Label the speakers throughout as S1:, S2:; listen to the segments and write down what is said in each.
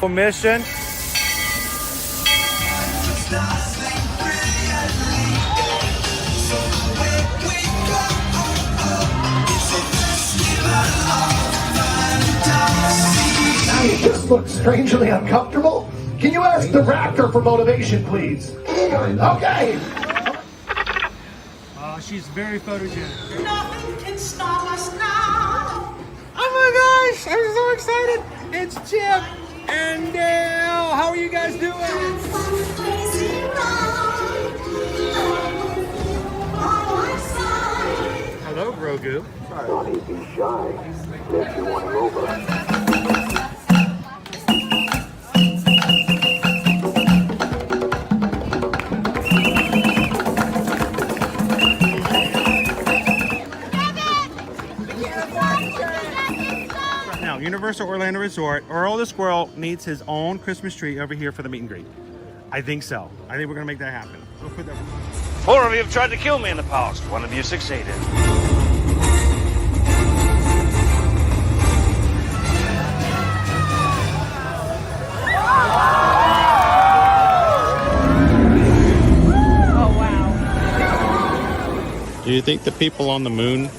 S1: Mission.
S2: You just look strangely uncomfortable. Can you ask the raptor for motivation, please? Okay.
S1: She's very photogenic.
S3: Nothing can stop us now.
S1: Oh my gosh, I'm so excited. It's Chip and Dale. How are you guys doing? Hello, Grogu.
S2: Don't be shy. If you want him over.
S1: Universal Orlando Resort, Earl the Squirrel needs his own Christmas tree over here for the meet and greet. I think so. I think we're gonna make that happen. We'll put that.
S4: 4 of you have tried to kill me in the past. 1 of you succeeded.
S5: Oh wow.
S6: Do you think the people on the moon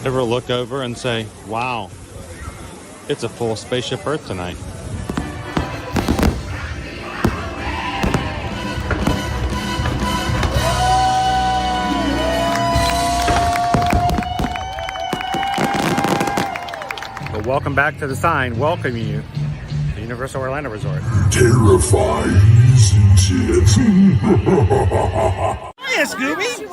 S6: ever look over and say, wow, it's a full spaceship Earth tonight?
S1: Well, welcome back to the sign welcoming you to Universal Orlando Resort.
S2: Terrifying, isn't it?
S1: Hiya, Scooby!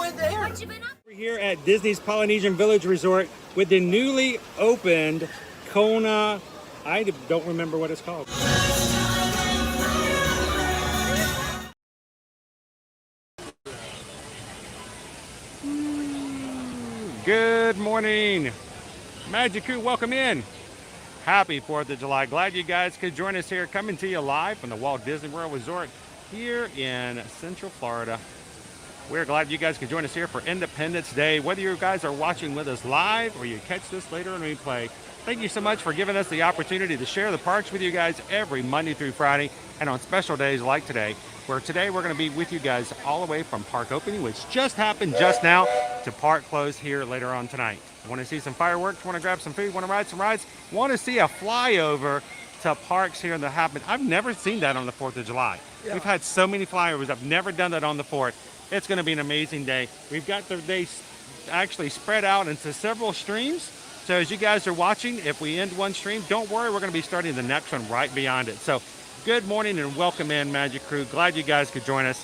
S1: We're here at Disney's Polynesian Village Resort with the newly opened Kona, I don't remember what it's called. Good morning, Magic Crew, welcome in. Happy 4th of July. Glad you guys could join us here, coming to you live from the Walt Disney World Resort here in Central Florida. We're glad you guys could join us here for Independence Day. Whether you guys are watching with us live or you catch this later on replay, thank you so much for giving us the opportunity to share the parks with you guys every Monday through Friday and on special days like today, where today we're going to be with you guys all the way from park opening, which just happened just now, to park close here later on tonight. Want to see some fireworks, want to grab some food, want to ride some rides, want to see a flyover to parks here in the happen. I've never seen that on the 4th of July. Yeah. We've had so many flyovers. I've never done that on the 4th. It's going to be an amazing day. We've got the day actually spread out into several streams. So as you guys are watching, if we end one stream, don't worry, we're going to be starting the next one right beyond it. So good morning and welcome in, Magic Crew. Glad you guys could join us.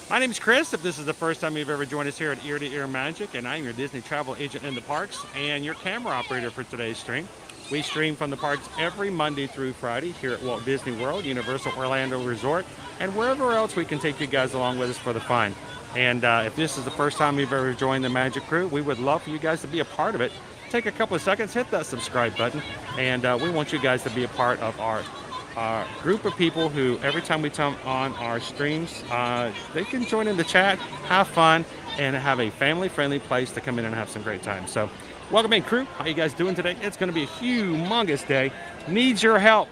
S1: My name is Chris, if this is the first time you've ever joined us here at Ear to Ear Magic, and I'm your Disney travel agent in the parks and your camera operator for today's stream. We stream from the parks every Monday through Friday here at Walt Disney World, Universal Orlando Resort, and wherever else we can take you guys along with us for the fun. And if this is the first time you've ever joined the Magic Crew, we would love for you guys to be a part of it. Take a couple of seconds, hit that subscribe button, and we want you guys to be a part of our group of people who every time we come on our streams, they can join in the chat, have fun, and have a family-friendly place to come in and have some great time. So welcome in, crew. How you guys doing today? It's going to be a humongous day. Needs your help.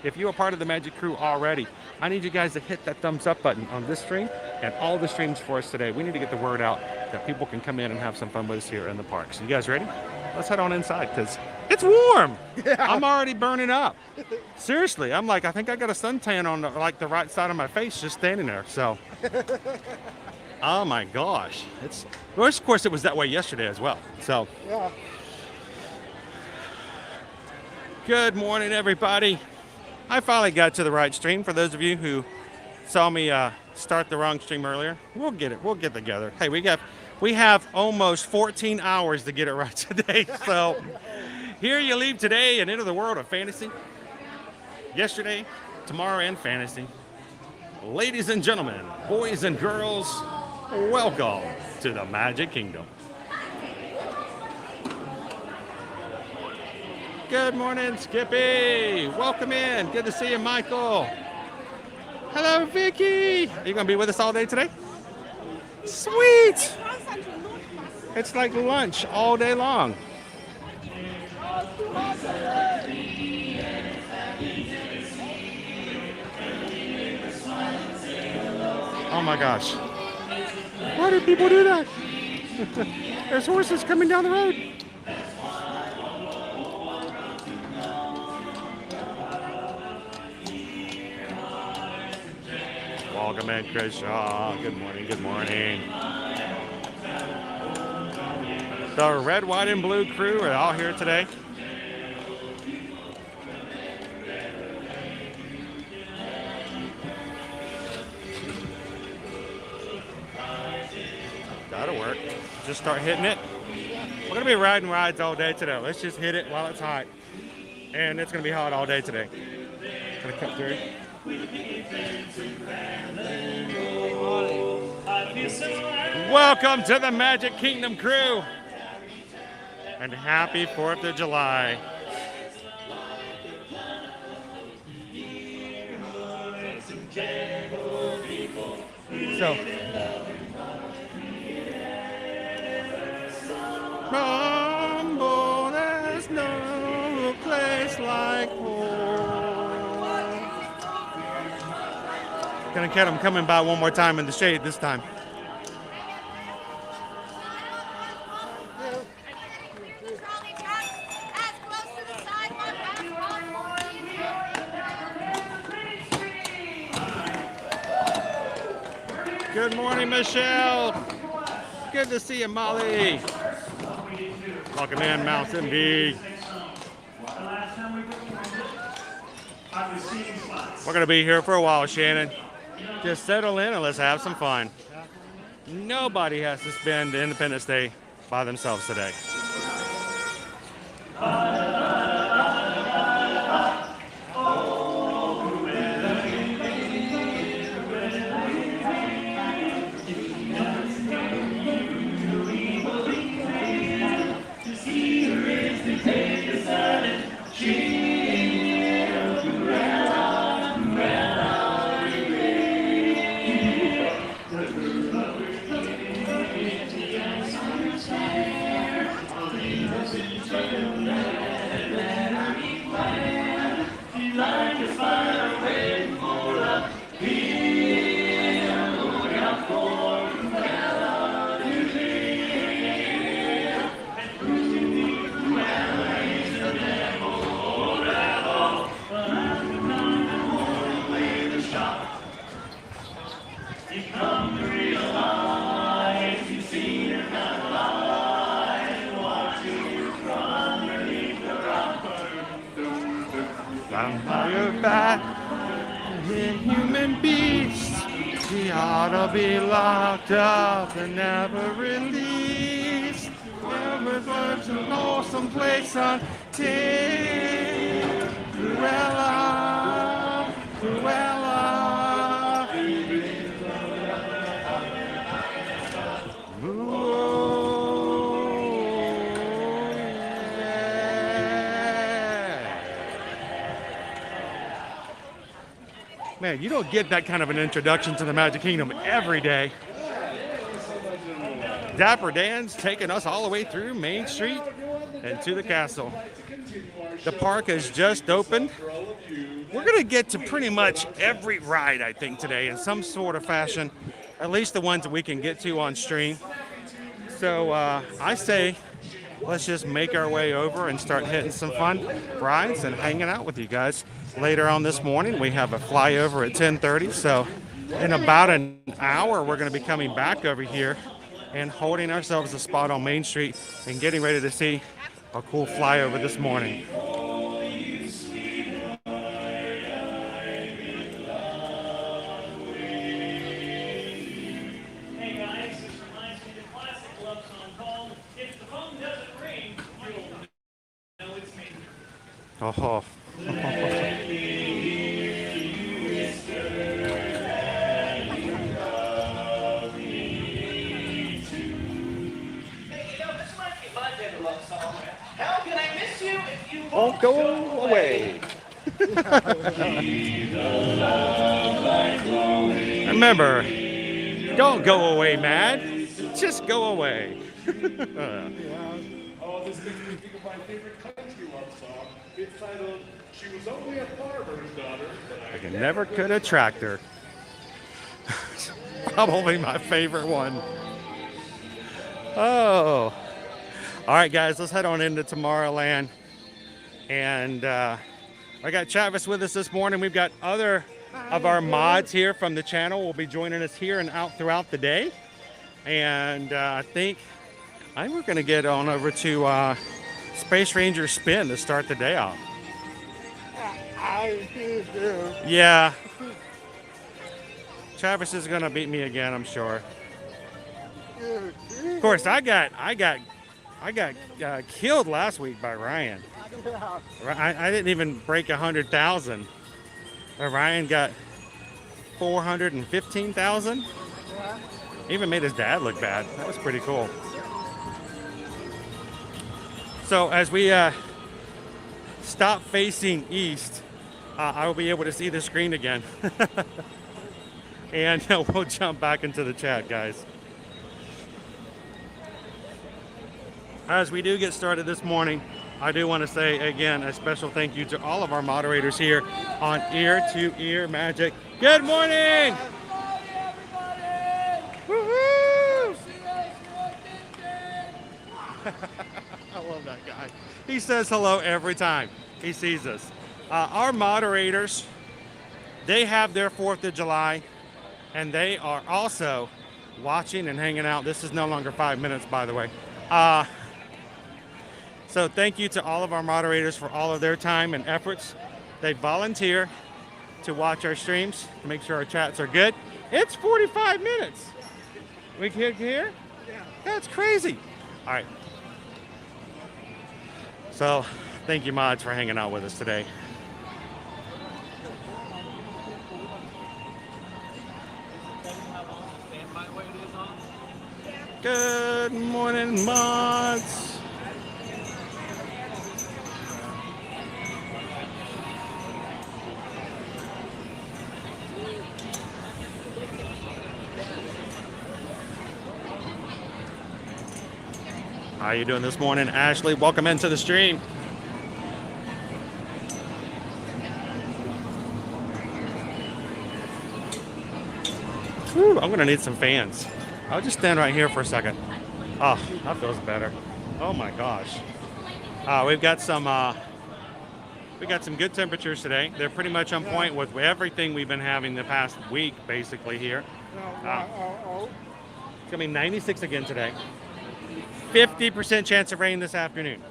S1: If you're a part of the Magic Crew already, I need you guys to hit that thumbs up button on this stream and all the streams for us today. We need to get the word out that people can come in and have some fun with us here in the parks. You guys ready? Let's head on inside because it's warm. Yeah. I'm already burning up. Seriously, I'm like, I think I got a suntan on the right side of my face just standing there. So, oh my gosh. Well, of course, it was that way yesterday as well. So, yeah. Good morning, everybody. I finally got to the right stream. For those of you who saw me start the wrong stream earlier, we'll get it. We'll get together. Hey, we have almost 14 hours to get it right today. So here you leave today and enter the world of fantasy. Yesterday, tomorrow, and fantasy. Ladies and gentlemen, boys and girls, welcome to the Magic Kingdom. Good morning, Skippy. Welcome in. Good to see you, Michael. Hello, Vicky. Are you going to be with us all day today? Sweet. It's like lunch all day long. Oh my gosh. Why do people do that? There's horses coming down the road. Welcome in, Chris Shaw. Good morning, good morning. The red, white, and blue crew are all here today. That'll work. Just start hitting it. We're gonna be riding rides all day today. Let's just hit it while it's hot. And it's gonna be hot all day today. Gonna cut through. Welcome to the Magic Kingdom crew. And happy 4th of July. So, Rumble, there's no place like home. Gonna get them coming by one more time in the shade this time. Good morning, Michelle. Good to see you, Molly. Welcome in, Mountain Bee. We're going to be here for a while, Shannon. Just settle in and let's have some fun. Nobody has to spend Independence Day by themselves today. Human beast, he ought to be locked up and never released. Never going to know someplace until Cruella, Cruella. Man, you don't get that kind of an introduction to the Magic Kingdom every day. Dapper Dan's taking us all the way through Main Street and to the castle. The park has just opened. We're going to get to pretty much every ride, I think, today in some sort of fashion, at least the ones that we can get to on stream. So I say let's just make our way over and start hitting some fun rides and hanging out with you guys. Later on this morning, we have a flyover at 10:30. So in about an hour, we're going to be coming back over here and holding ourselves a spot on Main Street and getting ready to see a cool flyover this morning.
S7: Hey guys, this reminds me of the classic love song called "If the Phone Doesn't Ring, You'll Know It's Me."
S1: Oh.
S3: How can I miss you if you
S1: Won't go away. Remember, don't go away mad. Just go away.
S8: Oh, this makes me think of my favorite country love song. It's titled, "She Was Only a Farmer's Daughter."
S1: I can never could a tractor. probably my favorite one. Oh. All right, guys, let's head on into Tomorrowland. And I got Travis with us this morning. We've got other of our mods here from the channel will be joining us here and out throughout the day. And I think we're going to get on over to Space Ranger Spin to start the day off. Yeah. Travis is going to beat me again, I'm sure. Of course, I got killed last week by Ryan. I didn't even break 100,000. Ryan got 415,000. Even made his dad look bad. That was pretty cool. So as we stop facing east, I will be able to see the screen again. And we'll jump back into the chat, guys. As we do get started this morning, I do want to say again a special thank you to all of our moderators here on Ear to Ear Magic. Good morning! Woohoo! I love that guy. He says hello every time he sees us. Our moderators, they have their 4th of July, and they are also watching and hanging out. This is no longer 5 minutes, by the way. So thank you to all of our moderators for all of their time and efforts. They volunteer to watch our streams, to make sure our chats are good. It's 45 minutes. We can hear? Yeah. That's crazy. All right. So thank you, mods, for hanging out with us today. Good morning, mods. How you doing this morning, Ashley? Welcome into the stream. Whew, I'm gonna need some fans. I'll just stand right here for a second. Oh, that feels better. Oh my gosh. We've got some good temperatures today. They're pretty much on point with everything we've been having the past week, basically here. It's gonna be 96 again today. 50% chance of rain this afternoon.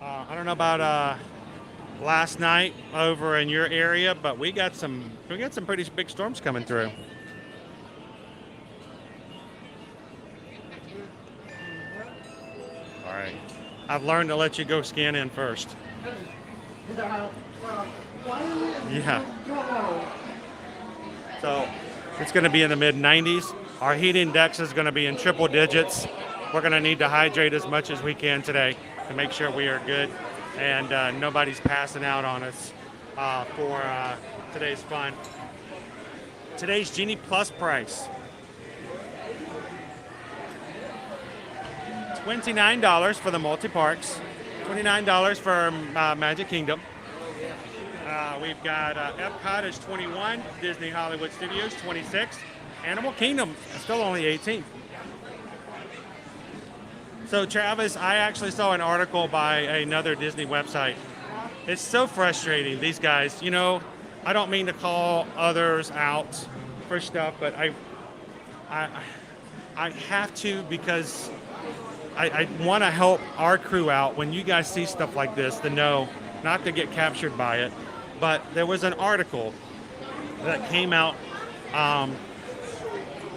S1: I don't know about last night over in your area, but we got some pretty big storms coming through. All right, I've learned to let you go scan in first. Yeah. So it's going to be in the mid 90s. Our heat index is going to be in triple digits. We're going to need to hydrate as much as we can today to make sure we are good and nobody's passing out on us for today's fun. Today's Genie Plus price, $29 for the multi-parks, $29 for Magic Kingdom. We've got Epcot is 21, Disney Hollywood Studios 26, Animal Kingdom is still only 18. So Travis, I actually saw an article by another Disney website. It's so frustrating, these guys. You know, I don't mean to call others out for stuff, but I have to, because I want to help our crew out when you guys see stuff like this, to know not to get captured by it. But there was an article that came out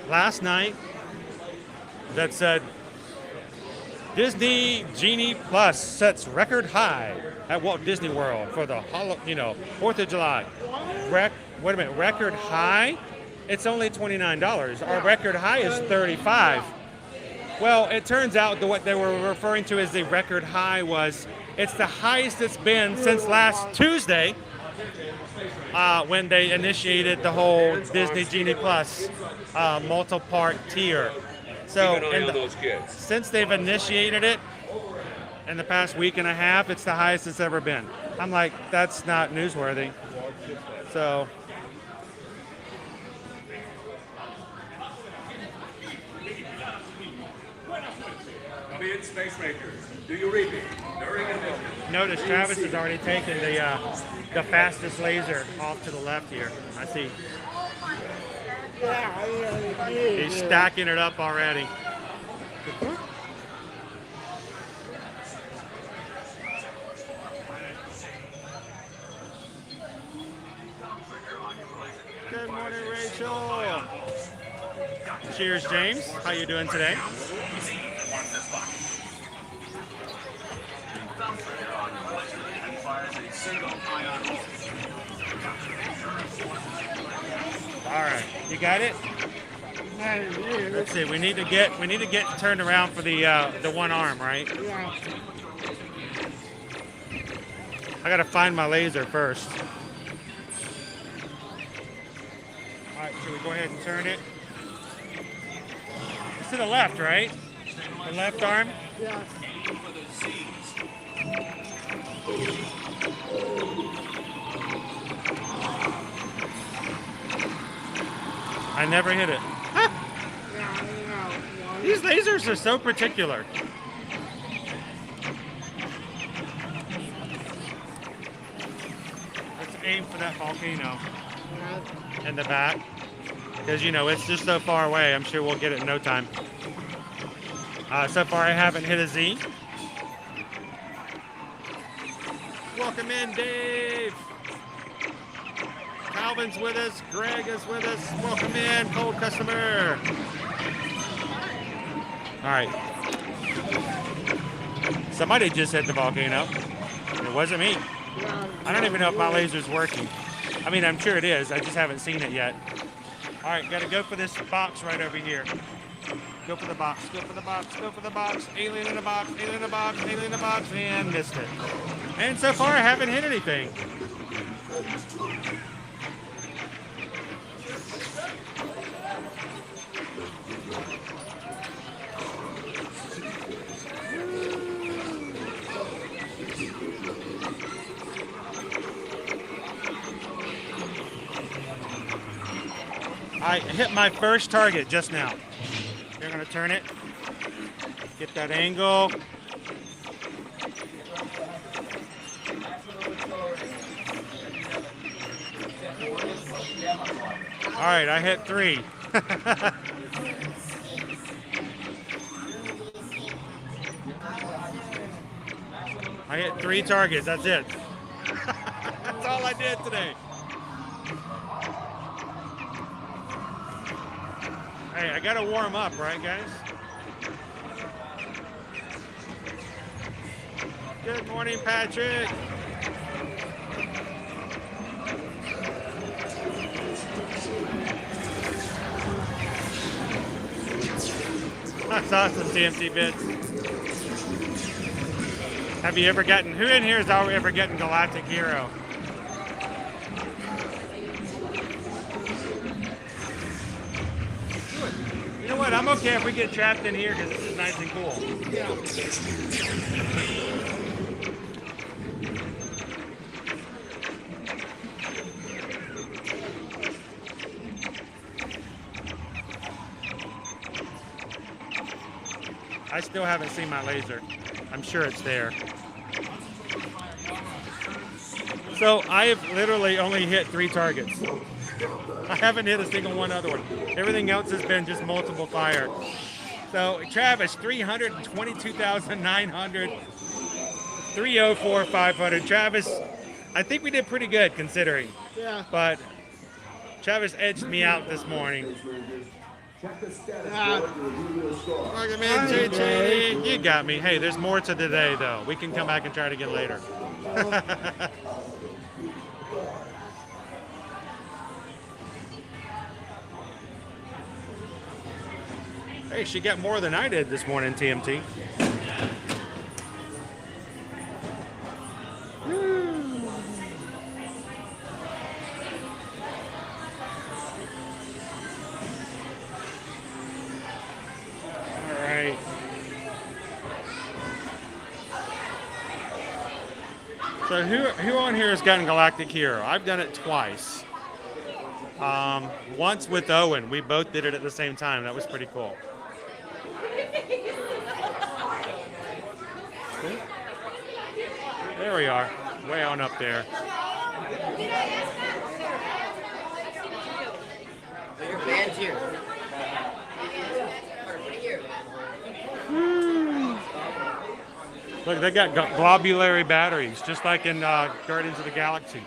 S1: last night that said Disney Genie Plus sets record high at Walt Disney World for the 4th of July. Wait a minute, record high? It's only $29. Our record high is $35. Well, it turns out that what they were referring to as the record high was, it's the highest it's been since last Tuesday, when they initiated the whole Disney Genie Plus multi-park tier. So since they've initiated it in the past week and a half, it's the highest it's ever been. I'm like, that's not newsworthy. So
S8: bid space makers. Do you read me? During a mission.
S1: Notice Travis has already taken the fastest laser off to the left here. I see. He's stacking it up already. Good morning, Rachel. Cheers, James. How you doing today? All right, you got it. Let's see. We need to get turned around for the one arm, right?
S5: Yeah.
S1: I gotta find my laser first. All right, should we go ahead and turn it? It's to the left, right? The left arm.
S5: Yeah.
S1: I never hit it. These lasers are so particular. Let's aim for that volcano in the back. Because, you know, it's just so far away. I'm sure we'll get it in no time. So far, I haven't hit a Z. Welcome in, Dave. Calvin's with us. Greg is with us. Welcome in, cold customer. All right. Somebody just hit the volcano. It wasn't me. I don't even know if my laser's working. I mean, I'm sure it is. I just haven't seen it yet. All right, got to go for this box right over here. Go for the box, go for the box, go for the box. Alien in the box, alien in the box, alien in the box, and missed it. And so far, I haven't hit anything. I hit my first target just now. They're going to turn it. Get that angle. All right, I hit 3. I hit 3 targets. That's it. That's all I did today. Hey, I gotta warm up, right, guys? Good morning, Patrick. That's awesome, TMT Bits. Have you ever gotten, who in here has ever gotten Galactic Hero? You know what? I'm okay if we get trapped in here because this is nice and cool.
S5: Yeah.
S1: I still haven't seen my laser. I'm sure it's there. So I have literally only hit 3 targets. I haven't hit a single one other one. Everything else has been just multiple fire. So Travis, 322,900, 304,500. Travis, I think we did pretty good considering.
S5: Yeah.
S1: But Travis edged me out this morning. Welcome in, JJ. You got me. Hey, there's more to the day, though. We can come back and try it again later. Hey, she got more than I did this morning, TMT. So who on here has gotten Galactic Hero? I've done it twice. Once with Owen. We both did it at the same time. That was pretty cool. There we are, way on up there.
S9: Your band's here.
S1: Look, they got globulary batteries, just like in Guardians of the Galaxy.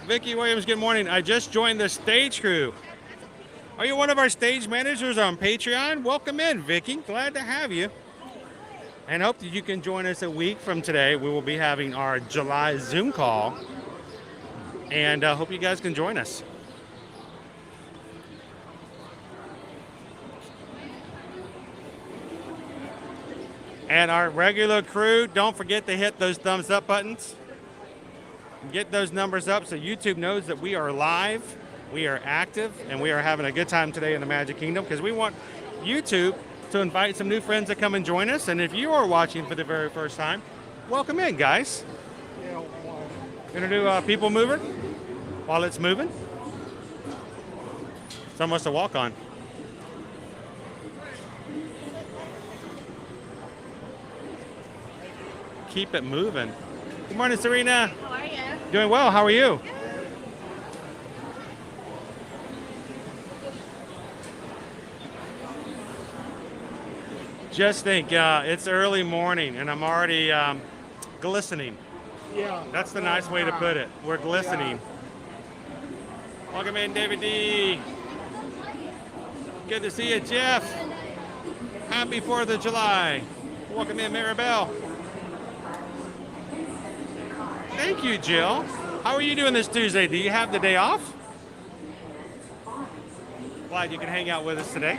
S1: Vicki Williams, good morning. I just joined the stage crew. Are you one of our stage managers on Patreon? Welcome in, Vicki. Glad to have you. And hope that you can join us a week from today. We will be having our July Zoom call. And hope you guys can join us. And our regular crew, don't forget to hit those thumbs up buttons. Get those numbers up so YouTube knows that we are live, we are active, and we are having a good time today in the Magic Kingdom, because we want YouTube to invite some new friends to come and join us. And if you are watching for the very first time, welcome in, guys. Gonna do PeopleMover while it's moving. It's almost a walk-on. Keep it moving. Good morning, Serena.
S5: How are you?
S1: Doing well. How are you? Just think, it's early morning and I'm already glistening.
S8: Yeah.
S1: That's the nice way to put it. We're glistening. Welcome in, David D. Good to see you, Jeff. Happy 4th of July. Welcome in, Maribel. Thank you, Jill. How are you doing this Tuesday? Do you have the day off? Glad you can hang out with us today.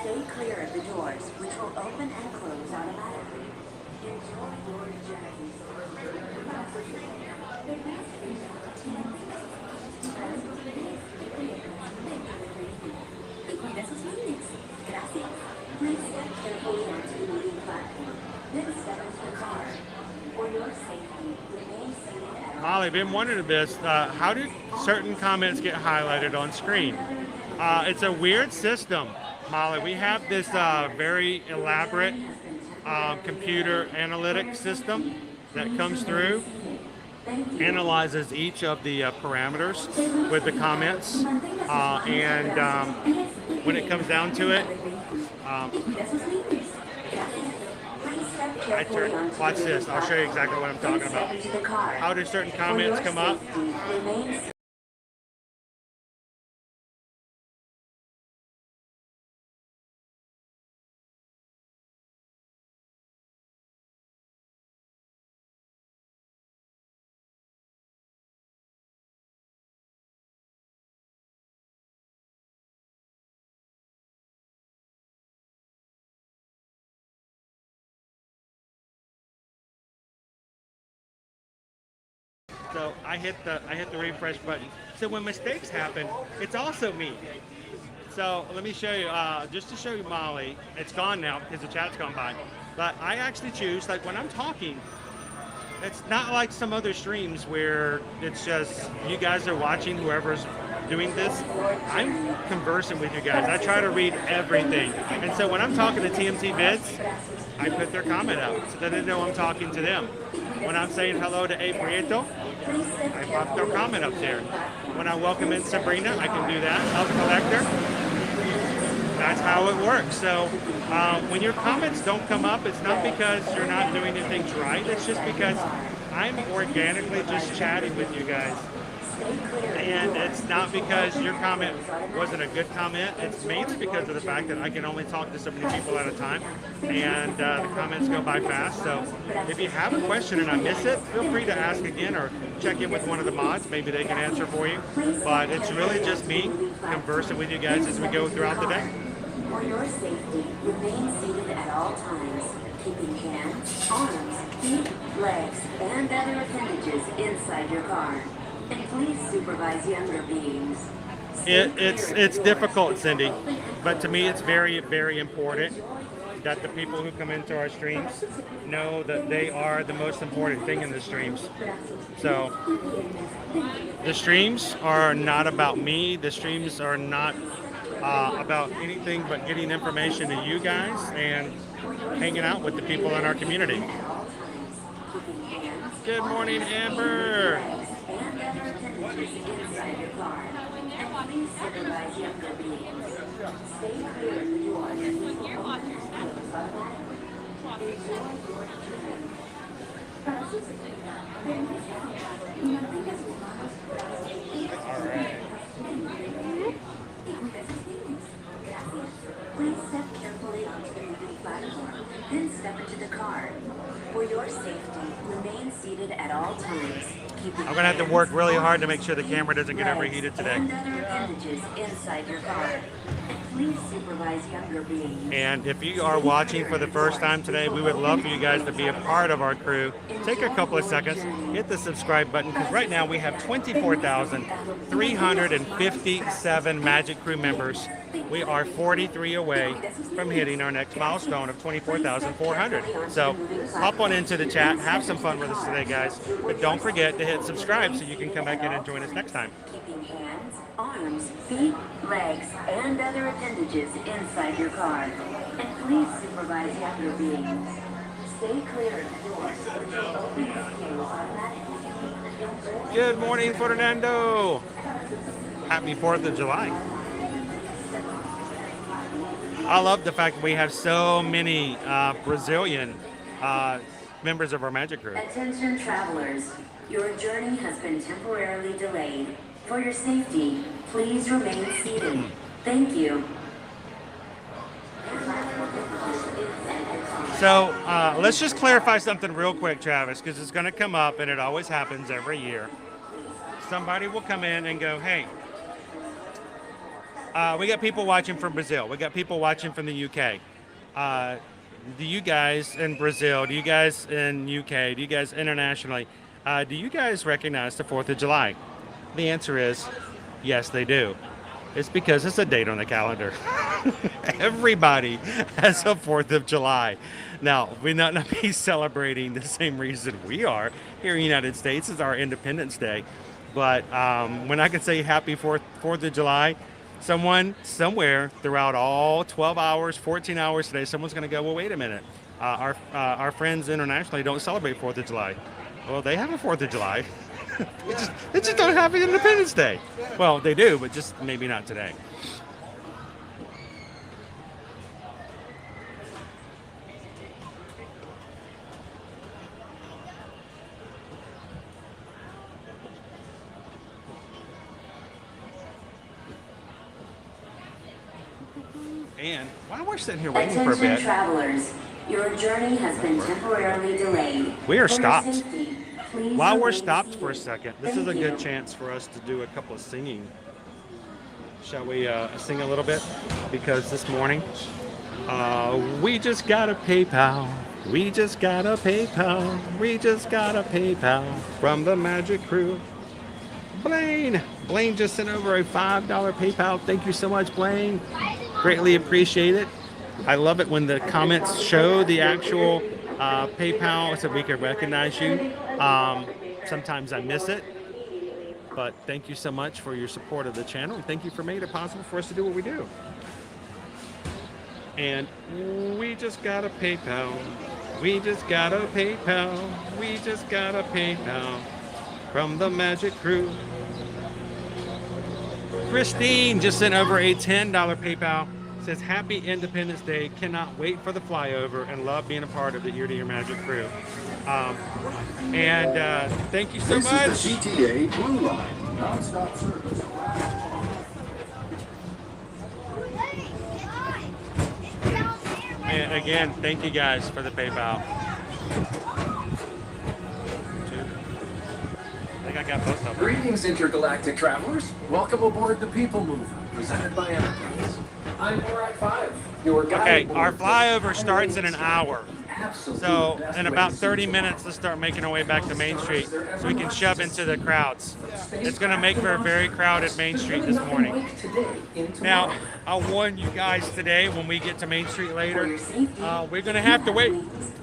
S10: Stay clear of the doors, which will open and close automatically. Enjoy your journey. Cuida sus líneas. Gracias. Please step carefully onto the moving platform. Then step into the car. For your safety, remain seated at all.
S1: Molly, been wondering this. How do certain comments get highlighted on screen? It's a weird system, Molly. We have this very elaborate computer analytic system that comes through, analyzes each of the parameters with the comments, and when it comes down to it, watch this. I'll show you exactly what I'm talking about. How do certain comments come up? So I hit the refresh button. So when mistakes happen, it's also me. So let me show you, just to show you Molly, it's gone now because the chat's gone by. But I actually choose, like when I'm talking, it's not like some other streams where it's just you guys are watching, whoever's doing this. I'm conversing with you guys. I try to read everything. And so when I'm talking to TMT Vids, I put their comment up so that they know I'm talking to them. When I'm saying hello to A. Prieto, I pop their comment up there. When I welcome in Sabrina, I can do that. Up Collector. That's how it works. So when your comments don't come up, it's not because you're not doing anything right. It's just because I'm organically just chatting with you guys. And it's not because your comment wasn't a good comment. It's mainly because of the fact that I can only talk to so many people at a time, and the comments go by fast. So if you have a question and I miss it, feel free to ask again or check in with one of the mods. Maybe they can answer for you. But it's really just me conversing with you guys as we go throughout the day.
S10: For your safety, remain seated at all times, keeping hands, arms, feet, legs, and other appendages inside your car. And please supervise younger beings.
S1: It's difficult, Cindy, but to me it's very, very important that the people who come into our streams know that they are the most important thing in the streams. So the streams are not about me. The streams are not about anything but getting information to you guys and hanging out with the people in our community. Good morning, Amber.
S10: Please step carefully onto the moving platform, then step into the car. For your safety, remain seated at all times.
S1: I'm going to have to work really hard to make sure the camera doesn't get overheated today.
S10: And other appendages inside your car. Please supervise younger beings.
S1: And if you are watching for the first time today, we would love for you guys to be a part of our crew. Take a couple of seconds, hit the subscribe button, because right now we have 24,357 Magic Crew members. We are 43 away from hitting our next milestone of 24,400. So hop on into the chat, have some fun with us today, guys. But don't forget to hit subscribe so you can come back in and join us next time.
S10: Keeping hands, arms, feet, legs, and other appendages inside your car. And please supervise younger beings. Stay clear of the doors. Open the scales automatically.
S1: Good morning, Fernando. Happy 4th of July. I love the fact that we have so many Brazilian members of our Magic Crew.
S10: Attention travelers, your journey has been temporarily delayed. For your safety, please remain seated. Thank you.
S1: So let's just clarify something real quick, Travis, because it's going to come up, and it always happens every year. Somebody will come in and go, hey, we got people watching from Brazil. We got people watching from the UK. Do you guys in Brazil, do you guys in UK, do you guys internationally, do you guys recognize the 4th of July? The answer is yes, they do. It's because it's a date on the calendar. Everybody has a 4th of July. Now, we might not be celebrating the same reason we are here in the United States. It's our Independence Day. But when I can say happy 4th of July, someone somewhere throughout all 12 hours, 14 hours today, someone's going to go, well, wait a minute. Our friends internationally don't celebrate 4th of July. Well, they have a 4th of July. They just don't have an Independence Day. Well, they do, but just maybe not today. And while we're sitting here waiting for a
S10: Attention
S1: bit,
S10: travelers, your journey has been temporarily delayed.
S1: we are
S10: For your
S1: stopped.
S10: safety, please
S1: While we're
S10: remain
S1: stopped
S10: seated.
S1: for a second, this is a good chance for us to do a couple of singing. Shall we sing a little bit? Because this morning, we just got a PayPal. We just got a PayPal. We just got a PayPal from the Magic Crew. Blaine just sent over a $5 PayPal. Thank you so much, Blaine. Greatly appreciate it. I love it when the comments show the actual PayPal so we can recognize you. Sometimes I miss it, but thank you so much for your support of the channel. And thank you for making it possible for us to do what we do. And we just got a PayPal. We just got a PayPal. We just got a PayPal from the Magic Crew. Christine just sent over a $10 PayPal. Says, happy Independence Day. Cannot wait for the flyover and love being a part of the Ear to Your Magic Crew. Thank you so much.
S2: This is the GTA Blue Line, non-stop service.
S1: And again, thank you guys for the PayPal. I think I got both of them.
S11: Greetings, intergalactic travelers. Welcome aboard the PeopleMover, presented by Ambersweet Way. I'm Ride 5, your guide.
S1: Okay, our flyover starts in an hour. So in about 30 minutes, let's start making our way back to Main Street so we can shove into the crowds. It's going to make for a very crowded Main Street this morning. Now, I'll warn you guys today when we get to Main Street later, we're going to have to wait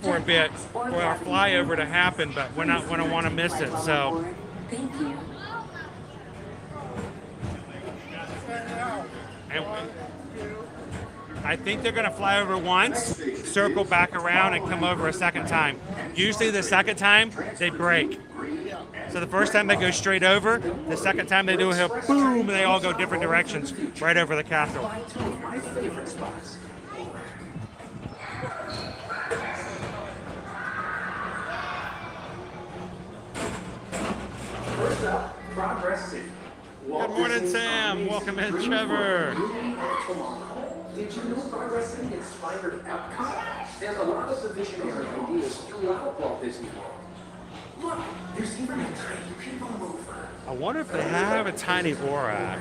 S1: for a bit for our flyover to happen, but we're not going to want to miss it. So.
S10: Thank you.
S1: And I think they're going to fly over once, circle back around, and come over a second time. Usually the second time, they break. So the first time they go straight over, the second time they do a hill, boom, and they all go different directions right over the castle.
S11: First up, Progress City.
S1: Good morning, Sam. Welcome in, Trevor.
S11: Did you know Progress City inspired Epcot? And a lot of the visionary ideas throughout Walt Disney World. Look, there's even a tiny PeopleMover.
S1: I wonder if they have a tiny Borak.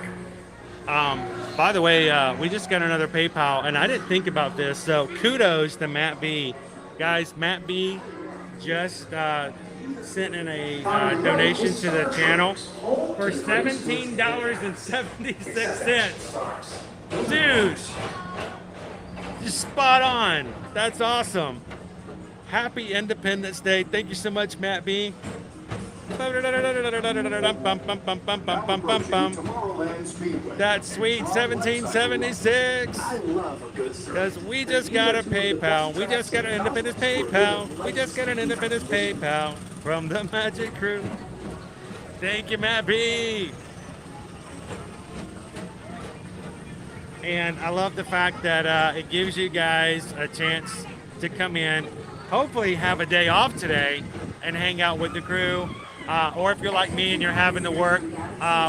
S1: By the way, we just got another PayPal, and I didn't think about this, so kudos to Matt B. Guys, Matt B just sent in a donation to the channel for $17.76. Dude, just spot on. That's awesome. Happy Independence Day. Thank you so much, Matt B. That's sweet, 1776. Because we just got a PayPal. We just got an Independence PayPal. We just got an Independence PayPal from the Magic Crew. Thank you, Matt B. And I love the fact that it gives you guys a chance to come in, hopefully have a day off today and hang out with the crew. Or if you're like me and you're having to work,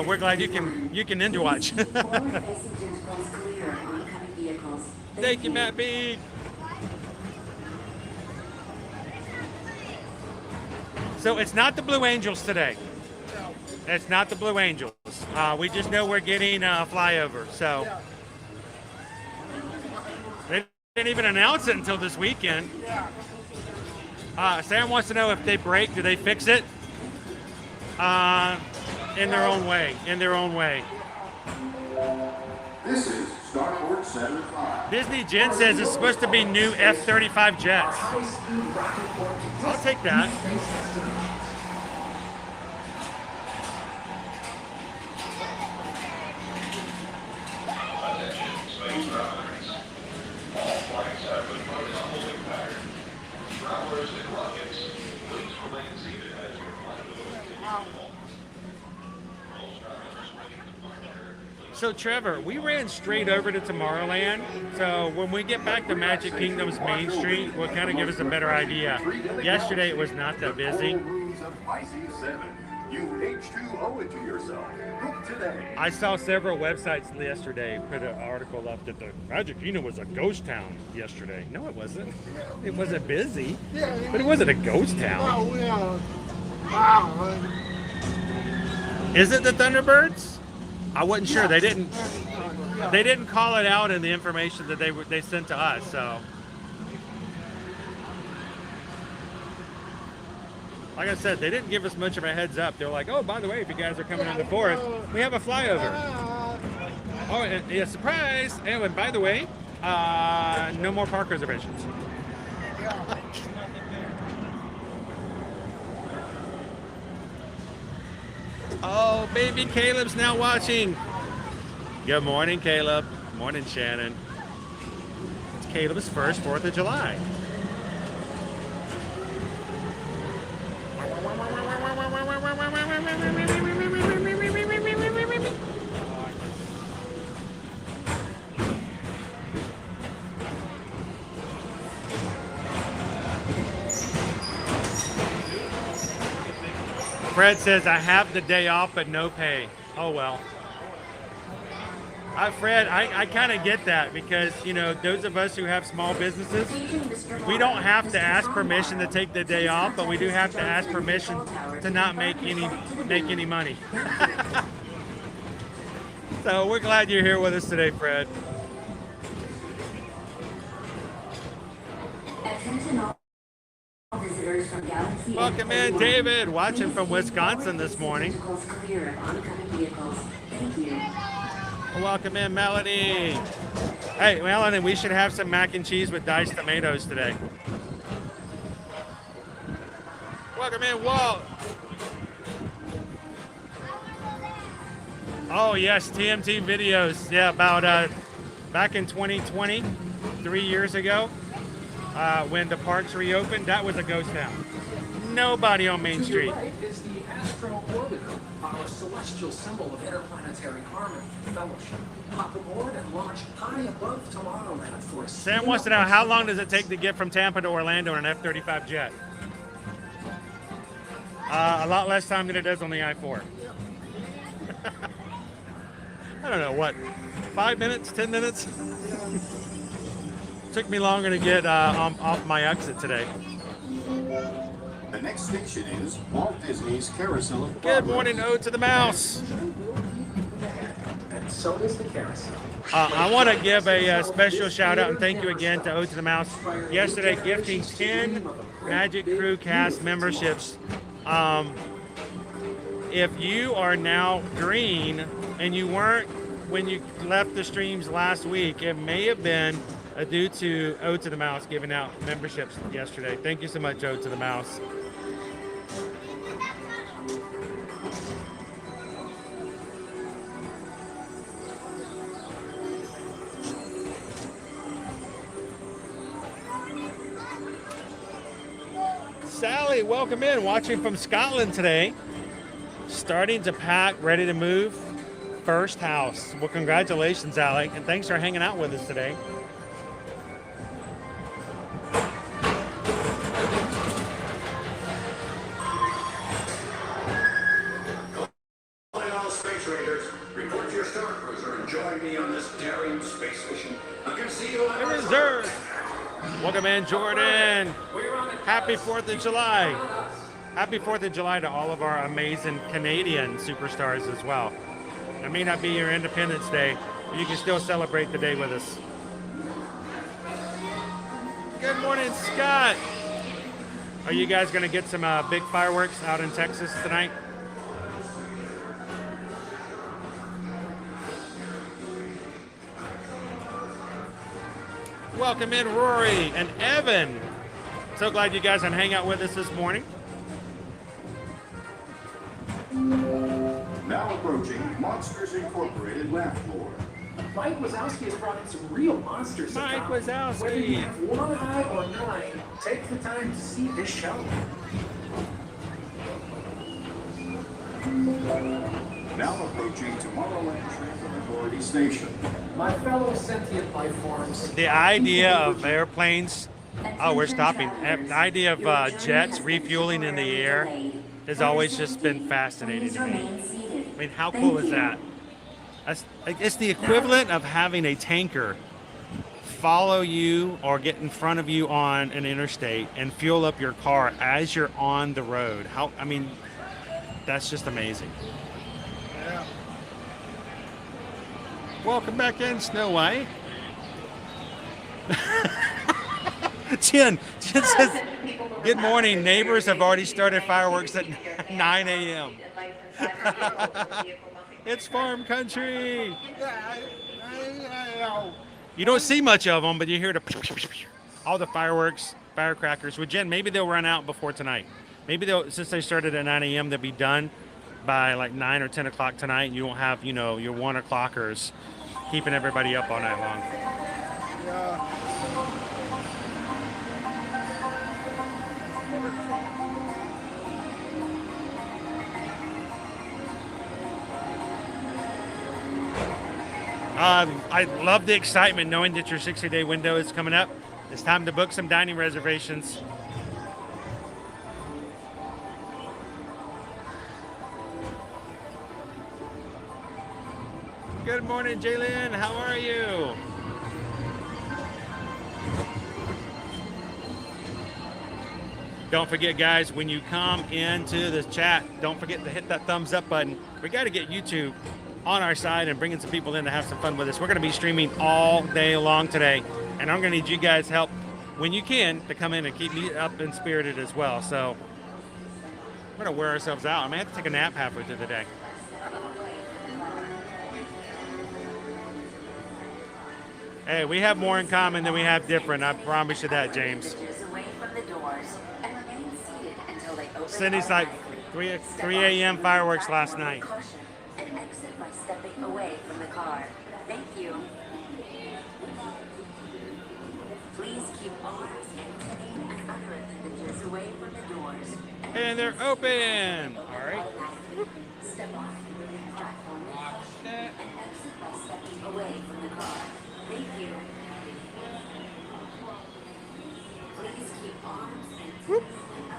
S1: we're glad you can end watch. Thank you, Matt B. So it's not the Blue Angels today. It's not the Blue Angels. We just know we're getting a flyover. So they didn't even announce it until this weekend. Sam wants to know if they break, do they fix it? In their own way.
S2: This is Starport 75.
S1: Disney Jen says it's supposed to be new F-35 jets. I'll take that. So Trevor, we ran straight over to Tomorrowland. So when we get back to Magic Kingdom's Main Street, will kind of give us a better idea. Yesterday it was not that busy.
S2: You H2O it to yourself. Book today.
S1: I saw several websites yesterday put an article up that the Magic Kingdom was a ghost town yesterday. No, it wasn't. It wasn't busy, but it wasn't a ghost town. Is it the Thunderbirds? I wasn't sure. They didn't call it out in the information that they sent to us. So, like I said, they didn't give us much of a heads up. They're like, "Oh, by the way, if you guys are coming on the 4th, we have a flyover." Oh, yeah, surprise! And by the way, no more park reservations. Oh, baby Caleb's now watching. Good morning, Caleb. Morning, Shannon. It's Caleb's first 4th of July. Fred says, I have the day off, but no pay. Oh, well. Fred, I kind of get that because, you know, those of us who have small businesses, we don't have to ask permission to take the day off, but we do have to ask permission to not make any money. So we're glad you're here with us today, Fred.
S10: visitors from Galaxy
S1: Welcome in, David, watching from Wisconsin this morning.
S10: Clear of oncoming vehicles. Thank you.
S1: Welcome in, Melanie. Hey, Melanie, we should have some mac and cheese with diced tomatoes today. Welcome in, Walt. Oh, yes, TMT videos. Yeah, about back in 2020, 3 years ago, when the parks reopened, that was a ghost town. Nobody on Main Street.
S11: Right is the Astro Orbiter, our celestial symbol of interplanetary harmony and fellowship. Hop aboard and launch high above Tomorrowland for a
S1: Sam wants to know, how long does it take to get from Tampa to Orlando in an F-35 jet? A lot less time than it does on the I-4. I don't know, what, 5 minutes, 10 minutes? Took me longer to get off my exit today.
S12: The next station is Walt Disney's Carousel of
S1: Good
S12: Progress.
S1: morning, Ode to the Mouse.
S11: And so does the carousel.
S1: I want to give a special shout out and thank you again to Ode to the Mouse. Yesterday, gifting 10 Magic Crew cast memberships. If you are now green and you weren't when you left the streams last week, it may have been due to Ode to the Mouse giving out memberships yesterday. Thank you so much, Ode to the Mouse. Sally, welcome in. Watching from Scotland today. Starting to pack, ready to move. First house. Well, congratulations, Alec, and thanks for hanging out with us today.
S12: All space raiders, report to your star cruiser and join me on this daring space mission. I can see you on
S1: Reserve. Welcome in, Jordan. Happy 4th of July. Happy 4th of July to all of our amazing Canadian superstars as well. It may not be your Independence Day, but you can still celebrate the day with us. Good morning, Scott. Are you guys going to get some big fireworks out in Texas tonight? Welcome in, Rory and Evan. So glad you guys can hang out with us this morning.
S12: Now approaching Monsters Incorporated laugh floor.
S11: Mike Wazowski has brought in some real monsters. to
S1: Mike
S11: town.
S1: Wazowski.
S11: Whether you have one eye or 9, take the time to see this show.
S12: Now approaching Tomorrowland Transit Authority Station.
S11: My fellow sentient life forms.
S1: The idea of airplanes, oh, we're stopping. The idea of jets refueling in the air has always just been fascinating to me. I mean, how cool is that? It's the equivalent of having a tanker follow you or get in front of you on an interstate and fuel up your car as you're on the road. I mean, that's just amazing. Yeah. Welcome back in, Snow White. Jen says, good morning. Neighbors have already started fireworks at 9 a.m. It's farm country. You don't see much of them, but you hear all the fireworks, firecrackers. Well, Jen, maybe they'll run out before tonight. Maybe since they started at 9 a.m., they'll be done by like 9 or 10 o'clock tonight. You won't have, your 1 o'clockers keeping everybody up all night long. Yeah. I love the excitement knowing that your 60-day window is coming up. It's time to book some dining reservations. Good morning, Jalen. How are you? Don't forget, guys, when you come into the chat, don't forget to hit that thumbs up button. We got to get YouTube on our side and bringing some people in to have some fun with us. We're going to be streaming all day long today, and I'm going to need you guys' help when you can, to come in and keep me up and spirited as well. So we're gonna wear ourselves out. I may have to take a nap halfway through the day. Hey, we have more in common than we have different. I promise you that, James. Cindy's like 3 a.m. fireworks last night.
S10: And exit by stepping away from the car. Thank you. Please keep arms and other appendages away from the doors.
S1: And they're open. All right.
S10: Step off the platform and exit by stepping away from the car. Thank you. Please keep arms and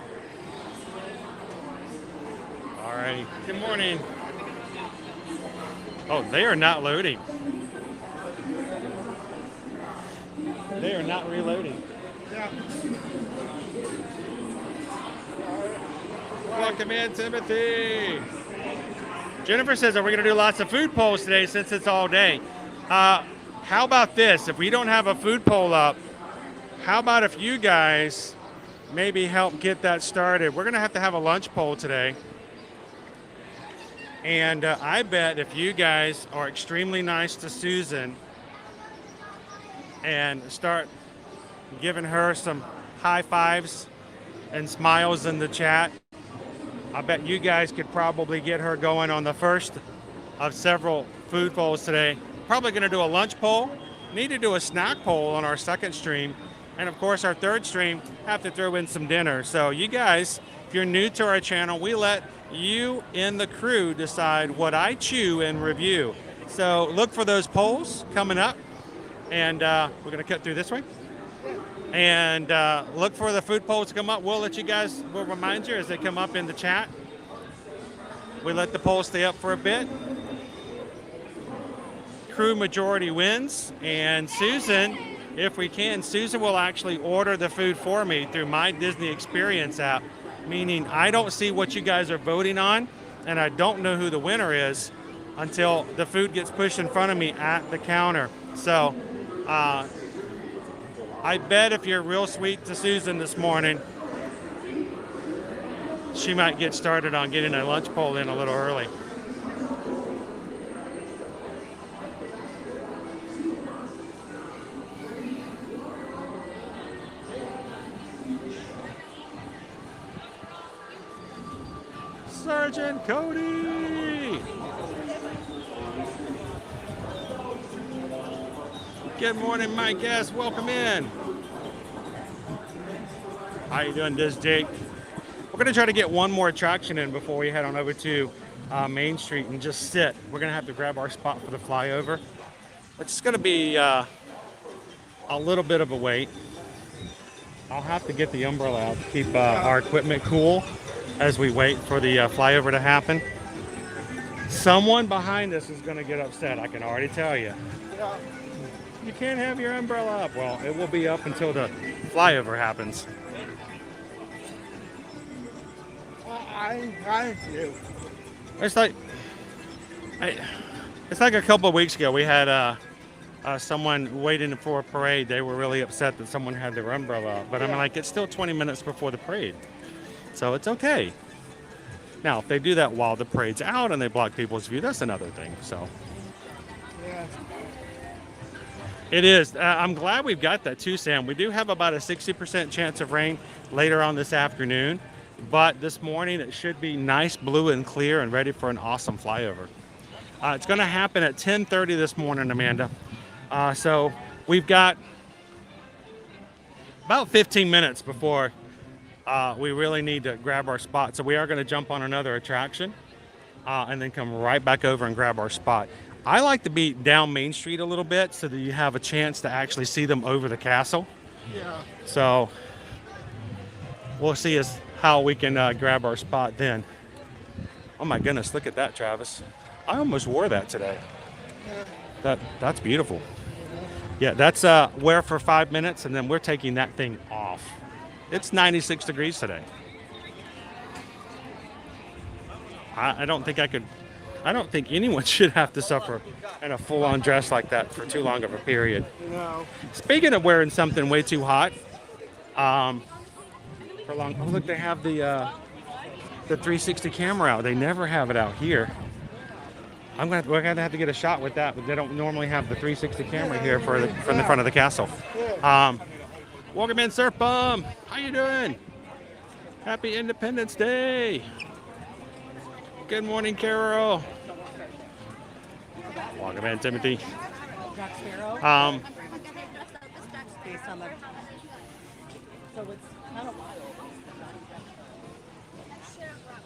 S10: other appendages away from the doors.
S1: All right. Good morning. Oh, they are not loading. They are not reloading. Welcome in, Timothy. Jennifer says, are we going to do lots of food polls today since it's all day? How about this? If we don't have a food poll up, how about if you guys maybe help get that started? We're going to have a lunch poll today. And I bet if you guys are extremely nice to Susan and start giving her some high fives and smiles in the chat, I bet you guys could probably get her going on the first of several food polls today. Probably going to do a lunch poll, need to do a snack poll on our second stream, and of course our third stream, have to throw in some dinner. So you guys, if you're new to our channel, we let you and the crew decide what I chew and review. So look for those polls coming up, and we're going to cut through this way. And look for the food polls to come up. We'll remind you as they come up in the chat. We let the polls stay up for a bit. Crew majority wins, and Susan, if we can, Susan will actually order the food for me through my Disney Experience app, meaning I don't see what you guys are voting on, and I don't know who the winner is until the food gets pushed in front of me at the counter. So I bet if you're real sweet to Susan this morning, she might get started on getting a lunch poll in a little early. Sergeant Cody! Good morning, my guests. Welcome in. How you doing, this Jake? We're gonna try to get one more attraction in before we head on over to Main Street and just sit. We're gonna have to grab our spot for the flyover. It's gonna be a little bit of a wait. I'll have to get the umbrella out to keep our equipment cool as we wait for the flyover to happen. Someone behind us is gonna get upset, I can already tell you. You can't have your umbrella up. Well, it will be up until the flyover happens.
S13: I do.
S1: It's like a couple of weeks ago. We had someone waiting for a parade. They were really upset that someone had their umbrella up. But I'm like, it's still 20 minutes before the parade, so it's okay. Now, if they do that while the parade's out and they block people's view, that's another thing. So.
S13: Yeah.
S1: It is. I'm glad we've got that too, Sam. We do have about a 60% chance of rain later on this afternoon, but this morning it should be nice, blue and clear and ready for an awesome flyover. It's going to happen at 10:30 this morning, Amanda. So we've got about 15 minutes before we really need to grab our spot. So we are going to jump on another attraction and then come right back over and grab our spot. I like to be down Main Street a little bit so that you have a chance to actually see them over the castle.
S13: Yeah.
S1: So we'll see how we can grab our spot then. Oh my goodness, look at that, Travis. I almost wore that today. That's beautiful. Yeah, that's wear for 5 minutes and then we're taking that thing off. It's 96 degrees today. I don't think anyone should have to suffer in a full-on dress like that for too long of a period.
S13: No.
S1: Speaking of wearing something way too hot, For long. Oh, look, they have the 360 camera out. They never have it out here. We're gonna have to get a shot with that, but they don't normally have the 360 camera here from the front of the castle. Welcome in, Surf Bum. How you doing? Happy Independence Day. Good morning, Carol. Welcome in, Timothy.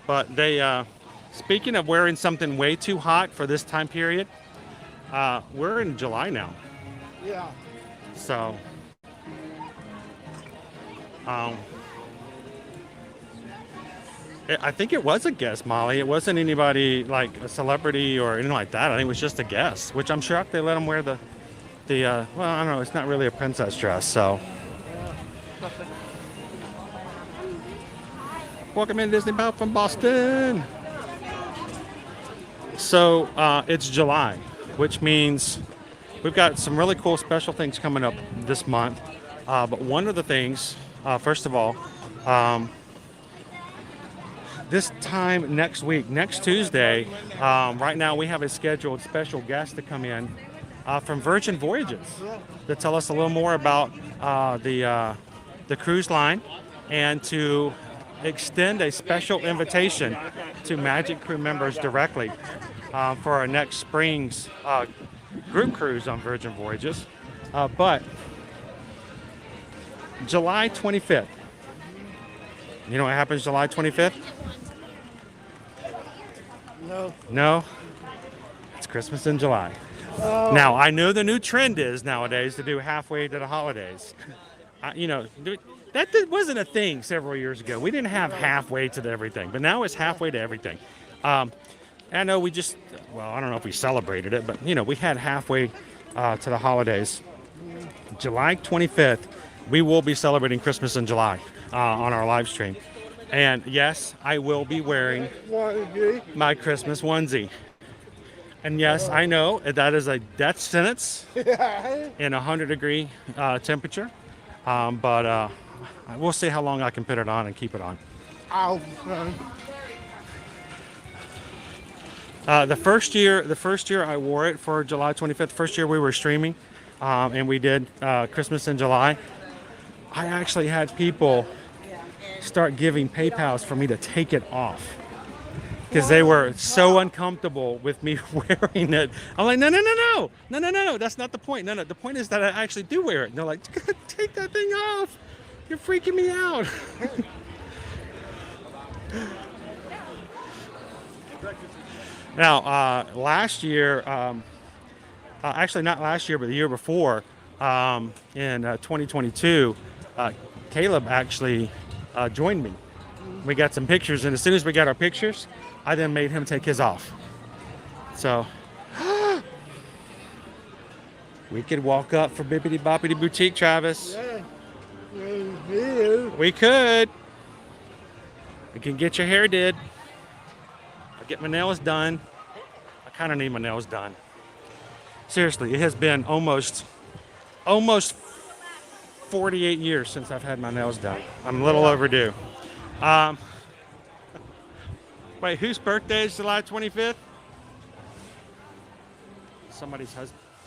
S1: But they, speaking of wearing something way too hot for this time period, we're in July now.
S13: Yeah.
S1: So, I think it was a guest, Molly. It wasn't anybody like a celebrity or anything like that. I think it was just a guest, which I'm shocked they let them wear the well, I don't know. It's not really a princess dress, so. Welcome in, Disney Pop from Boston. So it's July, which means we've got some really cool special things coming up this month. But one of the things, first of all, this time next week, next Tuesday, right now we have a scheduled special guest to come in from Virgin Voyages to tell us a little more about the cruise line and to extend a special invitation to Magic Crew members directly for our next spring's group cruise on Virgin Voyages. But July 25th. You know what happens July 25th?
S13: No.
S1: No? It's Christmas in July.
S13: Oh.
S1: Now, I know the new trend is nowadays to do halfway to the holidays. You know, that wasn't a thing several years ago. We didn't have halfway to everything, but now it's halfway to everything. I know we just, well, I don't know if we celebrated it, but, you know, we had halfway to the holidays. July 25th, we will be celebrating Christmas in July on our live stream. And yes, I will be wearing my Christmas onesie. And yes, I know that is a death sentence in 100-degree temperature. But we'll see how long I can put it on and keep it on. The first year I wore it for July 25th. First year we were streaming, and we did Christmas in July. I actually had people start giving PayPals for me to take it off because they were so uncomfortable with me wearing it. I'm like, no, that's not the point. No, the point is that I actually do wear it. And they're like, take that thing off. You're freaking me out. Now, last year, actually not last year, but the year before, in 2022, Caleb actually joined me. We got some pictures, and as soon as we got our pictures, I then made him take his off. So we could walk up for Bippity Boppity Boutique, Travis.
S13: Yeah.
S1: We could. We can get your hair did. I'll get my nails done. I kind of need my nails done. Seriously, it has been almost 48 years since I've had my nails done. I'm a little overdue. Wait, whose birthday is July 25th? Somebody's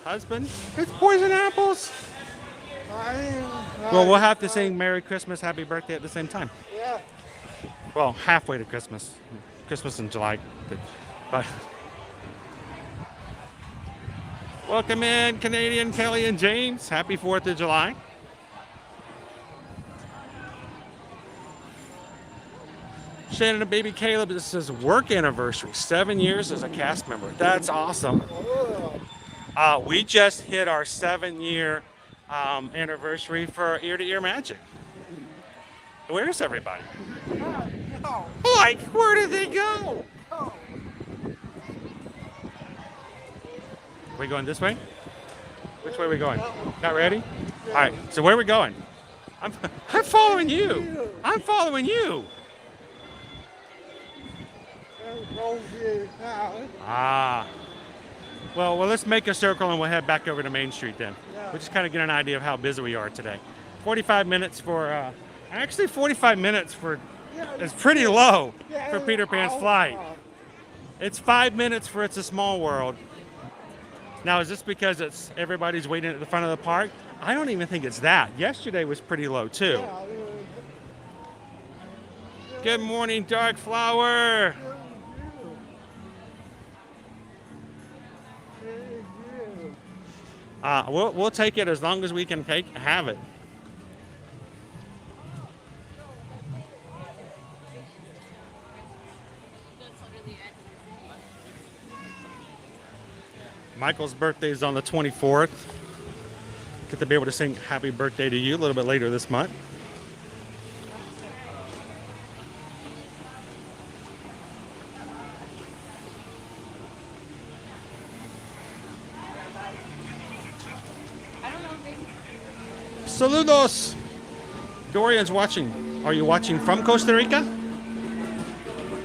S1: husband? It's Poison Apples. Well, we'll have to sing Merry Christmas, Happy Birthday at the same time.
S13: Yeah.
S1: Well, halfway to Christmas. Christmas in July. But welcome in, Canadian Kelly and James. Happy 4th of July. Shannon and baby Caleb, this is work anniversary. 7 years as a cast member. That's awesome. We just hit our 7-year anniversary for Ear to Ear Magic. Where's everybody? Like, where did they go? We going this way? Which way are we going? Not ready? All right, so where are we going? I'm following you. I'm following you. Well, let's make a circle and we'll head back over to Main Street then. We'll just kind of get an idea of how busy we are today. 45 minutes for, actually 45 minutes for, is pretty low for Peter Pan's flight. It's 5 minutes for It's a Small World. Now, is this because it's everybody's waiting at the front of the park? I don't even think it's that. Yesterday was pretty low too. Good morning, Dark Flower. We'll take it as long as we can have it. Michael's birthday is on the 24th. Get to be able to sing happy birthday to you a little bit later this month. Saludos! Dorian's watching. Are you watching from Costa Rica?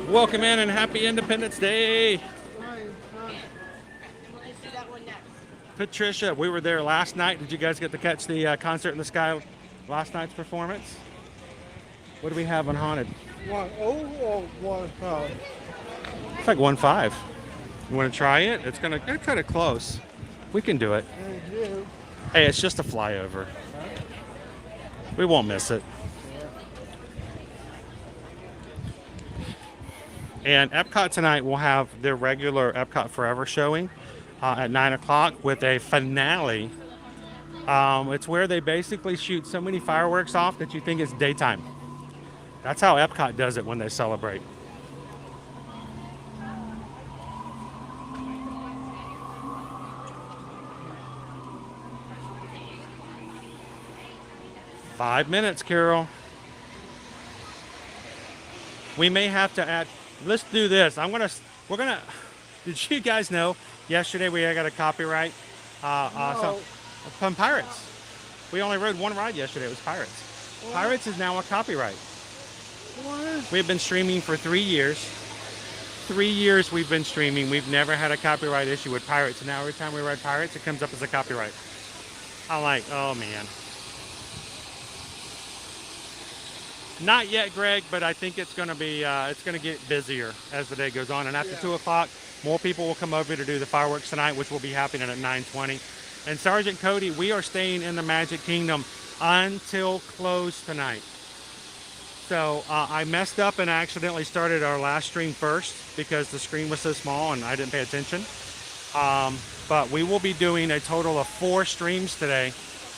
S1: Welcome in and happy Independence Day. Patricia, we were there last night. Did you guys get to catch the concert in the sky last night's performance? What do we have on Haunted?
S13: 1-0 or 1-5?
S1: It's like 1-5. You want to try it? It's kind of close. We can do it. Hey, it's just a flyover. We won't miss it. And Epcot tonight will have their regular Epcot Forever showing at 9 o'clock with a finale. It's where they basically shoot so many fireworks off that you think it's daytime. That's how Epcot does it when they celebrate. Five minutes, Carol. We may have to add. Let's do this. We're gonna. Did you guys know? Yesterday we got a copyright. From Pirates. We only rode one ride yesterday. It was Pirates. What? Pirates is now a copyright. What? We've been streaming for 3 years. 3 years we've been streaming. We've never had a copyright issue with Pirates. And now every time we ride Pirates, it comes up as a copyright. I'm like, oh man. Not yet, Greg, but I think it's going to be, it's going to get busier as the day goes on. And after 2 o'clock, more people will come over to do the fireworks tonight, which will be happening at 9:20. And Sergeant Cody, we are staying in the Magic Kingdom until close tonight. So I messed up and accidentally started our last stream first because the screen was so small and I didn't pay attention. But we will be doing a total of 4 streams today,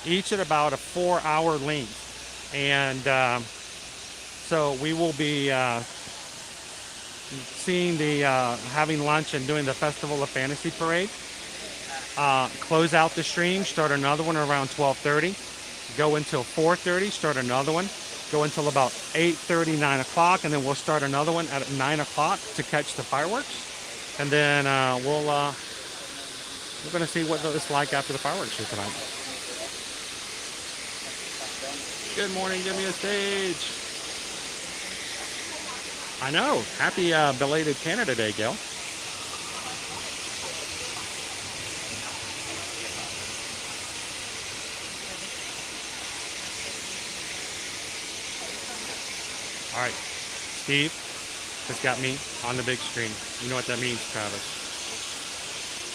S1: each at about a 4-hour length. And so we will be seeing having lunch and doing the Festival of Fantasy Parade. Close out the stream, start another one around 12:30, go until 4:30, start another one, go until about 8:30, 9 o'clock, and then we'll start another one at 9 o'clock to catch the fireworks. And then we're going to see what it's like after the fireworks show tonight. Good morning, give me a stage. I know. Happy belated Canada Day, Gail. All right. Steve has got me on the big screen. You know what that means, Travis.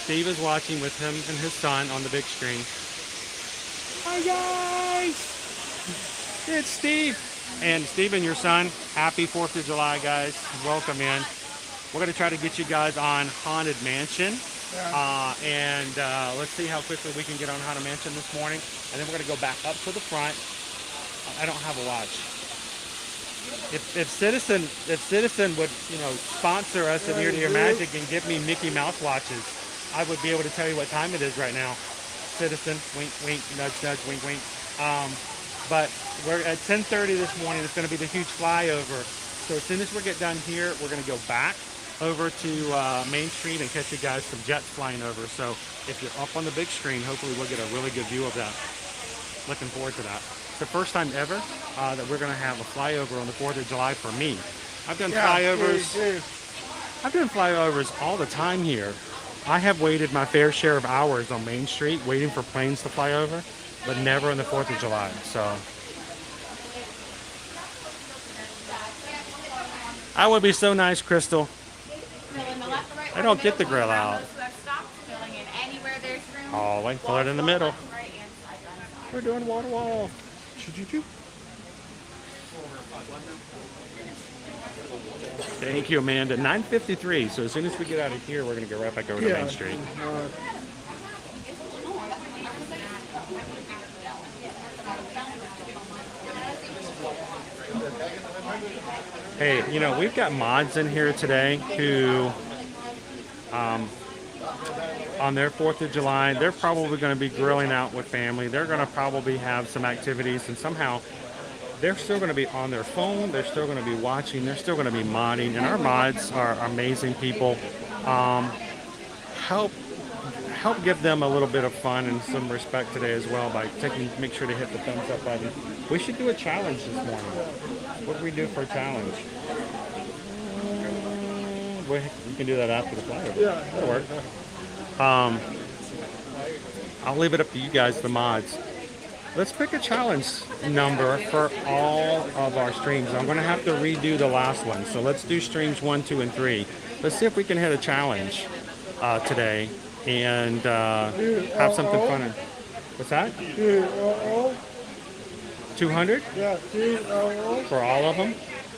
S1: Steve is watching with him and his son on the big screen. Hi, guys. It's Steve. And Stephen, your son, happy 4th of July, guys. Welcome in. We're going to try to get you guys on Haunted Mansion. And let's see how quickly we can get on Haunted Mansion this morning. And then we're going to go back up to the front. I don't have a watch. If Citizen would, sponsor us at Ear to Ear Magic and give me Mickey Mouse watches, I would be able to tell you what time it is right now. Citizen, wink, wink, nudge, nudge, wink, wink. But we're at 10:30 this morning. It's going to be the huge flyover. So as soon as we get done here, we're going to go back over to Main Street and catch you guys some jets flying over. So if you're up on the big screen, hopefully we'll get a really good view of that. Looking forward to that. It's the first time ever that we're going to have a flyover on the 4th of July for me. I've done flyovers. I've done flyovers all the time here. I have waited my fair share of hours on Main Street waiting for planes to fly over, but never on the 4th of July. So That would be so nice, Crystal.
S5: Fill in the left, the right,
S1: I
S5: or
S1: don't
S5: the
S1: get the
S5: middle,
S1: grill
S5: going around
S1: out.
S5: those who have stopped, filling in anywhere there's room.
S1: All the way, pull it in the middle.
S5: Left, right, and side by side.
S1: We're doing wall to wall. Choo-choo-choo. Thank you, Amanda. 9:53. So as soon as we get out of here, we're going to go right back over to Main Street. Hey, you know, we've got mods in here today who, on their 4th of July, they're probably going to be grilling out with family. They're going to probably have some activities, and somehow they're still going to be on their phone. They're still going to be watching. They're still going to be modding. And our mods are amazing people. Help give them a little bit of fun and some respect today as well by make sure to hit the thumbs up button. We should do a challenge this morning. What do we do for a challenge? We can do that after the flyover. Yeah, that'll work. I'll leave it up to you guys, the mods. Let's pick a challenge number for all of our streams. I'm going to have to redo the last one. So let's do streams 1, 2, and 3. Let's see if we can hit a challenge today and have something fun. What's that? 200?
S13: Yeah,
S1: for all of them?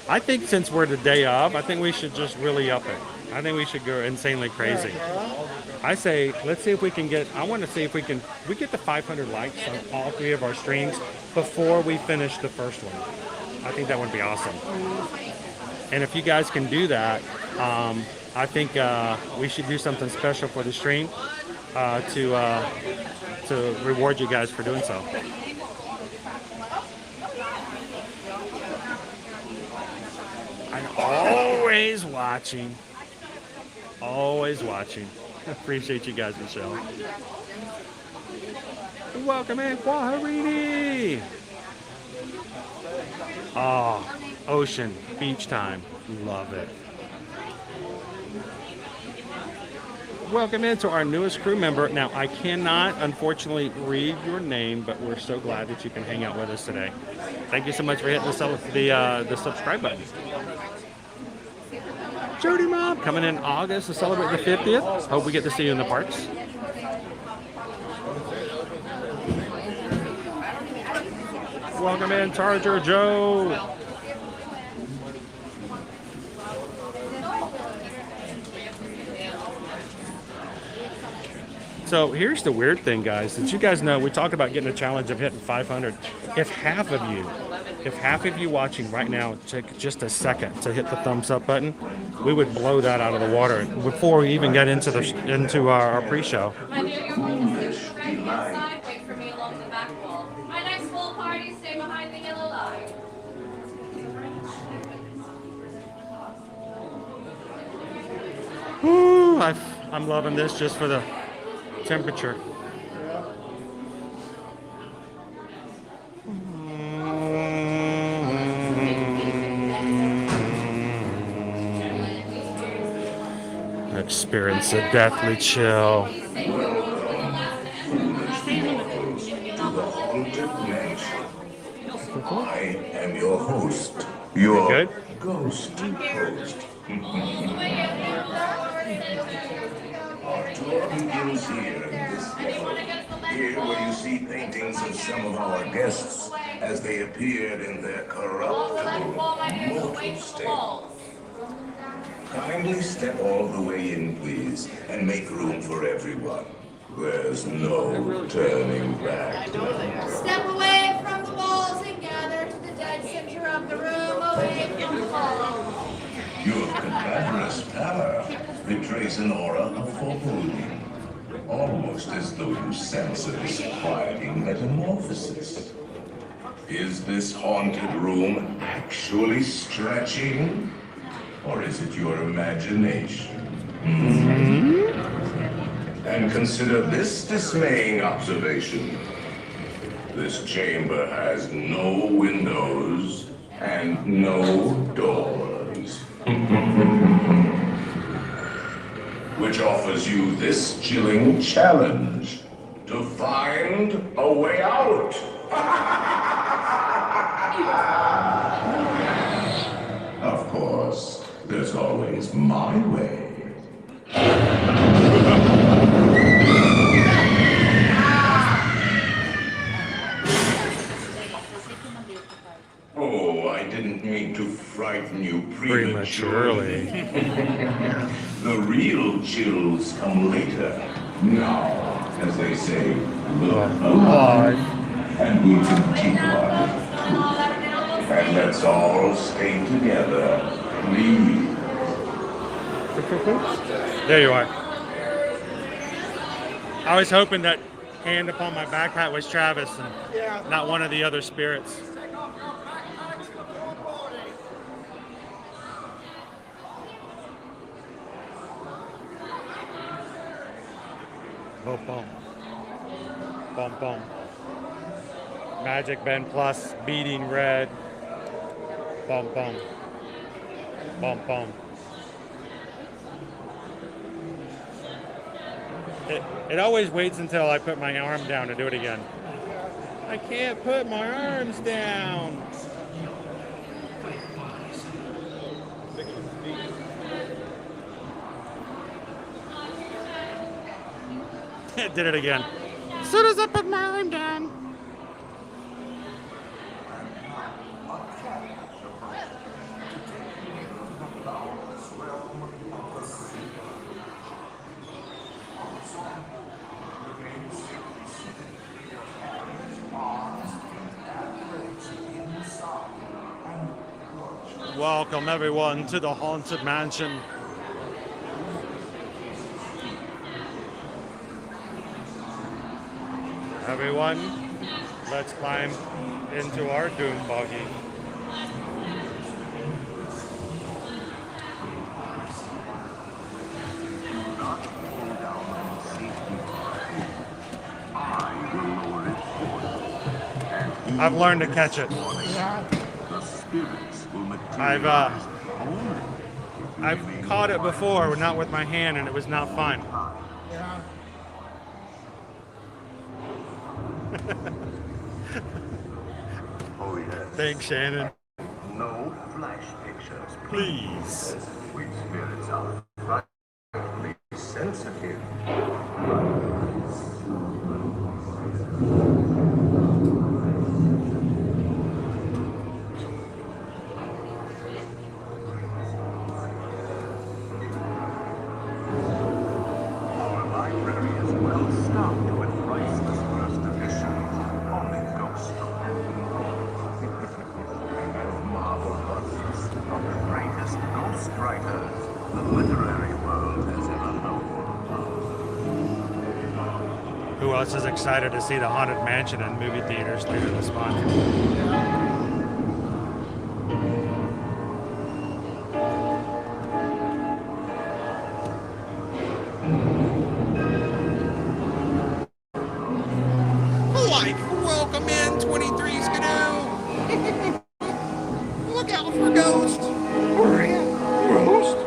S1: I think since we're the day of, I think we should just really up it. I think we should go insanely crazy. I say, let's see if we can get, I want to see if we get the 500 likes on all 3 of our streams before we finish the first one. I think that would be awesome. And if you guys can do that, I think we should do something special for the stream to reward you guys for doing so. I'm always watching. Always watching. Appreciate you guys, Michelle. Welcome in, Quaharini. Oh, ocean, beach time. Love it. Welcome into our newest crew member. Now, I cannot, unfortunately, read your name, but we're so glad that you can hang out with us today. Thank you so much for hitting the subscribe button. Jody Mom coming in August to celebrate the 50th. Hope we get to see you in the parks. Welcome in, Charger Joe. So here's the weird thing, guys. Did you guys know we talked about getting a challenge of hitting 500? If half of you watching right now take just a second to hit the thumbs up button, we would blow that out of the water before we even get into our pre-show.
S5: My dear, you're welcome to sit right here inside. Wait for me along the back wall. My next full party, stay behind the yellow line.
S1: Woo, I'm loving this just for the temperature. Experience a deathly chill.
S12: I am your host. Your
S1: good?
S12: Ghost host. Our tour begins here in this level. Here where you see paintings of some of our guests as they appeared in their corruptible, mortal state. Kindly step all the way in, please, and make room for everyone. There's no turning back.
S5: Step away from the walls and gather to the dead center of the room, away from the wall.
S12: Your cadaverous pallor betrays an aura of foreboding, almost as though you sense a disquieting metamorphosis. Is this haunted room actually stretching? Or is it your imagination? And consider this dismaying observation. This chamber has no windows and no doors. Which offers you this chilling challenge to find a way out. Of course, always my way. Oh, I didn't mean to frighten you prematurely. The real chills come later. Now, as they say, look alive, and we can keep alive. And let's all stay together, please.
S1: There you are. I was hoping that hand upon my backpack was Travis and not one of the other spirits. Boom, boom. Boom, boom. Magic Ben Plus, beating red. Boom, boom. Boom, boom. It always waits until I put my arm down to do it again. I can't put my arms down. It did it again. As soon as I put my arm down. Welcome everyone to the Haunted Mansion. Everyone, let's climb into our doom buggy. I've learned to catch it. I've caught it before, not with my hand, and it was not fun.
S12: Oh, yes.
S1: Thanks, Shannon.
S12: No flash pictures,
S1: Please.
S12: Sweet spirits are frightfully sensitive. Our library is well stocked with priceless first editions, only ghost stories. Marvel busts of the greatest ghost writers the literary world has ever known.
S1: Who else is excited to see the Haunted Mansion in movie theaters later this month? Like, welcome in 23 Skidoo. Look out for ghosts. Ghost?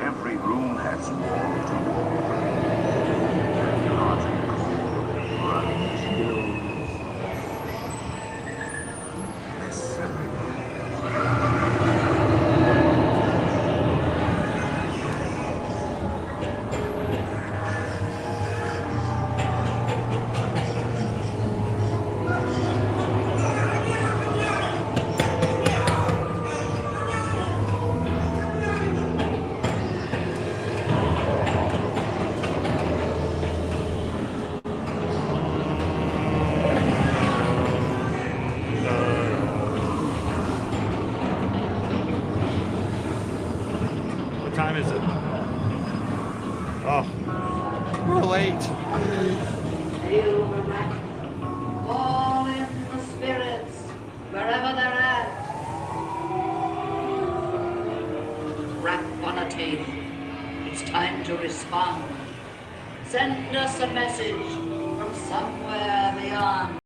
S12: Every room has wall to wall.
S1: What time is it? Oh, we're late.
S5: Call in the spirits, wherever they're at. Rap on a tape. It's time to respond. Send us a message from somewhere beyond.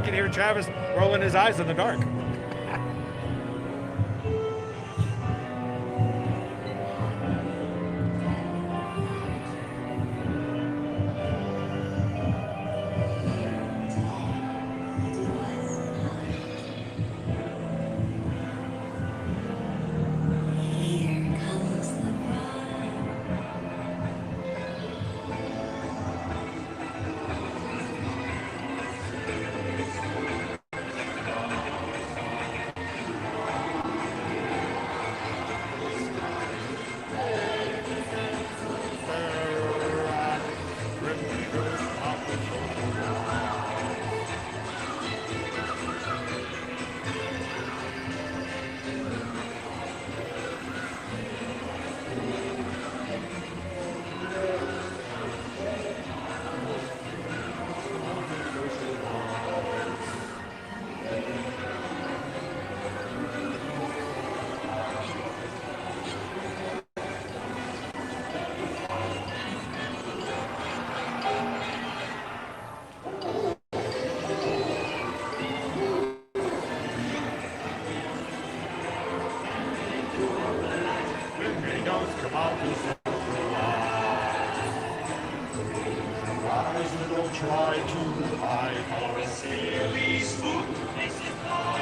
S1: can hear Travis rolling his eyes in the dark.
S2: Try to hide our silly's foot. This is our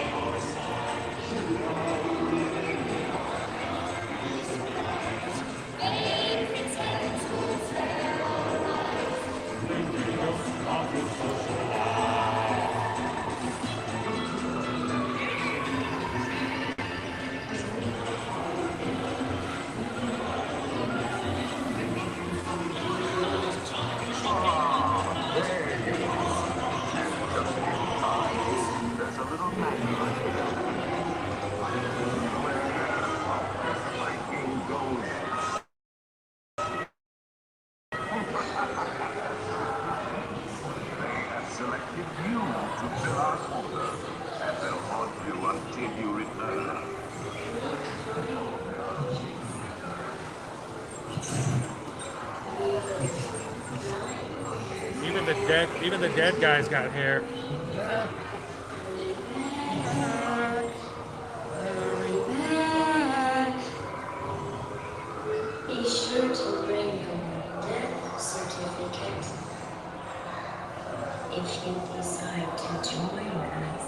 S1: Even the dead guys got hair.
S10: Be sure to bring your death certificate if you decide to join us.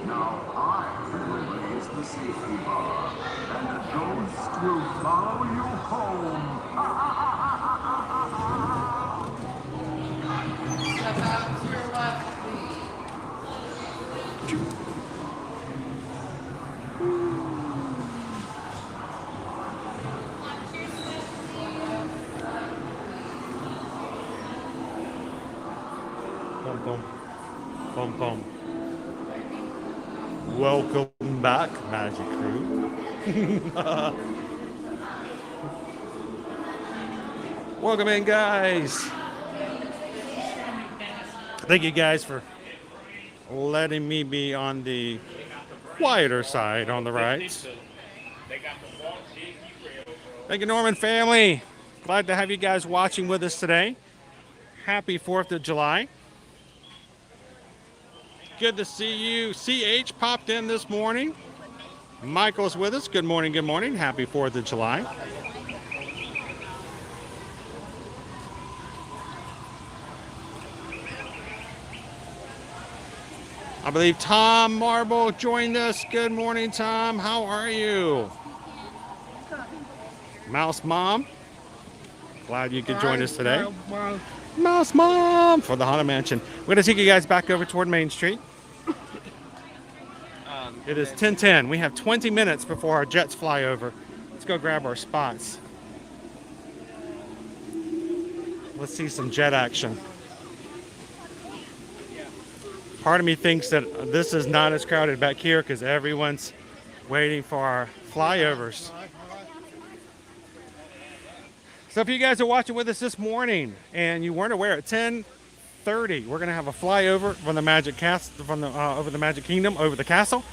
S12: Now I will raise the safety bar, and the ghost will follow you home.
S1: Boom, boom. Boom, boom. Welcome back, Magic Crew. Welcome in, guys. Thank you guys for letting me be on the quieter side on the right. Thank you, Norman family. Glad to have you guys watching with us today. Happy 4th of July. Good to see you. CH popped in this morning. Michael's with us. Good morning, good morning. Happy 4th of July. I believe Tom Marble joined us. Good morning, Tom. How are you? Mouse Mom. Glad you could join us today. Mouse Mom for the Haunted Mansion. We're going to take you guys back over toward Main Street. It is 10:10. We have 20 minutes before our jets fly over. Let's go grab our spots. Let's see some jet action. Part of me thinks that this is not as crowded back here because everyone's waiting for our flyovers. So if you guys are watching with us this morning and you weren't aware, at 10:30 we're going to have a flyover from the Magic Castle, from the over the Magic Kingdom, over the castle.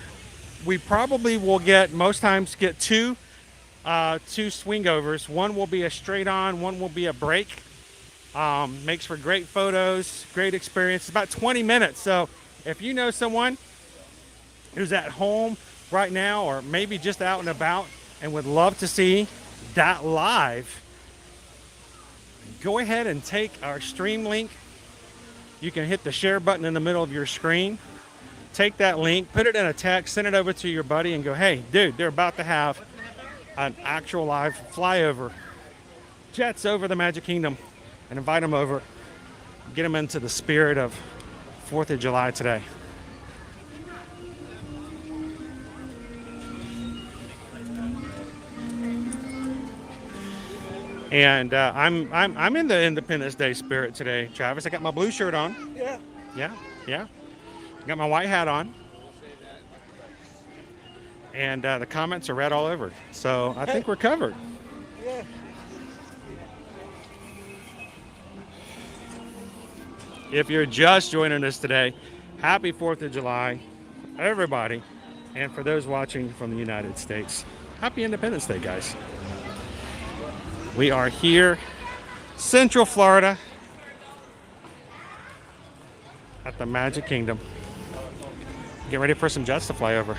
S1: We probably will most times get 2 two swingovers. One will be a straight on, one will be a break. Makes for great photos, great experience. It's about 20 minutes. So if you know someone who's at home right now or maybe just out and about and would love to see that live, go ahead and take our stream link. You can hit the share button in the middle of your screen. Take that link, put it in a text, send it over to your buddy and go, hey, dude, they're about to have an actual live flyover. Jets over the Magic Kingdom, and invite them over. Get them into the spirit of 4th of July today. And I'm in the Independence Day spirit today, Travis. I got my blue shirt on. Yeah. Got my white hat on. And the comments are red all over. So I think we're covered.
S13: Yeah.
S1: If you're just joining us today, happy 4th of July, everybody. And for those watching from the United States, happy Independence Day, guys. We are here, Central Florida, at the Magic Kingdom. Get ready for some jets to fly over.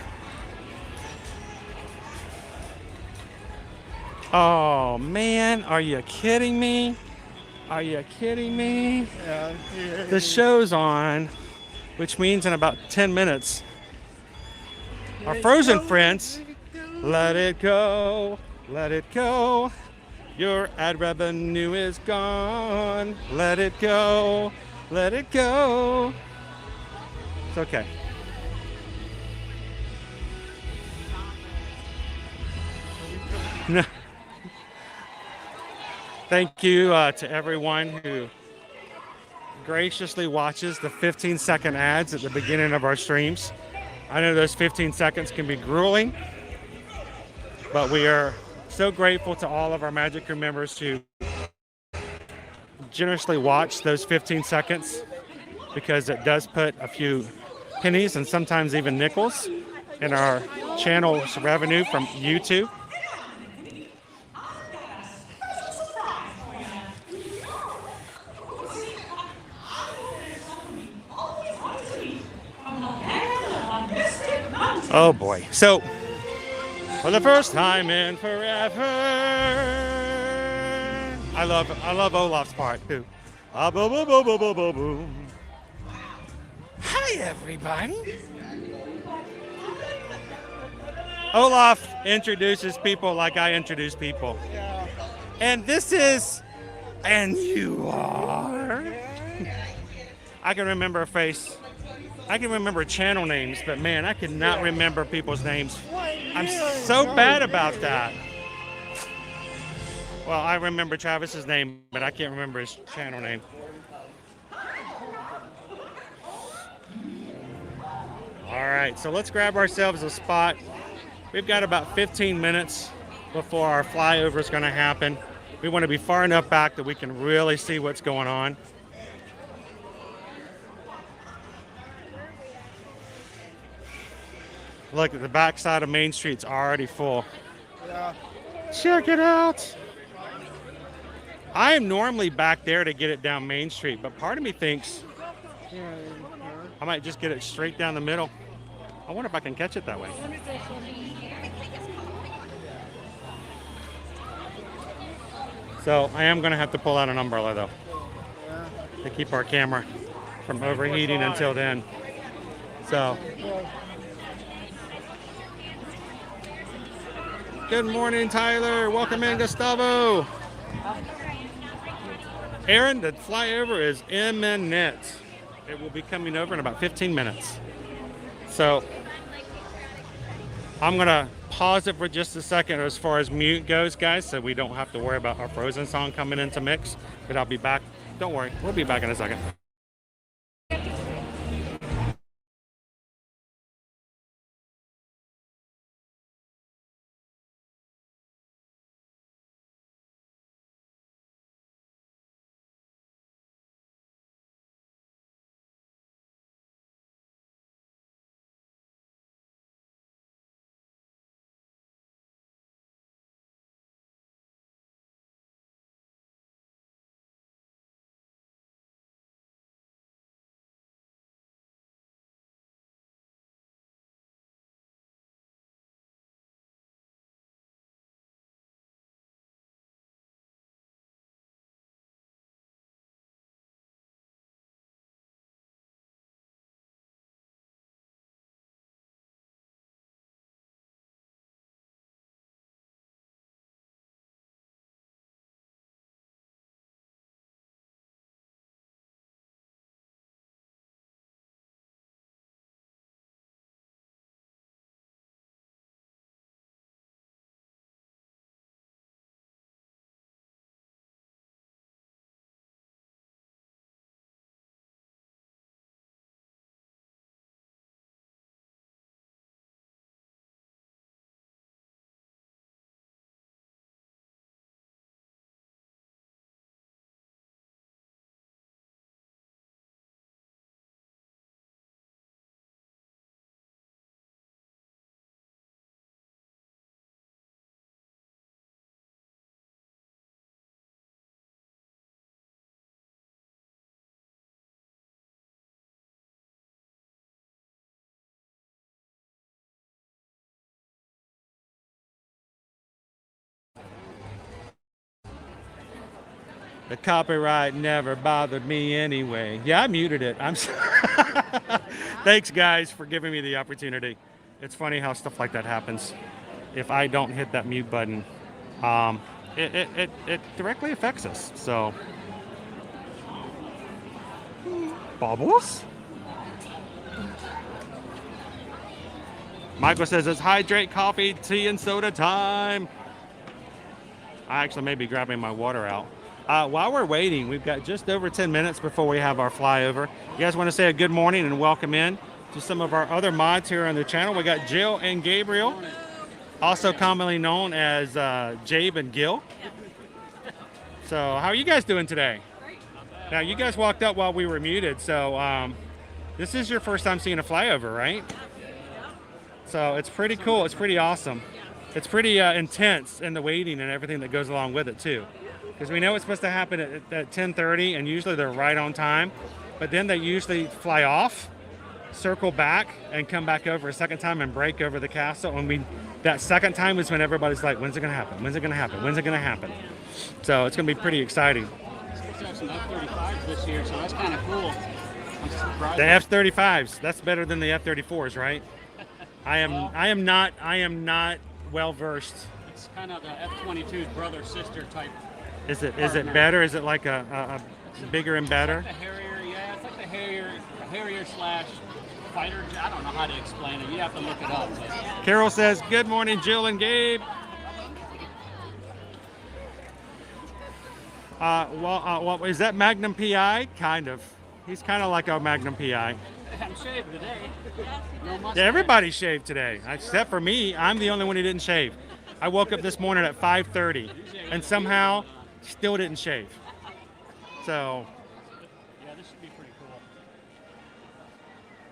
S1: Oh man, are you kidding me? Are you kidding me? The show's on, which means in about 10 minutes, our Frozen friends, let it go, let it go. Your ad revenue is gone. Let it go, let it go. It's okay. Thank you to everyone who graciously watches the 15-second ads at the beginning of our streams. I know those 15 seconds can be grueling, but we are so grateful to all of our Magic Crew members who generously watch those 15 seconds because it does put a few pennies and sometimes even nickels in our channel's revenue from YouTube. Oh boy. So, for the first time in forever, I love Olaf's part too. Hi everybody. Olaf introduces people like I introduce people. And this is, and you are. I can remember a face. I can remember channel names, but man, I cannot remember people's names. I'm so bad about that. Well, I remember Travis's name, but I can't remember his channel name. All right, so let's grab ourselves a spot. We've got about 15 minutes before our flyover is going to happen. We want to be far enough back that we can really see what's going on. Look, at the back side of Main Street's already full.
S13: Yeah.
S1: Check it out. I am normally back there to get it down Main Street, but part of me thinks I might just get it straight down the middle. I wonder if I can catch it that way. So I am going to have to pull out an umbrella though to keep our camera from overheating until then. So. Good morning, Tyler. Welcome in, Gustavo. Aaron, the flyover is imminent. It will be coming over in about 15 minutes. So I'm going to pause it for just a second as far as mute goes, guys, so we don't have to worry about our Frozen song coming into mix. But I'll be back. Don't worry. We'll be back in a second. The copyright never bothered me anyway. Yeah, I muted it. Thanks, guys, for giving me the opportunity. It's funny how stuff like that happens. If I don't hit that mute button, it directly affects us. So, bubbles. Michael says it's hydrate, coffee, tea, and soda time. I actually may be grabbing my water out. While we're waiting, we've got just over 10 minutes before we have our flyover. You guys want to say a good morning and welcome in to some of our other mods here on the channel. We got Jill and Gabriel, also commonly known as Jabe and Gil. So how are you guys doing today? Now, you guys walked up while we were muted, so this is your first time seeing a flyover, right? So it's pretty cool. It's pretty awesome. It's pretty intense in the waiting and everything that goes along with it, too. Because we know it's supposed to happen at 10:30, and usually they're right on time. But then they usually fly off, circle back, and come back over a second time and break over the castle. And that second time is when everybody's like, when's it going to happen? When's it going to happen? When's it going to happen? So it's going to be pretty exciting.
S14: We're supposed to have some F-35s this year, so that's kind of cool. I'm surprised.
S1: The F-35s, that's better than the F-34s, right? I am not well versed.
S14: It's kind of the F-22's brother sister type.
S1: Is it better? Is it like a bigger and better?
S14: It's like the Harrier, yeah. It's like the Harrier slash fighter. I don't know how to explain it. You have to look it up. But.
S1: Carol says, "Good morning, Jill and Gabe." Well, is that Magnum PI? Kind of. He's kind of like our Magnum PI.
S14: I'm shaved today. No mustache.
S1: Yeah, everybody shaved today, except for me. I'm the only one who didn't shave. I woke up this morning at 5:30 and somehow still didn't shave. So.
S14: Yeah, this should be pretty cool.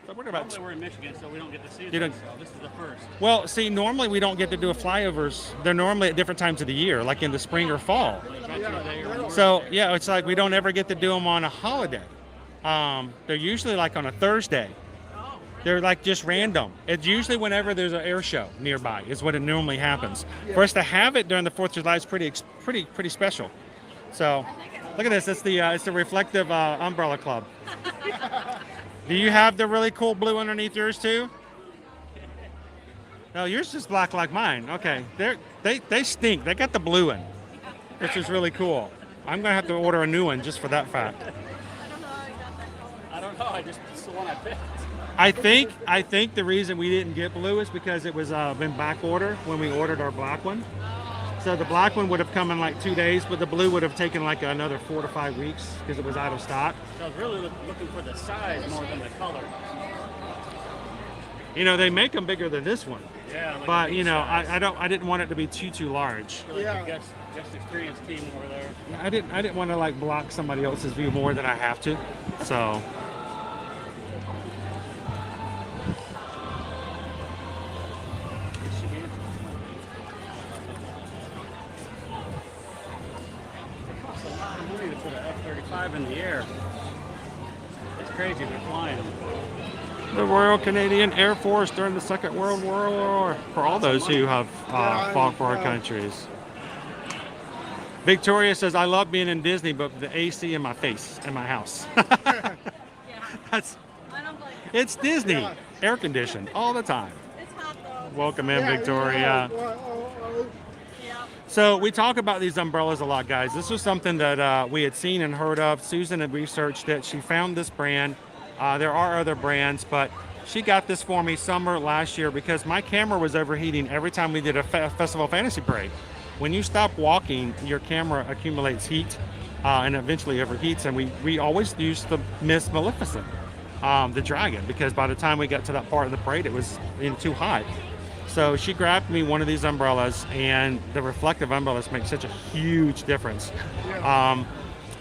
S1: But what about?
S14: Normally we're in Michigan, so we don't get to see
S1: You
S14: this.
S1: don't-
S14: So this is the first.
S1: Well, see, normally we don't get to do a flyovers. They're normally at different times of the year, like in the spring or fall. So yeah, it's like we don't ever get to do them on a holiday. They're usually like on a Thursday. They're like just random. It's usually whenever there's an air show nearby is what it normally happens. For us to have it during the 4th of July is pretty special. So look at this. It's the reflective umbrella club. Do you have the really cool blue underneath yours too? No, yours is black like mine. Okay, they stink. They got the blue in, which is really cool. I'm gonna have to order a new one just for that fact.
S14: I don't know. It's the one I picked.
S1: I think the reason we didn't get blue is because it was been back order when we ordered our black one. So the black one would have come in like 2 days, but the blue would have taken like another 4 to 5 weeks because it was out of stock.
S14: So I was really looking for the size more than the color.
S1: You know, they make them bigger than this one.
S14: Yeah. Like
S1: But you know, I didn't want it to be too large.
S14: Like guest experience team over there.
S1: I didn't want to like block somebody else's view more than I have to. So.
S14: To put an F-35 in the air. It's crazy. They're flying.
S1: The Royal Canadian Air Force during the Second World War, for all those who have fought for our countries. Victoria says, I love being in Disney, but the AC in my face, in my house. It's Disney, air conditioned all the time. Welcome in, Victoria. So we talk about these umbrellas a lot, guys. This was something that we had seen and heard of. Susan had researched it. She found this brand. There are other brands, but she got this for me summer last year because my camera was overheating every time we did a Festival Fantasy Parade. When you stop walking, your camera accumulates heat and eventually overheats, and we always used the Miss Maleficent, the dragon, because by the time we got to that part of the parade, it was too hot. So she grabbed me one of these umbrellas, and the reflective umbrellas make such a huge difference.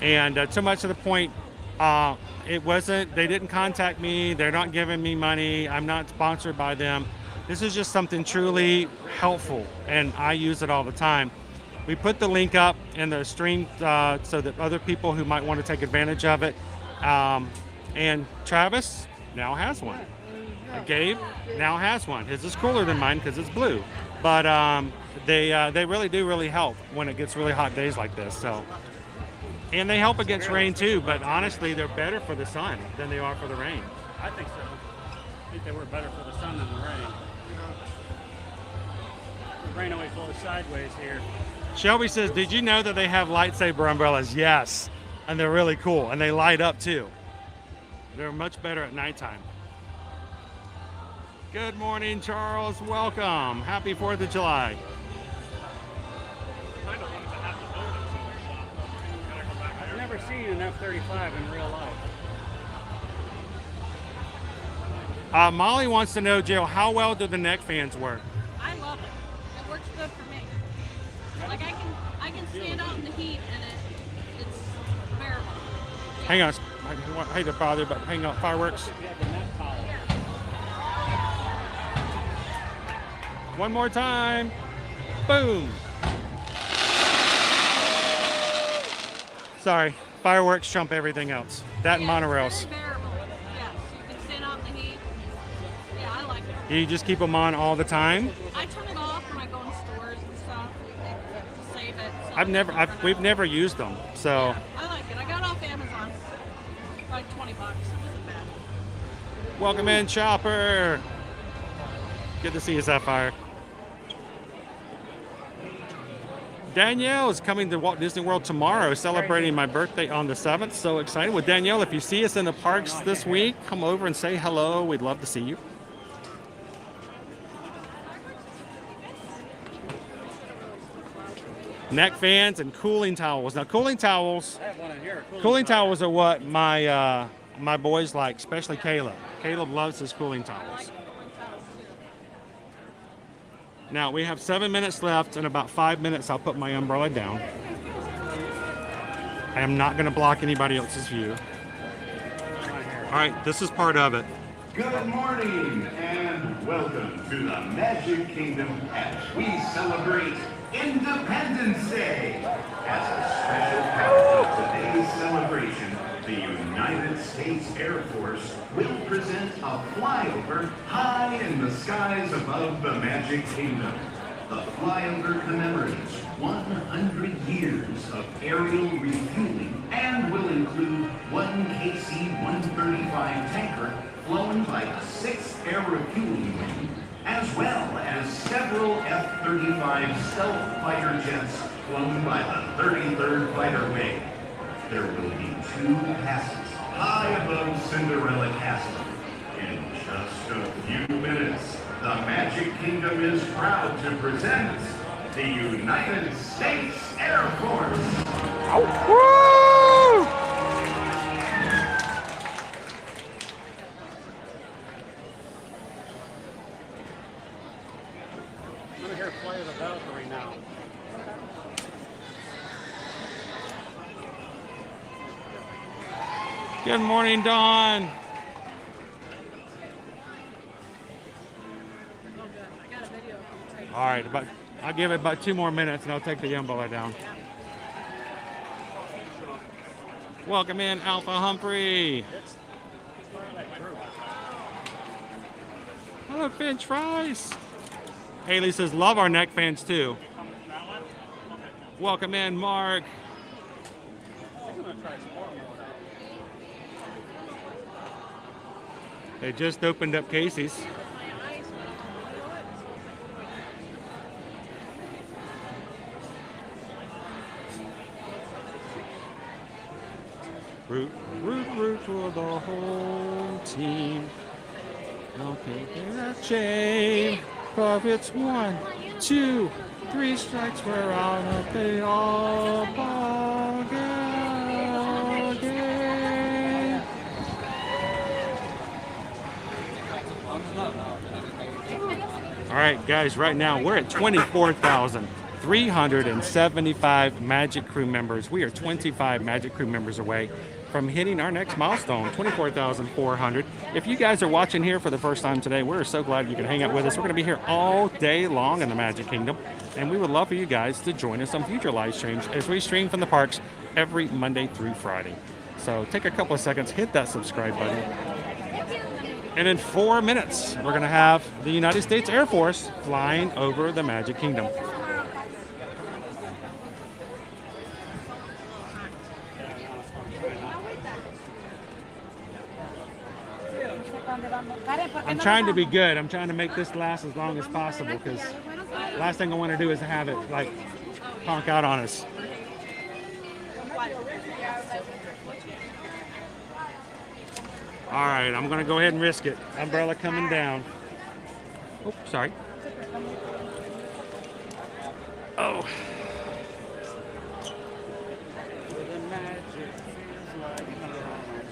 S1: And so much to the point, they didn't contact me, they're not giving me money, I'm not sponsored by them. This is just something truly helpful, and I use it all the time. We put the link up in the stream so that other people who might want to take advantage of it. And Travis now has one. Gabe now has one. His is cooler than mine because it's blue. But they really do help when it gets really hot days like this. So And they help against rain too, but honestly, they're better for the sun than they are for the rain.
S14: I think so. I think they work better for the sun than the rain. The rain always blows sideways here.
S1: Shelby says, did you know that they have lightsaber umbrellas? Yes, and they're really cool, and they light up too. They're much better at nighttime. Good morning, Charles. Welcome. Happy 4th of July.
S14: I've never seen an F-35 in real life.
S1: Molly wants to know, Jill, how well do the neck fans work?
S15: I love it. It works good for me. Like I can stand out in the heat and it's bearable.
S1: Hang on. I hate to bother, but hang on. Fireworks. One more time. Boom. Sorry. Fireworks trump everything else. That and monorails.
S15: Very bearable. Yes, you can stand out in the heat. Yeah, I like it.
S1: You just keep them on all the time?
S15: I turn it off when I go in stores and stuff to save it. So
S1: We've never used them, so.
S15: Yeah, I like it. I got it off Amazon. Like $20. It wasn't bad.
S1: Welcome in, Chopper. Good to see you, Sapphire. Danielle is coming to Walt Disney World tomorrow, celebrating my birthday on the 7th. So excited. Well, Danielle, if you see us in the parks this week, come over and say hello. We'd love to see you. Neck fans and cooling towels. Now, cooling towels.
S14: I have one in here.
S1: Cooling towels are what my my boys like, especially Caleb. Caleb loves his cooling towels. Now, we have 7 minutes left. In about 5 minutes, I'll put my umbrella down. I am not going to block anybody else's view. All right, this is part of it.
S12: Good morning and welcome to the Magic Kingdom as we celebrate Independence Day. As a special part of today's celebration, the United States Air Force will present a flyover high in the skies above the Magic Kingdom. The flyover commemorates 100 years of aerial refueling and will include one KC-135 tanker flown by the 6th Air Refueling Wing, as well as several F-35 stealth fighter jets flown by the 33rd Fighter Wing. There will be 2 passes high above Cinderella Castle. In just a few minutes, the Magic Kingdom is proud to present the United States Air Force.
S1: Woo!
S14: I'm gonna hear play of the Valkyrie now.
S1: Good morning, Dawn. All right, I'll give it about 2 more minutes and I'll take the umbrella down. Welcome in, Alpha Humphrey. Hello, Finch Rice. Haley says, love our neck fans too. Welcome in, Mark. They just opened up Casey's. Root, root, root for the whole team. Okay, that shame. But it's 1, 2, 3 strikes, we're out of the all ball game. All right, guys, right now we're at 24,375 Magic Crew members. We are 25 Magic Crew members away from hitting our next milestone, 24,400. If you guys are watching here for the first time today, we're so glad you can hang out with us. We're going to be here all day long in the Magic Kingdom, and we would love for you guys to join us on future live streams as we stream from the parks every Monday through Friday. So take a couple of seconds, hit that subscribe button. And in 4 minutes, we're going to have the United States Air Force flying over the Magic Kingdom. I'm trying to be good. I'm trying to make this last as long as possible because last thing I want to do is have it like honk out on us. All right, I'm gonna go ahead and risk it. Umbrella coming down. Oh, sorry. Oh.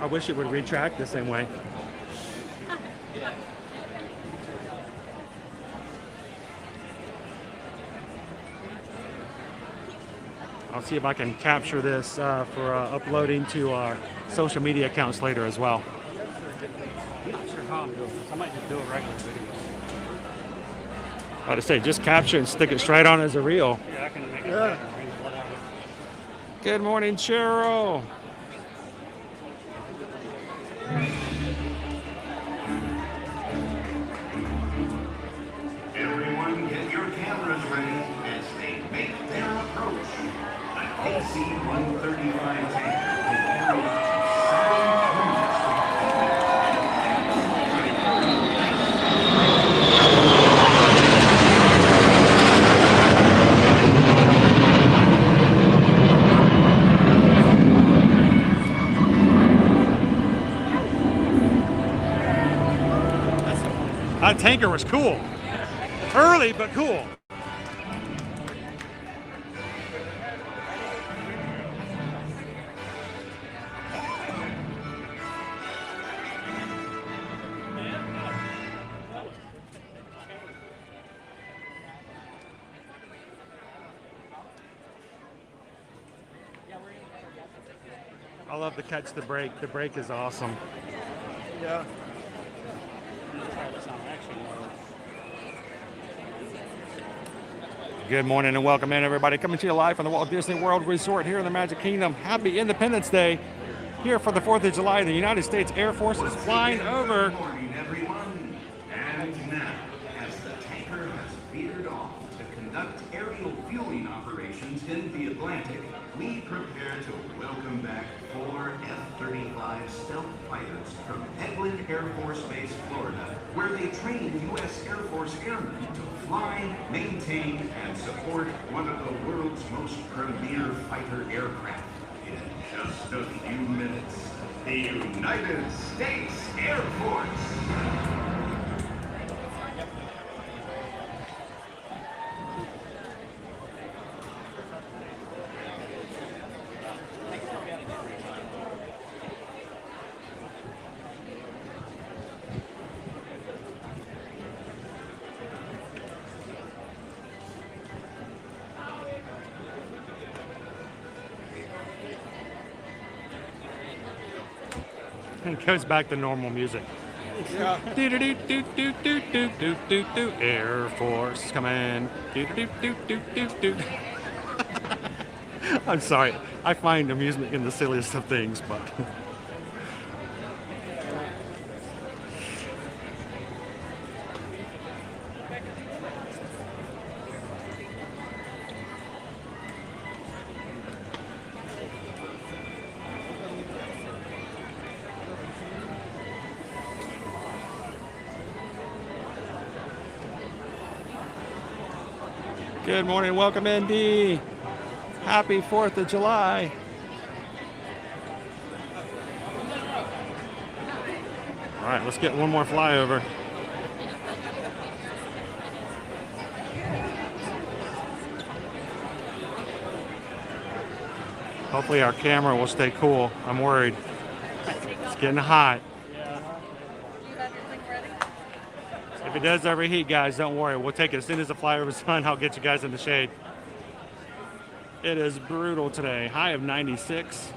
S1: I wish it would retract the same way. I'll see if I can capture this for uploading to our social media accounts later as well.
S14: I'm not sure how I'm doing this. I might just do a regular video.
S1: I'd say just capture and stick it straight on as a reel.
S14: Yeah, I can make it better. Whatever.
S1: Good morning, Cheryl.
S12: Everyone get your cameras ready as they make their approach. An AC-135 tanker will carry up
S1: That tanker was cool. Early, but cool. I love the catch the brake. The brake is awesome.
S13: Yeah.
S1: Good morning and welcome in, everybody. Coming to you live from the Walt Disney World Resort here in the Magic Kingdom. Happy Independence Day here for the 4th of July. The United States Air Force is flying over.
S12: Good morning, everyone. And now, as the tanker has veered off to conduct aerial fueling operations in the Atlantic, we prepare to welcome back 4 F-35 stealth fighters from Eglin Air Force Base, Florida, where they train U.S. Air Force airmen to fly, maintain, and support one of the world's most premier fighter aircraft. In just a few minutes, the United States Air Force.
S1: It goes back to normal music.
S13: Yeah.
S1: Do do do do do do do do do do. Air Force coming. Do do do do do do. I'm sorry. I find amusement in the silliest of things, but. Good morning, welcome in, D. Happy 4th of July. All right, let's get one more flyover. Hopefully our camera will stay cool. I'm worried. It's getting hot. If it does overheat, guys, don't worry. We'll take it as soon as the flyover's done. I'll get you guys in the shade. It is brutal today. High of 96,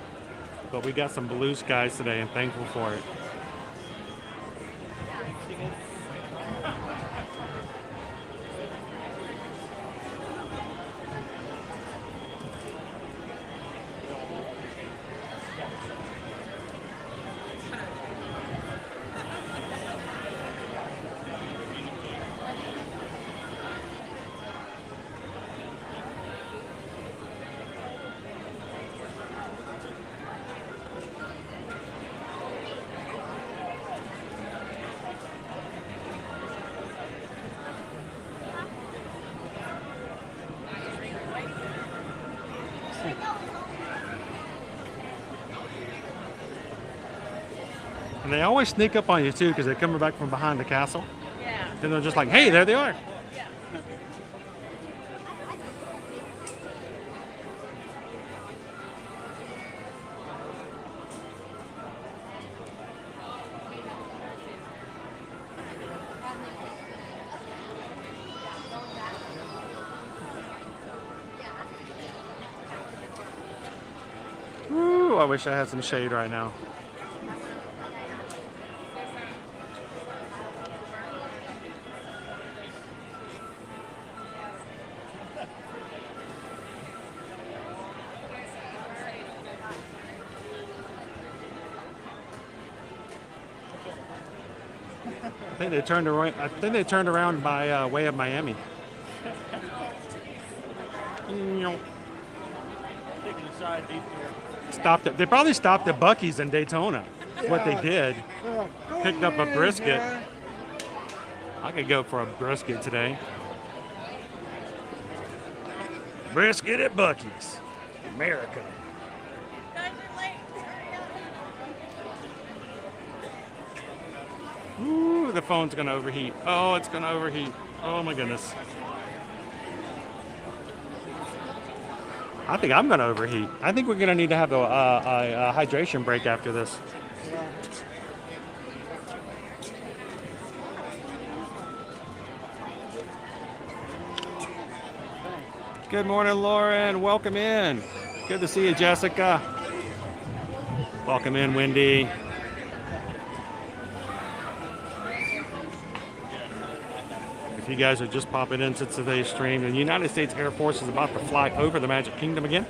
S1: but we got some blue skies today and thankful for it. And they always sneak up on you too because they're coming back from behind the castle.
S15: Yeah.
S1: Then they're just like, hey, there they are.
S15: Yeah.
S1: Ooh, I wish I had some shade right now. I think they turned around by way of Miami.
S14: Taking a side deep here.
S1: Stopped it. They probably stopped at Buc-ee's in Daytona. That's what they did. Picked up a brisket. I could go for a brisket today. Brisket at Buc-ee's. America.
S15: Guys are late.
S1: Ooh, the phone's gonna overheat. Oh, it's gonna overheat. Oh my goodness. I think I'm gonna overheat. I think we're gonna need to have a hydration break after this. Good morning, Lauren. Welcome in. Good to see you, Jessica. Welcome in, Wendy. If you guys are just popping into today's stream, the United States Air Force is about to fly over the Magic Kingdom again,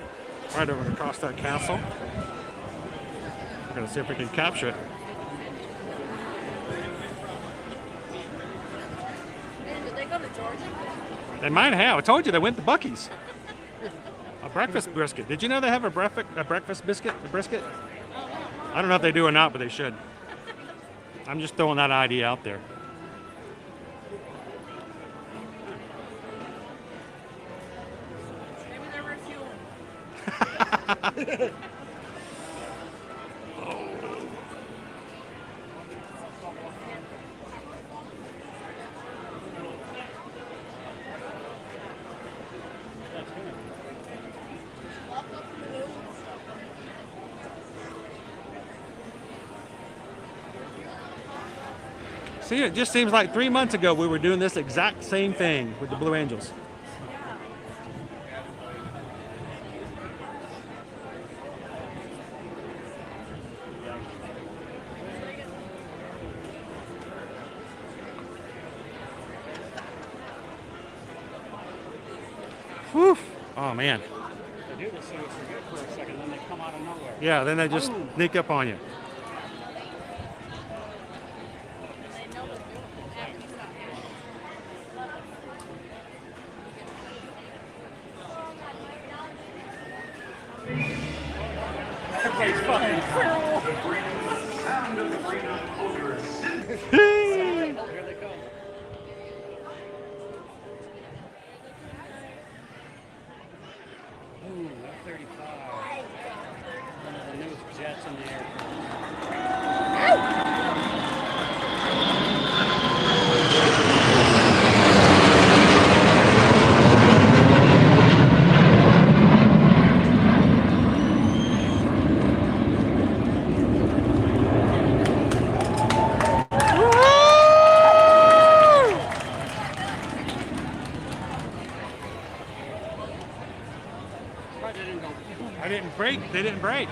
S1: right over across that castle. We're going to see if we can capture it.
S15: Did they go to Georgia?
S1: They might have. I told you they went to Buc-ee's. A breakfast brisket. Did you know they have a breakfast biscuit? A brisket? I don't know if they do or not, but they should. I'm just throwing that idea out there.
S15: Maybe they're refueling.
S1: See, it just seems like 3 months ago we were doing this exact same thing with the Blue Angels. Whew. Oh man.
S14: They do this so you forget for a second, then they come out of nowhere.
S1: Yeah, then they just sneak up on you.
S14: Everybody's fucking Here they come. Ooh, F-35. One of the newest jets in the air.
S1: They didn't break.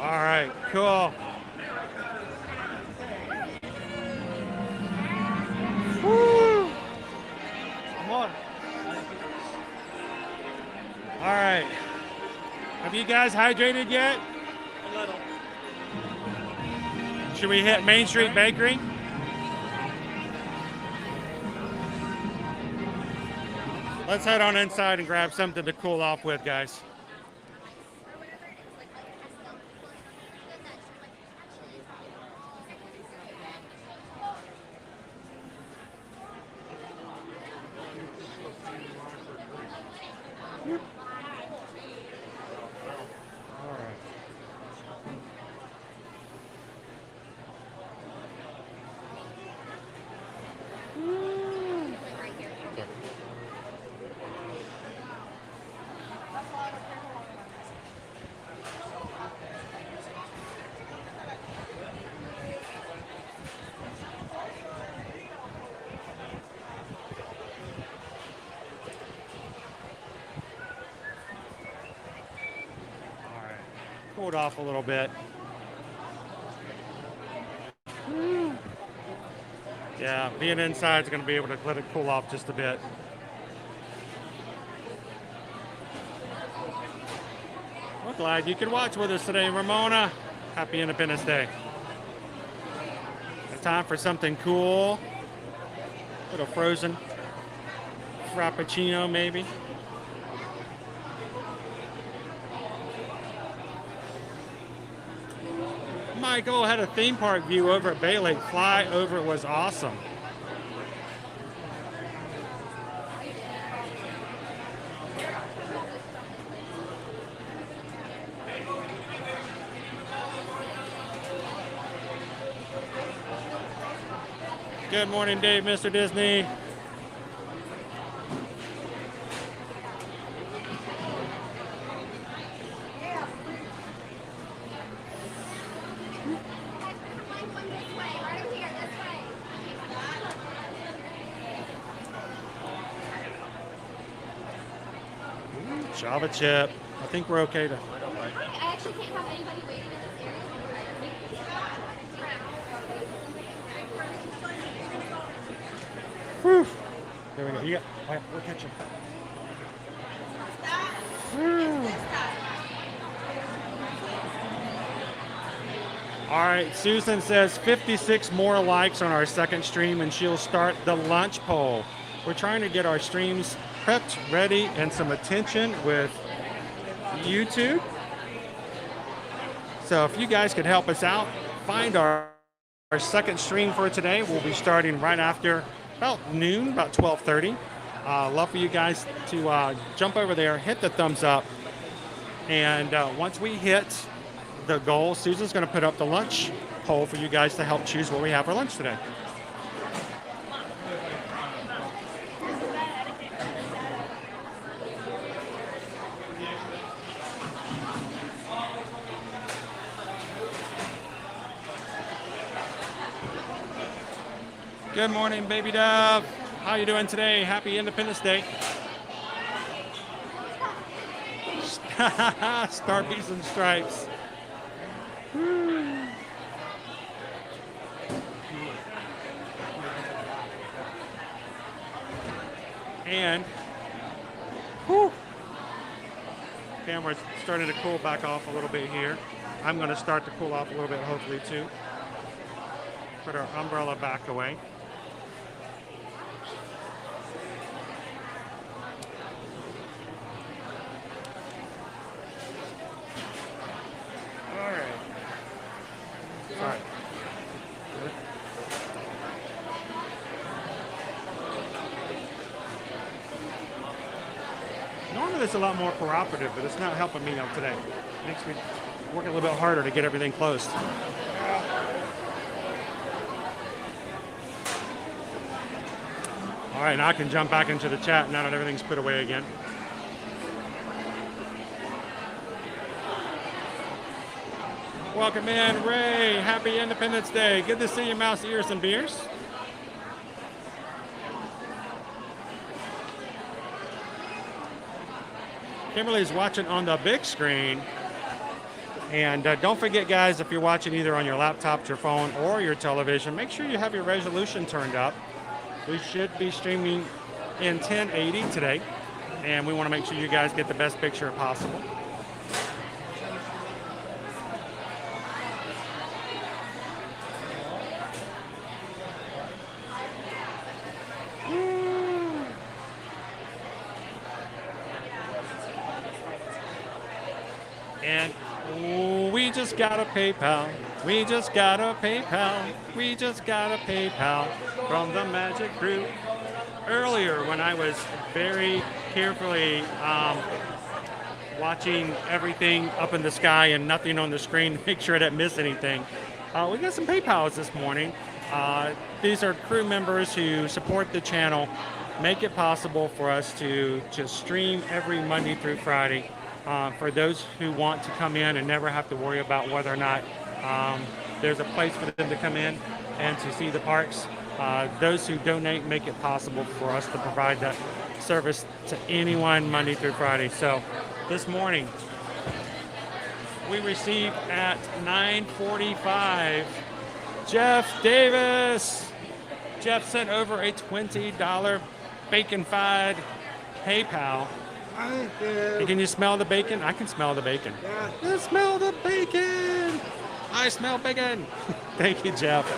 S1: All right, cool. Woo! Come on. All right. Have you guys hydrated yet?
S14: A little.
S1: Should we hit Main Street Bakery? Let's head on inside and grab something to cool off with, guys. cooled off a little bit. Yeah, being inside is going to be able to let it cool off just a bit. We're glad you could watch with us today, Ramona. Happy Independence Day. It's time for something cool. A little frozen frappuccino, maybe. Michael had a theme park view over at Bay Lake. Flyover was awesome. Good morning, Dave, Mr. Disney. Java chip. I think we're okay to.
S16: I actually can't have anybody waiting in this area.
S1: Whew. There we go. You got. Oh, yeah, we'll catch him. All right, Susan says 56 more likes on our second stream and she'll start the lunch poll. We're trying to get our streams prepped, ready, and some attention with YouTube. So if you guys could help us out, find our second stream for today. We'll be starting right after about noon, about 12:30. Love for you guys to jump over there, hit the thumbs up, and once we hit the goal, Susan's going to put up the lunch poll for you guys to help choose what we have for lunch today. Good morning, baby dove. How you doing today? Happy Independence Day. Starpies and stripes. And camera's starting to cool back off a little bit here. I'm going to start to cool off a little bit, hopefully, too. Put our umbrella back away. All right. Sorry. Normally it's a lot more cooperative, but it's not helping me out today. It makes me work a little bit harder to get everything closed. All right, now I can jump back into the chat now that everything's put away again. Welcome in, Ray. Happy Independence Day. Good to see you, Mouse Ears and Beers. Kimberly's watching on the big screen. And don't forget, guys, if you're watching either on your laptop, your phone, or your television, make sure you have your resolution turned up. We should be streaming in 1080 today, and we want to make sure you guys get the best picture possible. And we just got a PayPal. We just got a PayPal. We just got a PayPal from the Magic Group. Earlier, when I was very carefully watching everything up in the sky and nothing on the screen to make sure I didn't miss anything, we got some PayPals this morning. These are crew members who support the channel, make it possible for us to just stream every Monday through Friday. For those who want to come in and never have to worry about whether or not there's a place for them to come in and to see the parks. Those who donate make it possible for us to provide that service to anyone Monday through Friday. So this morning, we received at 9:45. Jeff Davis. Jeff sent over a $20 bacon-fied PayPal.
S13: Thank you.
S1: Can you smell the bacon? I can smell the bacon.
S13: Yeah.
S1: You smell the bacon. I smell bacon. Thank you, Jeff.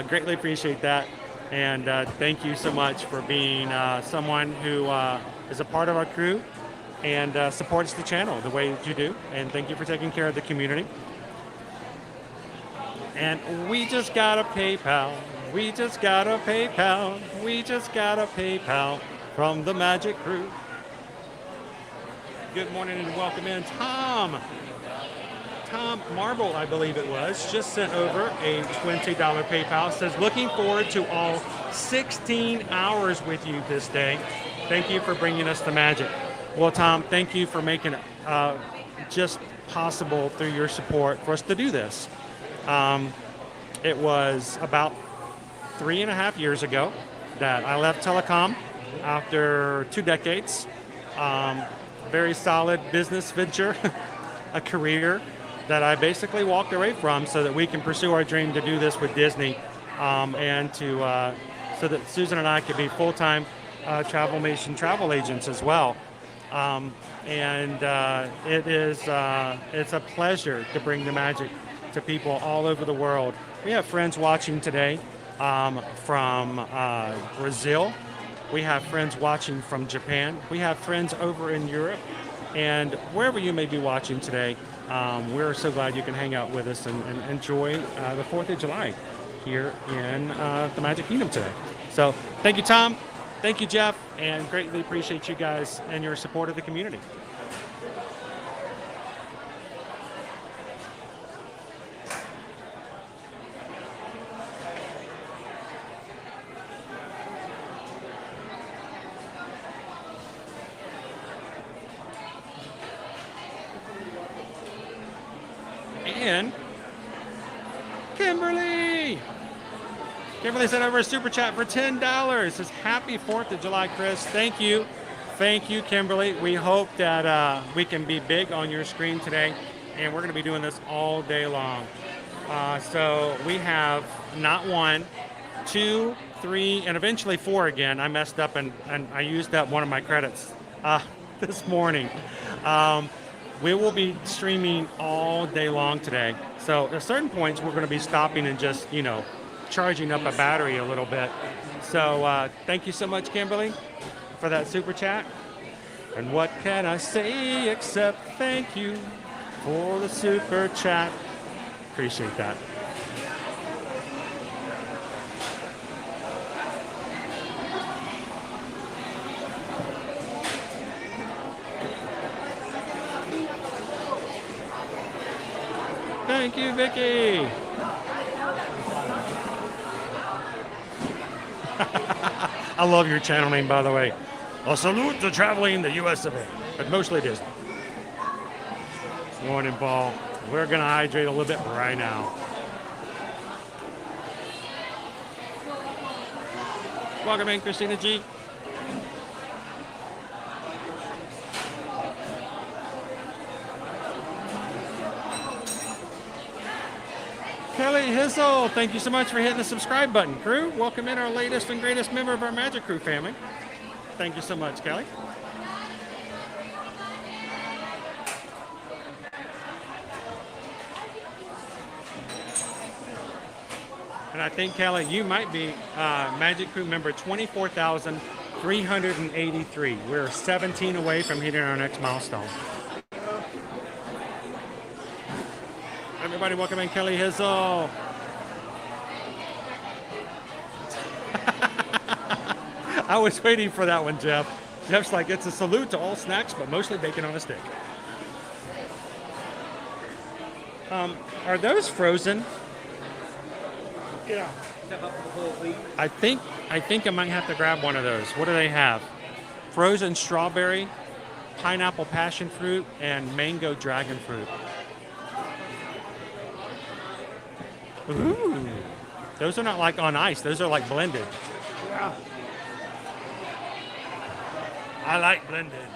S1: Greatly appreciate that. And thank you so much for being someone who is a part of our crew and supports the channel the way that you do. And thank you for taking care of the community. And we just got a PayPal. We just got a PayPal. We just got a PayPal from the Magic Crew. Good morning and welcome in. Tom Marble, I believe it was, just sent over a $20 PayPal. Says, looking forward to all 16 hours with you this day. Thank you for bringing us the magic. Well, Tom, thank you for making it just possible through your support for us to do this. It was about 3.5 years ago that I left telecom after 2 decades. Very solid business venture, a career that I basically walked away from so that we can pursue our dream to do this with Disney, and to so that Susan and I could be full-time Travelmation travel agents as well. It's a pleasure to bring the magic to people all over the world. We have friends watching today from Brazil. We have friends watching from Japan. We have friends over in Europe. And wherever you may be watching today, we're so glad you can hang out with us and enjoy the 4th of July here in the Magic Kingdom today. So thank you, Tom. Thank you, Jeff. And greatly appreciate you guys and your support of the community. And Kimberly sent over a super chat for $10. Says, happy 4th of July, Chris. Thank you, Kimberly. We hope that we can be big on your screen today, and we're going to be doing this all day long. So we have not 1, 2, 3, and eventually 4 again. I messed up and I used up one of my credits this morning. We will be streaming all day long today. So at certain points, we're going to be stopping and just, charging up a battery a little bit. So thank you so much, Kimberly, for that super chat. And what can I say except thank you for the super chat. Appreciate that. Thank you, Vicky. I love your channel name, by the way. A salute to traveling the US of A, but mostly Disney. Morning, Paul. We're going to hydrate a little bit right now. Welcome in, Christina G. Kelly Hizzle, thank you so much for hitting the subscribe button. Crew, welcome in our latest and greatest member of our Magic Crew family. Thank you so much, Kelly. And I think, Kelly, you might be Magic Crew member 24,383. We're 17 away from hitting our next milestone. Everybody, welcome in Kelly Hizzle. I was waiting for that one, Jeff. Jeff's like, it's a salute to all snacks, but mostly bacon on a stick. Are those frozen?
S13: Yeah.
S1: I think I might have to grab one of those. What do they have? Frozen strawberry, pineapple passion fruit, and mango dragon fruit. Ooh, those are not like on ice. Those are like blended.
S13: Yeah.
S1: I like blended.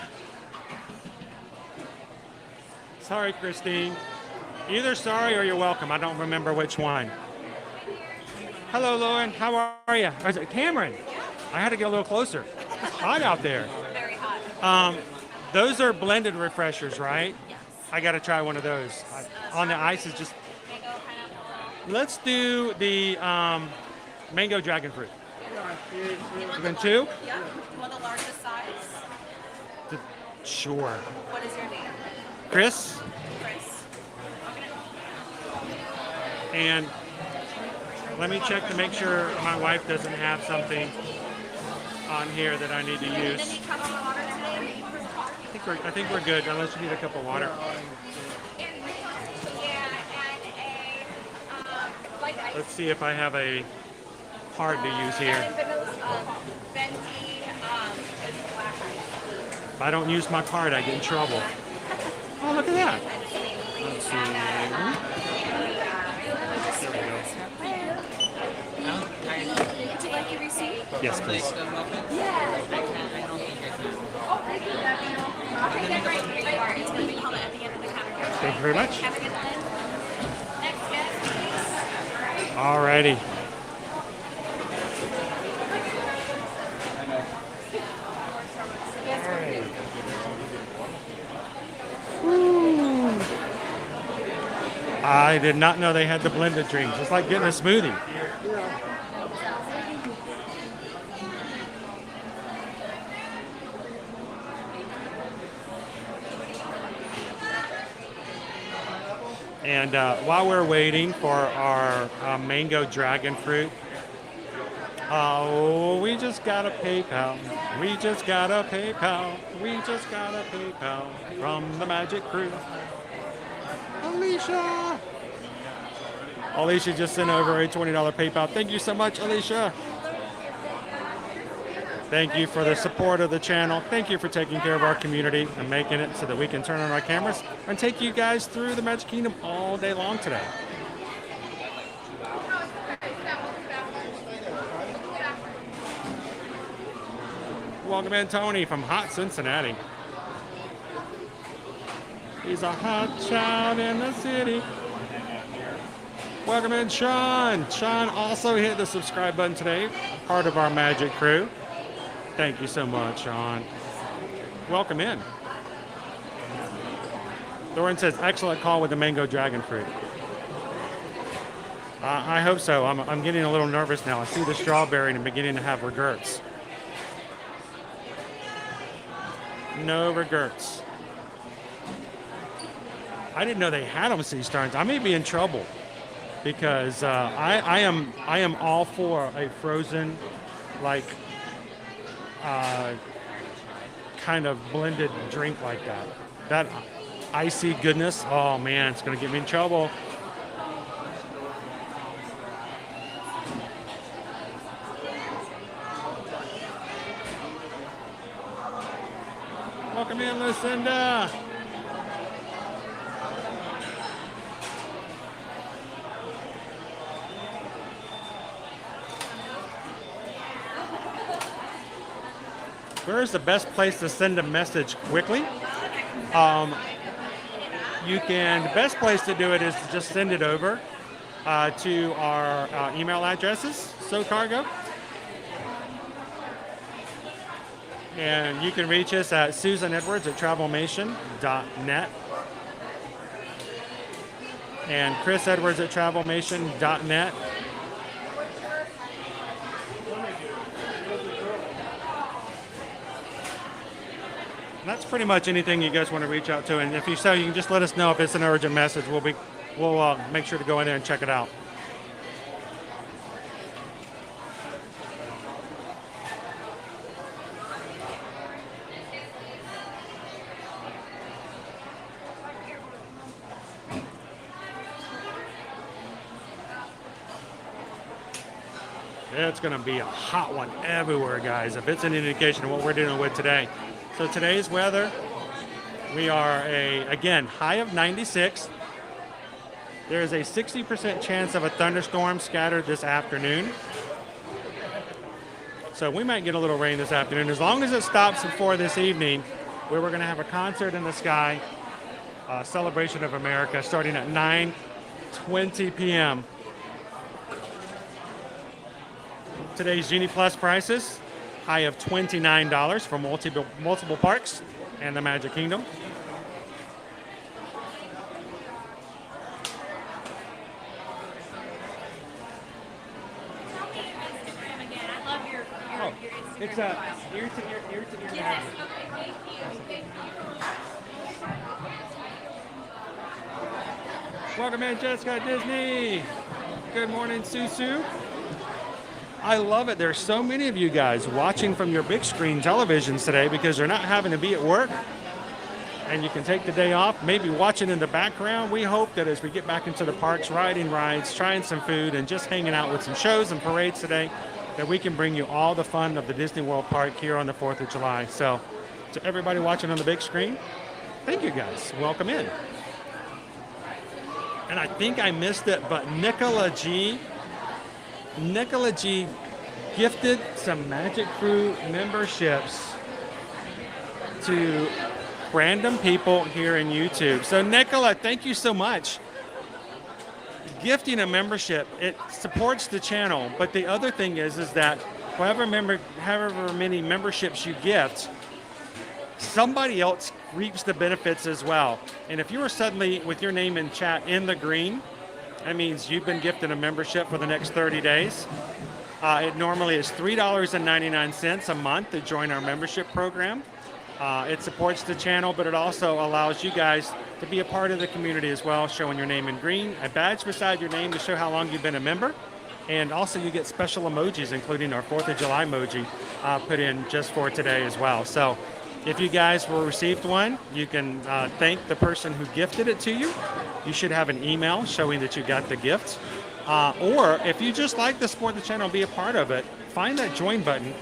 S1: Sorry, Christine. Either sorry or you're welcome. I don't remember which one. Hello, Lauren. How are you? Is it Cameron? I had to get a little closer. It's hot out there.
S15: Very hot.
S1: Those are blended refreshers, right?
S15: Yes.
S1: I got to try one of those. On the ice is just... Let's do the mango dragon fruit. You want two?
S15: Yeah. You want the largest size?
S1: Sure.
S15: What is your name?
S1: Chris?
S15: Chris.
S1: And let me check to make sure my wife doesn't have something on here that I need to use.
S15: Did you come on the water today?
S1: I think we're good, unless you need a cup of water. Let's see if I have a card to use here. If I don't use my card, I get in trouble. Oh, look at that. Let's see.
S15: Would you like a receipt?
S1: Yes, please. Thank you very much.
S15: Have a good one. Next guest, please.
S1: Alrighty. I did not know they had the blended drinks. It's like getting a smoothie. And while we're waiting for our mango dragon fruit, we just got a PayPal. We just got a PayPal. We just got a PayPal from the Magic Crew. Alicia! Alicia just sent over a $20 PayPal. Thank you so much, Alicia. Thank you for the support of the channel. Thank you for taking care of our community and making it so that we can turn on our cameras and take you guys through the Magic Kingdom all day long today. Welcome in, Tony from hot Cincinnati. He's a hot child in the city. Welcome in, Sean. Sean also hit the subscribe button today, part of our Magic Crew. Thank you so much, Sean. Welcome in. Doran says, excellent call with the mango dragon fruit. I hope so. I'm getting a little nervous now. I see the strawberry and I'm beginning to have regrets. No regrets. I didn't know they had them sea starns. I may be in trouble because I am all for a frozen, like, kind of blended drink like that. That icy goodness, oh man, it's gonna get me in trouble. Welcome in, Lucinda. Where is the best place to send a message quickly? The best place to do it is to just send it over to our email addresses, SoCargo. And you can reach us at susanedwards@travelmation.net and chrisedwards@travelmation.net. And that's pretty much anything you guys want to reach out to. And if you so, you can just let us know if it's an urgent message. We'll make sure to go in there and check it out. It's going to be a hot one everywhere, guys, if it's an indication of what we're dealing with today. So today's weather, we are again, high of 96. There is a 60% chance of a thunderstorm scattered this afternoon. So we might get a little rain this afternoon, as long as it stops before this evening, where we're going to have a concert in the sky Celebration of America, starting at 9:20 p.m. Today's Genie Plus prices, high of $29 for multiple parks and the Magic Kingdom. It's ear to ear to ear.
S15: Yes. Okay. Thank you.
S1: Welcome in, Jessica Disney. Good morning, Susu. I love it. There's so many of you guys watching from your big screen televisions today because you're not having to be at work. And you can take the day off, maybe watching in the background. We hope that as we get back into the parks, riding rides, trying some food, and just hanging out with some shows and parades today, that we can bring you all the fun of the Disney World Park here on the 4th of July. So to everybody watching on the big screen, thank you guys. Welcome in. And I think I missed it, but Nicola G gifted some Magic Crew memberships to random people here in YouTube. So Nicola, thank you so much. Gifting a membership, it supports the channel, but the other thing is that however many memberships you gift, somebody else reaps the benefits as well. And if you are suddenly with your name in chat in the green, that means you've been gifted a membership for the next 30 days. It normally is $3.99 a month to join our membership program. It supports the channel, but it also allows you guys to be a part of the community as well, showing your name in green, a badge beside your name to show how long you've been a member, and also you get special emojis, including our 4th of July emoji, put in just for today as well. So if you guys received one, you can thank the person who gifted it to you. You should have an email showing that you got the gift. Or if you just like to support the channel and be a part of it, find that join button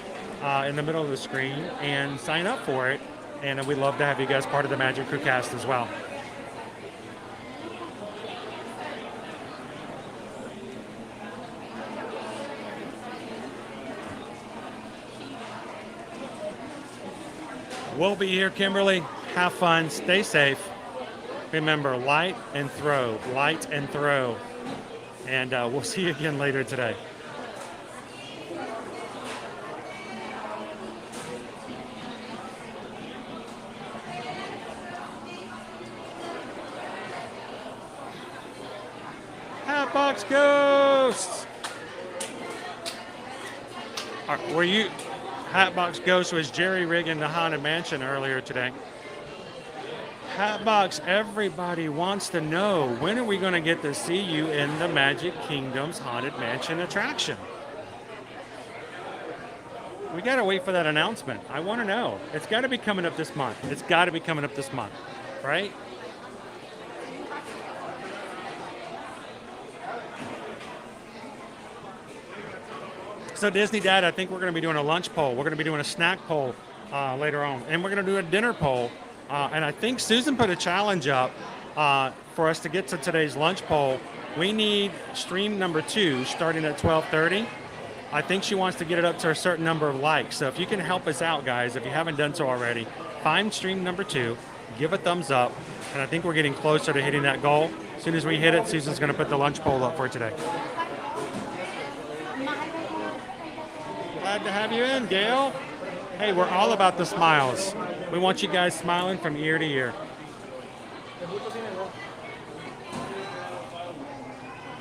S1: in the middle of the screen and sign up for it. And we'd love to have you guys part of the Magic Crew cast as well. We'll be here, Kimberly. Have fun. Stay safe. Remember, light and throw. Light and throw. And we'll see you again later today. Hatbox Ghosts! Were you... Hatbox Ghost was Jerry rigging the Haunted Mansion earlier today. Hatbox, everybody wants to know, when are we going to get to see you in the Magic Kingdom's Haunted Mansion attraction? We got to wait for that announcement. I want to know. It's got to be coming up this month. It's got to be coming up this month, right? So Disney Dad, I think we're going to be doing a lunch poll. We're going to be doing a snack poll later on. And we're going to do a dinner poll. And I think Susan put a challenge up for us to get to today's lunch poll. We need stream number 2 starting at 12:30. I think she wants to get it up to a certain number of likes. So if you can help us out, guys, if you haven't done so already, find stream number 2, give a thumbs up. And I think we're getting closer to hitting that goal. As soon as we hit it, Susan's going to put the lunch poll up for today. Glad to have you in, Gail. Hey, we're all about the smiles. We want you guys smiling from ear to ear.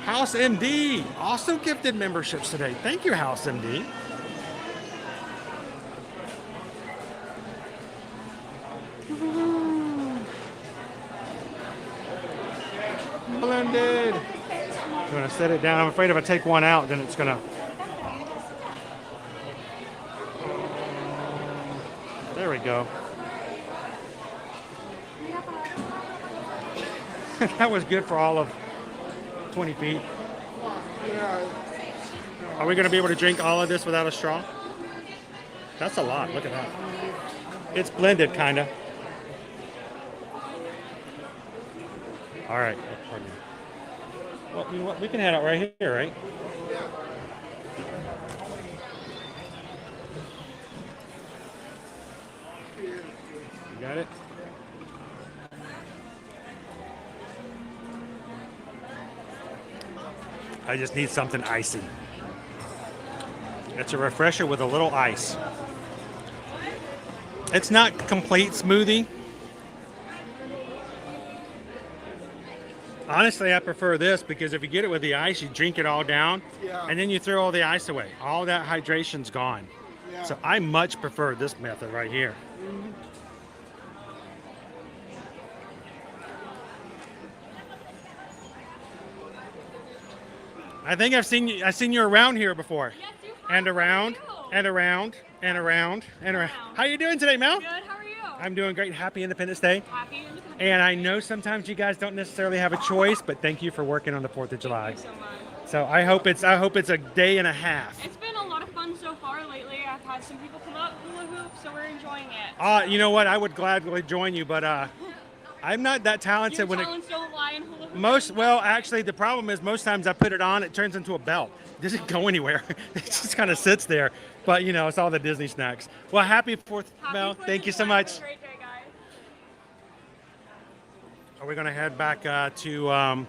S1: House MD also gifted memberships today. Thank you, House MD. Blended. I'm going to set it down. I'm afraid if I take one out, then it's going to... There we go. That was good for all of 20 feet. Are we going to be able to drink all of this without a straw? That's a lot. Look at that. It's blended, kind of. All right. Well, you know what? We can head out right here, right? You got it? I just need something icy. It's a refresher with a little ice. It's not complete smoothie. Honestly, I prefer this because if you get it with the ice, you drink it all down, and then you throw all the ice away. All that hydration's gone. So I much prefer this method right here. I think I've seen you around here before.
S15: Yes, you have.
S1: And around, and around, and around, and around. How you doing today, Mel?
S15: Good, how are you?
S1: I'm doing great. Happy Independence Day.
S15: Happy Independence Day.
S1: And I know sometimes you guys don't necessarily have a choice, but thank you for working on the 4th of July.
S15: Thank you so much.
S1: So I hope it's a day and a half.
S15: It's been a lot of fun so far lately. I've had some people come up, hula hoop, so we're enjoying it.
S1: You know what? I would gladly join you, but I'm not that talented.
S15: Your
S1: when
S15: talents don't lie in hula hoop.
S1: Well, actually, the problem is most times I put it on, it turns into a belt. It doesn't go anywhere. It just kind of sits there. But you know, it's all the Disney snacks. Well, happy 4th, Mel. Thank you so much.
S15: Have a great day, guys.
S1: Are we going to head back to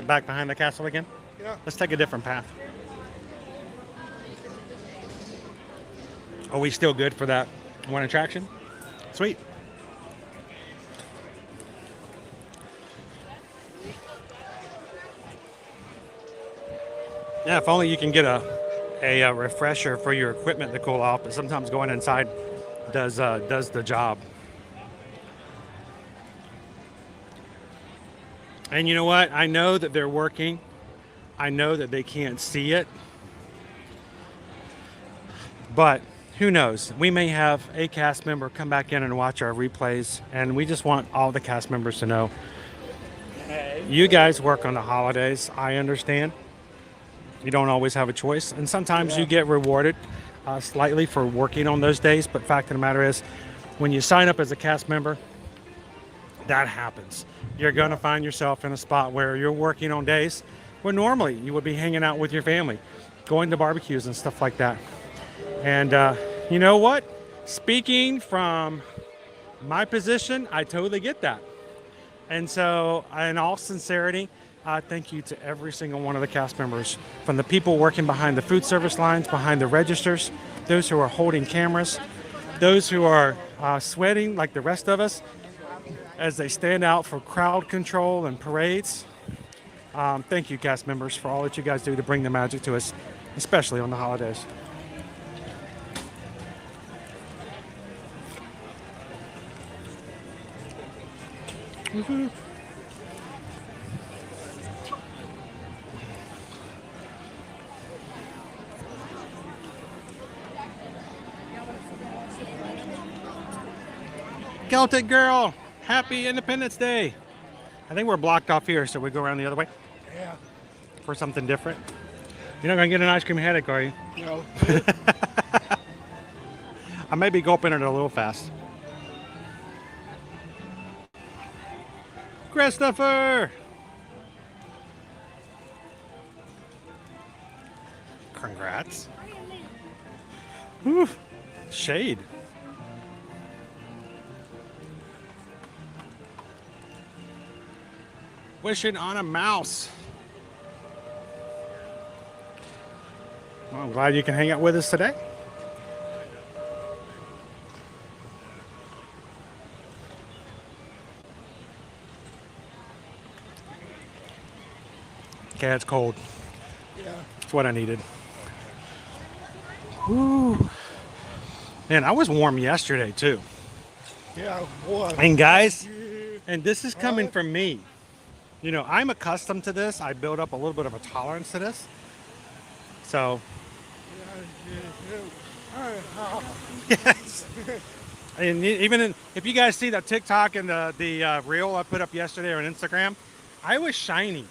S1: back behind the castle again?
S13: Yeah.
S1: Let's take a different path. Are we still good for that one attraction? Sweet. Yeah, if only you can get a refresher for your equipment to cool off, but sometimes going inside does the job. And you know what? I know that they're working. I know that they can't see it. But who knows? We may have a cast member come back in and watch our replays, and we just want all the cast members to know. You guys work on the holidays. I understand. You don't always have a choice, and sometimes you get rewarded slightly for working on those days. But fact of the matter is, when you sign up as a cast member, that happens. You're going to find yourself in a spot where you're working on days where normally you would be hanging out with your family, going to barbecues and stuff like that. And you know what? Speaking from my position, I totally get that. And so, in all sincerity, thank you to every single one of the cast members, from the people working behind the food service lines, behind the registers, those who are holding cameras, those who are sweating like the rest of us as they stand out for crowd control and parades. Thank you, cast members, for all that you guys do to bring the magic to us, especially on the holidays. Mm-hmm. Celtic girl, happy Independence Day. I think we're blocked off here, so we go around the other way.
S13: Yeah.
S1: For something different. You're not gonna get an ice cream headache, are you?
S13: No.
S1: I may be gulping it a little fast. Christopher! Congrats. Whew. Shade. Wishing on a mouse. Well, I'm glad you can hang out with us today. Okay, it's cold.
S13: Yeah.
S1: It's what I needed. Woo. Man, I was warm yesterday too.
S13: Yeah, what?
S1: And guys, and this is coming from me. You know, I'm accustomed to this. I build up a little bit of a tolerance to this. So, yes. And even if you guys see that TikTok and the reel I put up yesterday on Instagram, I was shiny.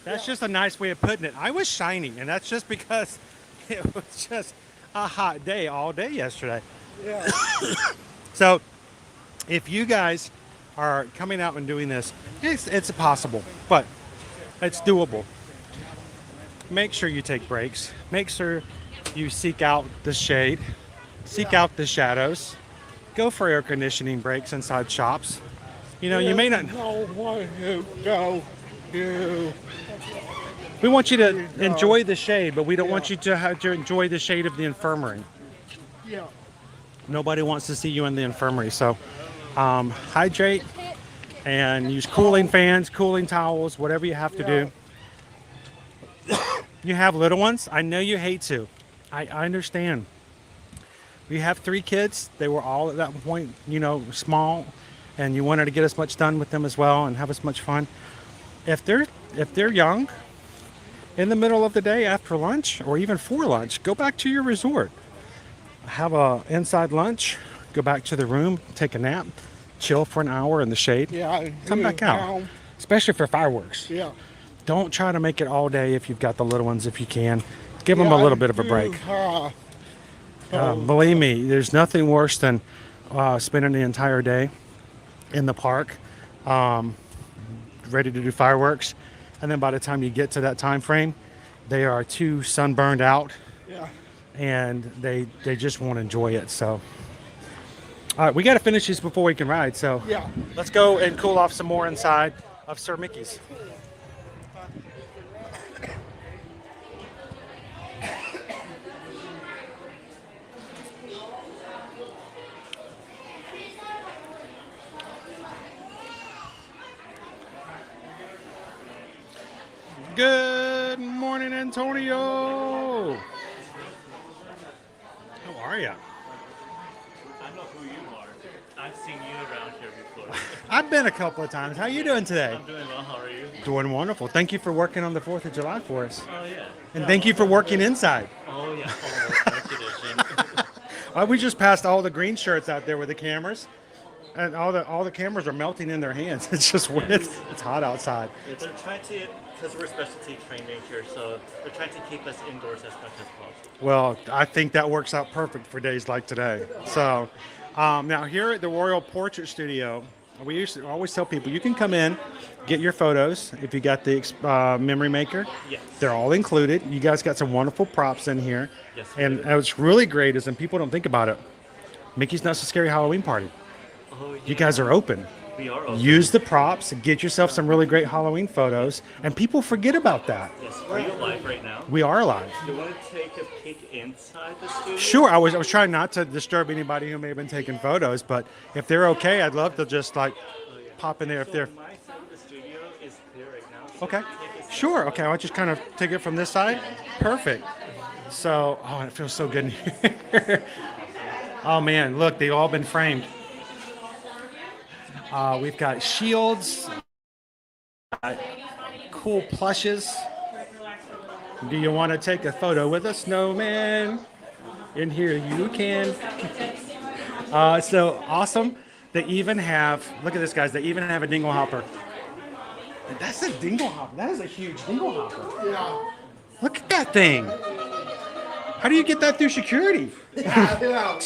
S1: That's just a nice way of putting it. I was shiny, and that's just because it was just a hot day all day yesterday.
S13: Yeah.
S1: So, if you guys are coming out and doing this, it's possible, but it's doable. Make sure you take breaks. Make sure you seek out the shade, seek out the shadows. Go for air conditioning breaks inside shops. You know, you may not.
S13: No, why you go, you.
S1: We want you to enjoy the shade, but we don't want you to have to enjoy the shade of the infirmary.
S13: Yeah.
S1: Nobody wants to see you in the infirmary. So hydrate and use cooling fans, cooling towels, whatever you have to do. You have little ones? I know you hate to. I understand. We have 3 kids. They were all at that point, you know, small, and you wanted to get as much done with them as well and have as much fun. If they're young, in the middle of the day after lunch or even for lunch, go back to your resort. Have a inside lunch, go back to the room, take a nap, chill for an hour in the shade.
S13: Yeah.
S1: Come back out. Especially for fireworks.
S13: Yeah.
S1: Don't try to make it all day if you've got the little ones if you can. Give them a little bit of a break. Believe me, there's nothing worse than spending the entire day in the park ready to do fireworks, and then by the time you get to that time frame, they are too sunburned out.
S13: Yeah.
S1: And they just won't enjoy it. So all right, we got to finish these before we can ride, so
S13: yeah,
S1: let's go and cool off some more inside of Sir Mickey's. Good morning, Antonio. How are you?
S17: I know who you are. I've seen you around here before.
S1: I've been a couple of times. How you doing today?
S17: I'm doing well. How are you?
S1: Doing wonderful. Thank you for working on the 4th of July for us.
S17: Oh, yeah.
S1: And thank you for working inside.
S17: Oh, yeah.
S1: We just passed all the green shirts out there with the cameras. And all the cameras are melting in their hands. It's just it's hot outside.
S17: They're trying to, because we're specialty trained here, so they're trying to keep us indoors as much as possible.
S1: Well, I think that works out perfect for days like today. So now here at the Royal Portrait Studio, we used to always tell people you can come in, get your photos if you got the memory maker.
S17: Yes.
S1: They're all included. You guys got some wonderful props in here.
S17: Yes,
S1: and what's really great is, and people don't think about it, Mickey's Not So Scary Halloween Party.
S17: Oh, yeah.
S1: You guys are open.
S17: We are open.
S1: Use the props and get yourself some really great Halloween photos, and people forget about that.
S17: Yes. Are you live right now?
S1: We are live.
S17: Do you want to take a peek inside the studio?
S1: Sure. I was trying not to disturb anybody who may have been taking photos, but if they're okay, I'd love to just like pop in there if they're.
S17: My side of the studio is clear right now. So
S1: Okay. Sure. Okay. I'll just kind of take it from this side. Perfect. So, oh, it feels so good in here. Oh man, look, they've all been framed. We've got shields, cool plushes. Do you want to take a photo with a snowman? In here you can. So awesome. They even have, look at this, guys, they even have a dingle hopper. That's a dingle hopper. That is a huge dingle hopper.
S13: Yeah.
S1: Look at that thing. How do you get that through security?
S13: Yeah.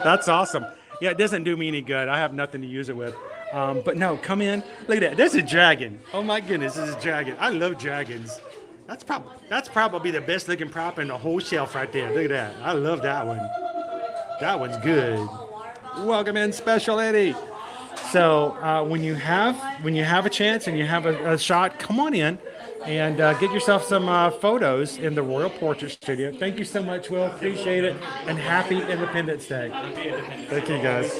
S1: That's awesome. Yeah, it doesn't do me any good. I have nothing to use it with. But no, come in. Look at that. That's a dragon. Oh my goodness, this is a dragon. I love dragons. That's probably the best looking prop in the whole shelf right there. Look at that. I love that one. That one's good. Welcome in, Special Eddie. So when you have a chance and you have a shot, come on in and get yourself some photos in the Royal Portrait Studio. Thank you so much, Will. Appreciate it. And happy Independence Day. Thank you, guys.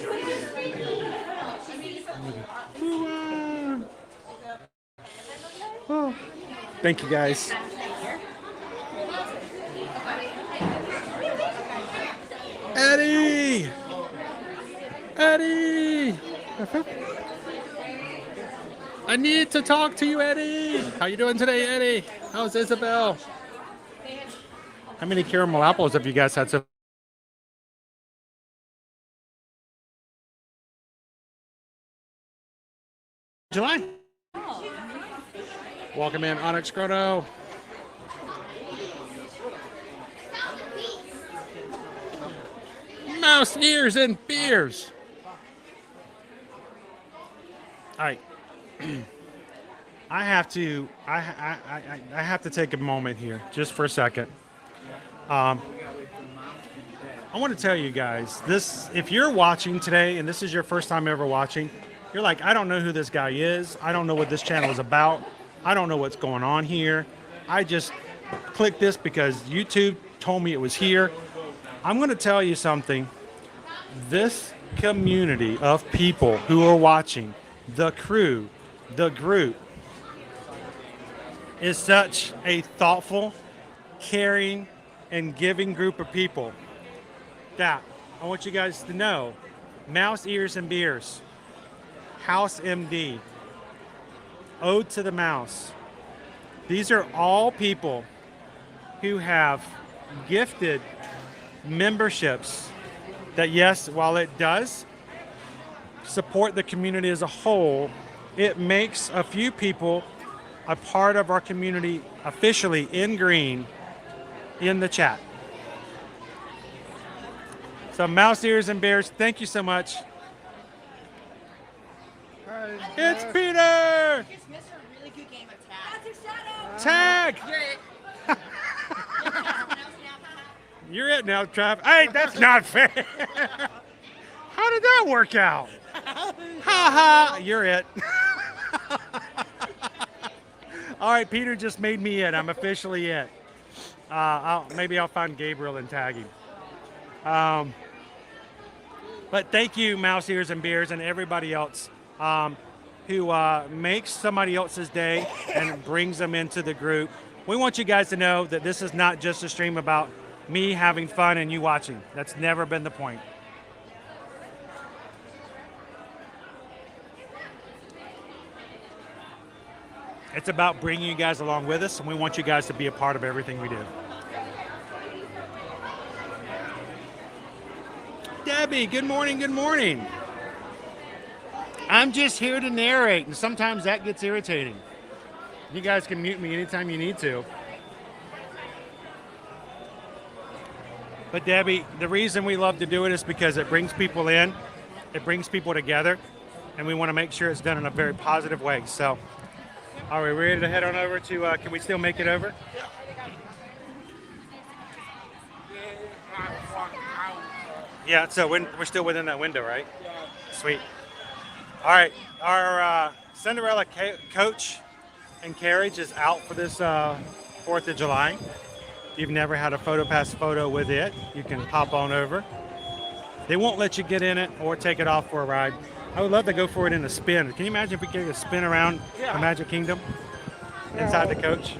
S1: Oh, thank you, guys. Eddie! Eddie! I need to talk to you, Eddie. How you doing today, Eddie? How's Isabel? How many caramel apples have you guys had so far? July. Welcome in, Onyx Chrono. Mouse ears and beers. All right. I have to take a moment here just for a second. I want to tell you guys this: if you're watching today and this is your first time ever watching, you're like, I don't know who this guy is. I don't know what this channel is about. I don't know what's going on here. I just clicked this because YouTube told me it was here. I'm going to tell you something. This community of people who are watching, the crew, the group, is such a thoughtful, caring, and giving group of people that I want you guys to know. Mouse Ears and Beers, House MD, Ode to the Mouse. These are all people who have gifted memberships that, yes, while it does support the community as a whole, it makes a few people a part of our community officially in green in the chat. So Mouse Ears and Bears, thank you so much. It's Peter!
S3: It's Mr. Really Good Game of Tag.
S1: Tag! You're it now, Trav. Hey, that's not fair. How did that work out? Ha ha, you're it. All right, Peter just made me it. I'm officially it. Maybe I'll find Gabriel and tag him. But thank you, Mouse Ears and Beers, and everybody else who makes somebody else's day and brings them into the group. We want you guys to know that this is not just a stream about me having fun and you watching. That's never been the point. It's about bringing you guys along with us, and we want you guys to be a part of everything we do. Debbie, good morning, good morning. I'm just here to narrate, and sometimes that gets irritating. You guys can mute me anytime you need to. But Debbie, the reason we love to do it is because it brings people in, it brings people together, and we want to make sure it's done in a very positive way. So, are we ready to head on over to, can we still make it over? Yeah, so we're still within that window, right? Yeah. Sweet. All right, our Cinderella coach and carriage is out for this 4th of July. If you've never had a PhotoPass photo with it, you can pop on over. They won't let you get in it or take it off for a ride. I would love to go for it in a spin. Can you imagine if we could get a spin around the Magic Kingdom inside the coach?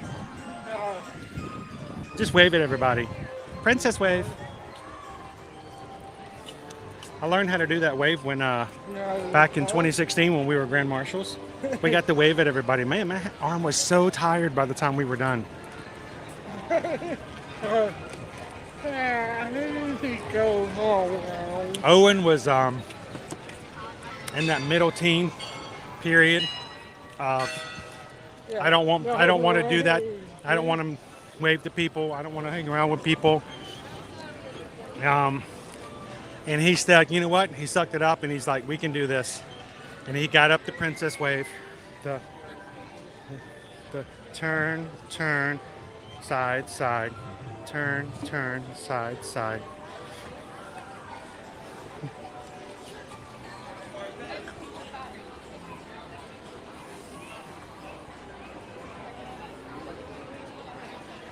S1: Just wave at everybody. Princess wave. I learned how to do that wave when back in 2016 when we were Grand Marshals. We got to wave at everybody. Man, my arm was so tired by the time we were done. Owen was in that middle teen period. I don't want to do that. I don't want to wave to people. I don't want to hang around with people. And he said, you know what? He sucked it up and he's like, we can do this. And he got up the princess wave, the turn, turn, side, side, turn, turn, side, side.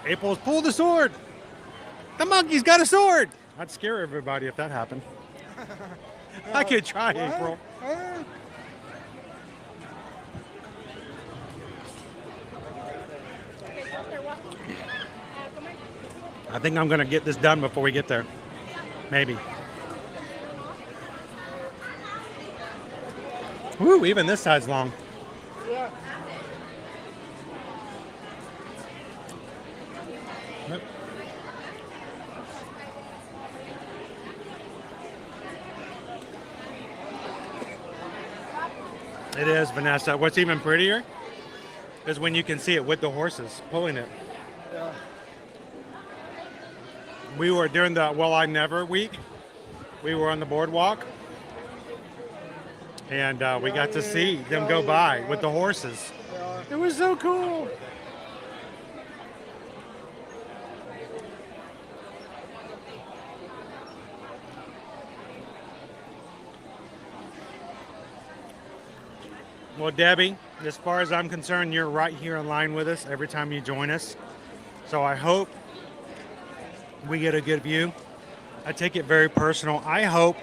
S1: April's pulled the sword. The monkey's got a sword. I'd scare everybody if that happened. I could try, April. I think I'm going to get this done before we get there. Maybe. Woo, even this side's long.
S13: Yeah.
S1: Yep. It is, Vanessa. What's even prettier is when you can see it with the horses pulling it.
S13: Yeah.
S1: We were during the Well I Never week. We were on the boardwalk, and we got to see them go by with the horses. It was so cool. Well, Debbie, as far as I'm concerned, you're right here in line with us every time you join us. So I hope we get a good view. I take it very personal. I hope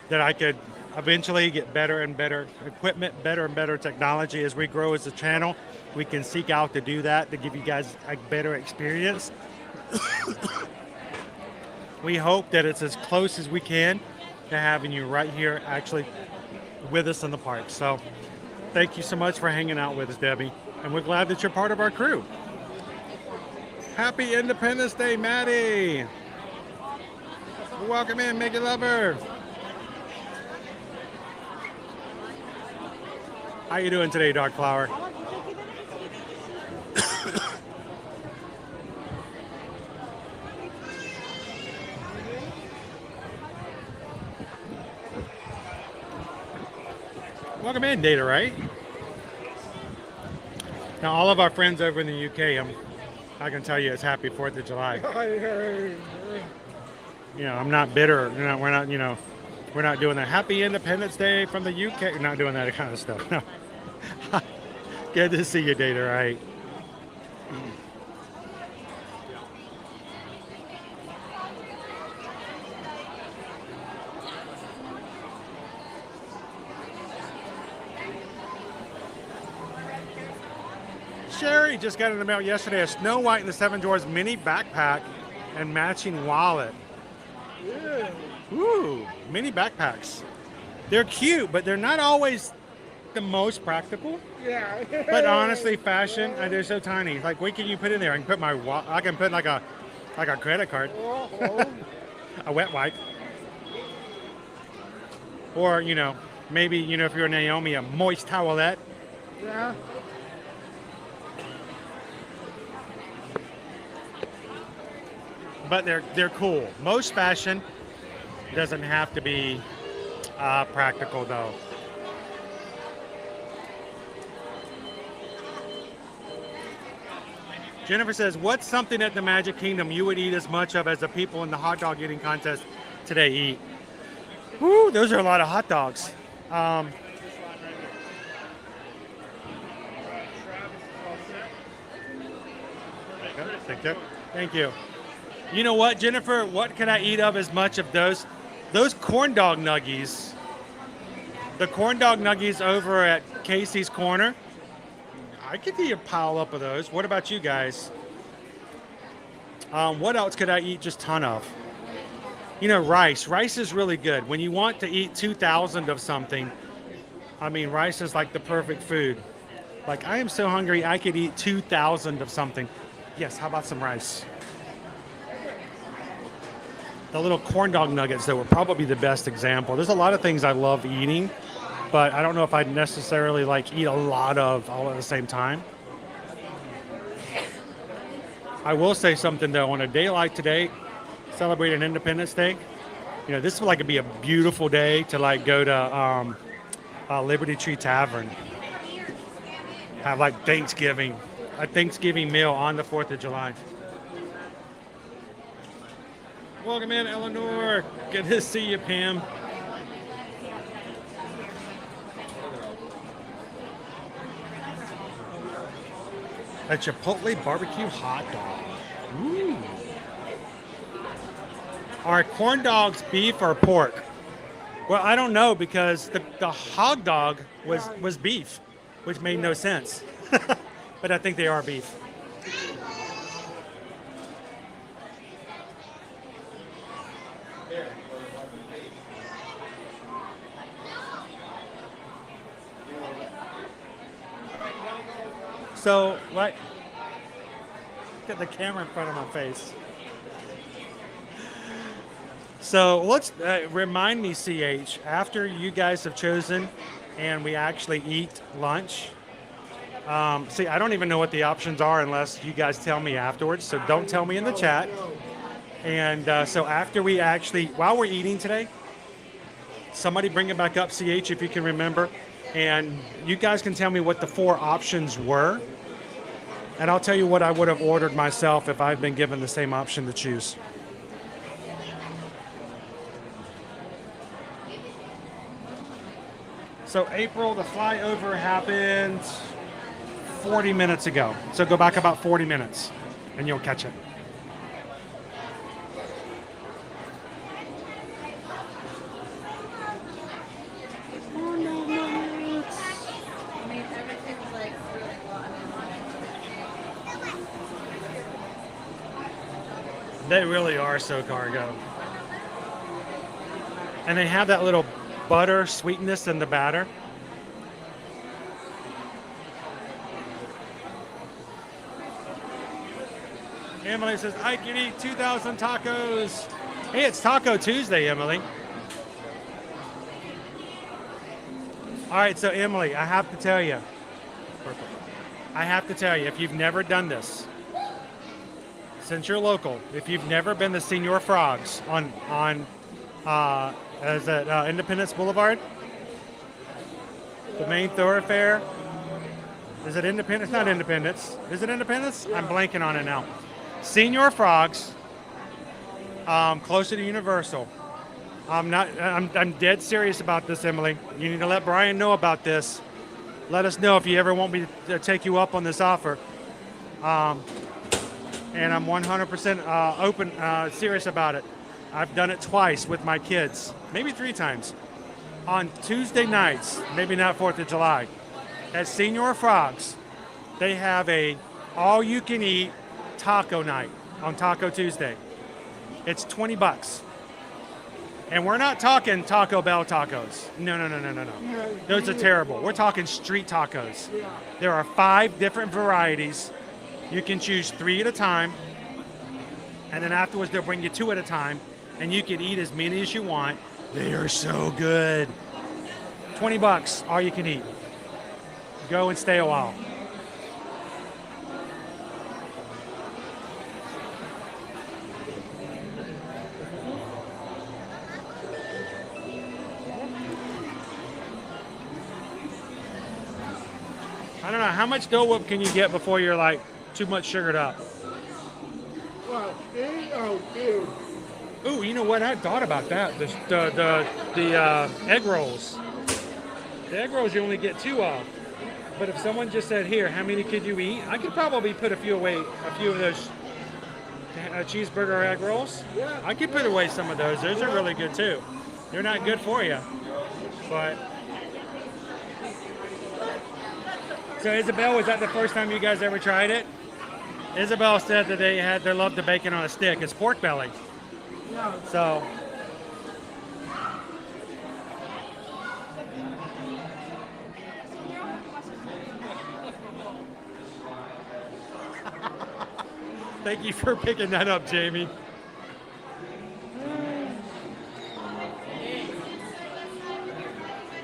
S1: that I could eventually get better and better equipment, better and better technology as we grow as a channel. We can seek out to do that to give you guys a better experience. We hope that it's as close as we can to having you right here actually with us in the park. So thank you so much for hanging out with us, Debbie. And we're glad that you're part of our crew. Happy Independence Day, Maddie. Welcome in, Mickey Lover. How you doing today, Dark Flower? Welcome in, Data, right? Now, all of our friends over in the UK, I can tell you it's happy 4th of July. You know, I'm not bitter. You know, we're not doing the Happy Independence Day from the UK. We're not doing that kind of stuff. No. Good to see you, Data, right? Sherry just got in the mail yesterday a Snow White and the Seven Dwarfs mini backpack and matching wallet.
S13: Yeah.
S1: Ooh, mini backpacks. They're cute, but they're not always the most practical.
S13: Yeah.
S1: But honestly, fashion, they're so tiny. Like, what can you put in there? I can put I can put like a credit card, a wet wipe, or you know, maybe if you're Naomi, a moist towelette.
S13: Yeah.
S1: But they're cool. Most fashion doesn't have to be practical, though. Jennifer says, what's something at the Magic Kingdom you would eat as much of as the people in the hot dog eating contest today eat? Woo, those are a lot of hot dogs. Thank you. You know what, Jennifer? What can I eat of as much of those corn dog nuggies? The corn dog nuggies over at Casey's Corner. I could eat a pile up of those. What about you guys? What else could I eat just a ton of? You know, rice. Rice is really good. When you want to eat 2,000 of something, I mean, rice is like the perfect food. Like, I am so hungry, I could eat 2,000 of something. Yes, how about some rice? The little corn dog nuggets, though, were probably the best example. There's a lot of things I love eating, but I don't know if I'd necessarily eat a lot of all at the same time. I will say something, though. On a day like today, celebrating Independence Day, you know, this would be a beautiful day to go to Liberty Tree Tavern. Have a Thanksgiving meal on the 4th of July. Welcome in, Eleanor. Good to see you, Pam. A Chipotle barbecue hot dog. Ooh. Are corn dogs beef or pork? Well, I don't know, because the hog dog was beef, which made no sense. But I think they are beef. So, get the camera in front of my face. So let's remind me, CH, after you guys have chosen and we actually eat lunch. See, I don't even know what the options are unless you guys tell me afterwards. So don't tell me in the chat. And so after we while we're eating today, somebody bring it back up, CH, if you can remember. And you guys can tell me what the 4 options were. And I'll tell you what I would have ordered myself if I've been given the same option to choose. So April, the flyover happened 40 minutes ago. So go back about 40 minutes. and you'll catch it.
S15: I mean, everything's like really low.
S1: They really are so cargo. And they have that little butter sweetness in the batter. Emily says, I can eat 2,000 tacos. Hey, it's Taco Tuesday, Emily. All right, so Emily, I have to tell you. Perfect. I have to tell you, if you've never done this, since you're local, if you've never been to Senor Frogs on Independence Boulevard, the main thoroughfare, is it Independence? Not Independence. Is it Independence? I'm blanking on it now. Senor Frogs, closer to Universal. I'm dead serious about this, Emily. You need to let Brian know about this. Let us know if you ever want me to take you up on this offer. And I'm 100% open, serious about it. I've done it twice with my kids, maybe 3 times. On Tuesday nights, maybe not 4th of July, at Senor Frogs, they have a all-you-can-eat taco night on Taco Tuesday. It's $20. And we're not talking Taco Bell tacos. No. Those are terrible. We're talking street tacos. There are 5 different varieties. You can choose 3 at a time. And then afterwards, they'll bring you 2 at a time. And you can eat as many as you want. They are so good. $20, all you can eat. Go and stay a while. I don't know, how much Dole Whip can you get before you're like too much sugared up?
S13: Well, dude.
S1: Ooh, you know what? I thought about that. The egg rolls. The egg rolls you only get 2 of. But if someone just said, here, how many could you eat? I could probably put a few of those cheeseburger egg rolls.
S13: Yeah.
S1: I could put away some of those. Those are really good too. They're not good for you. But so Isabel, was that the first time you guys ever tried it? Isabel said that they love the bacon on a stick. It's pork belly.
S13: Yeah.
S1: So thank you for picking that up, Jamie.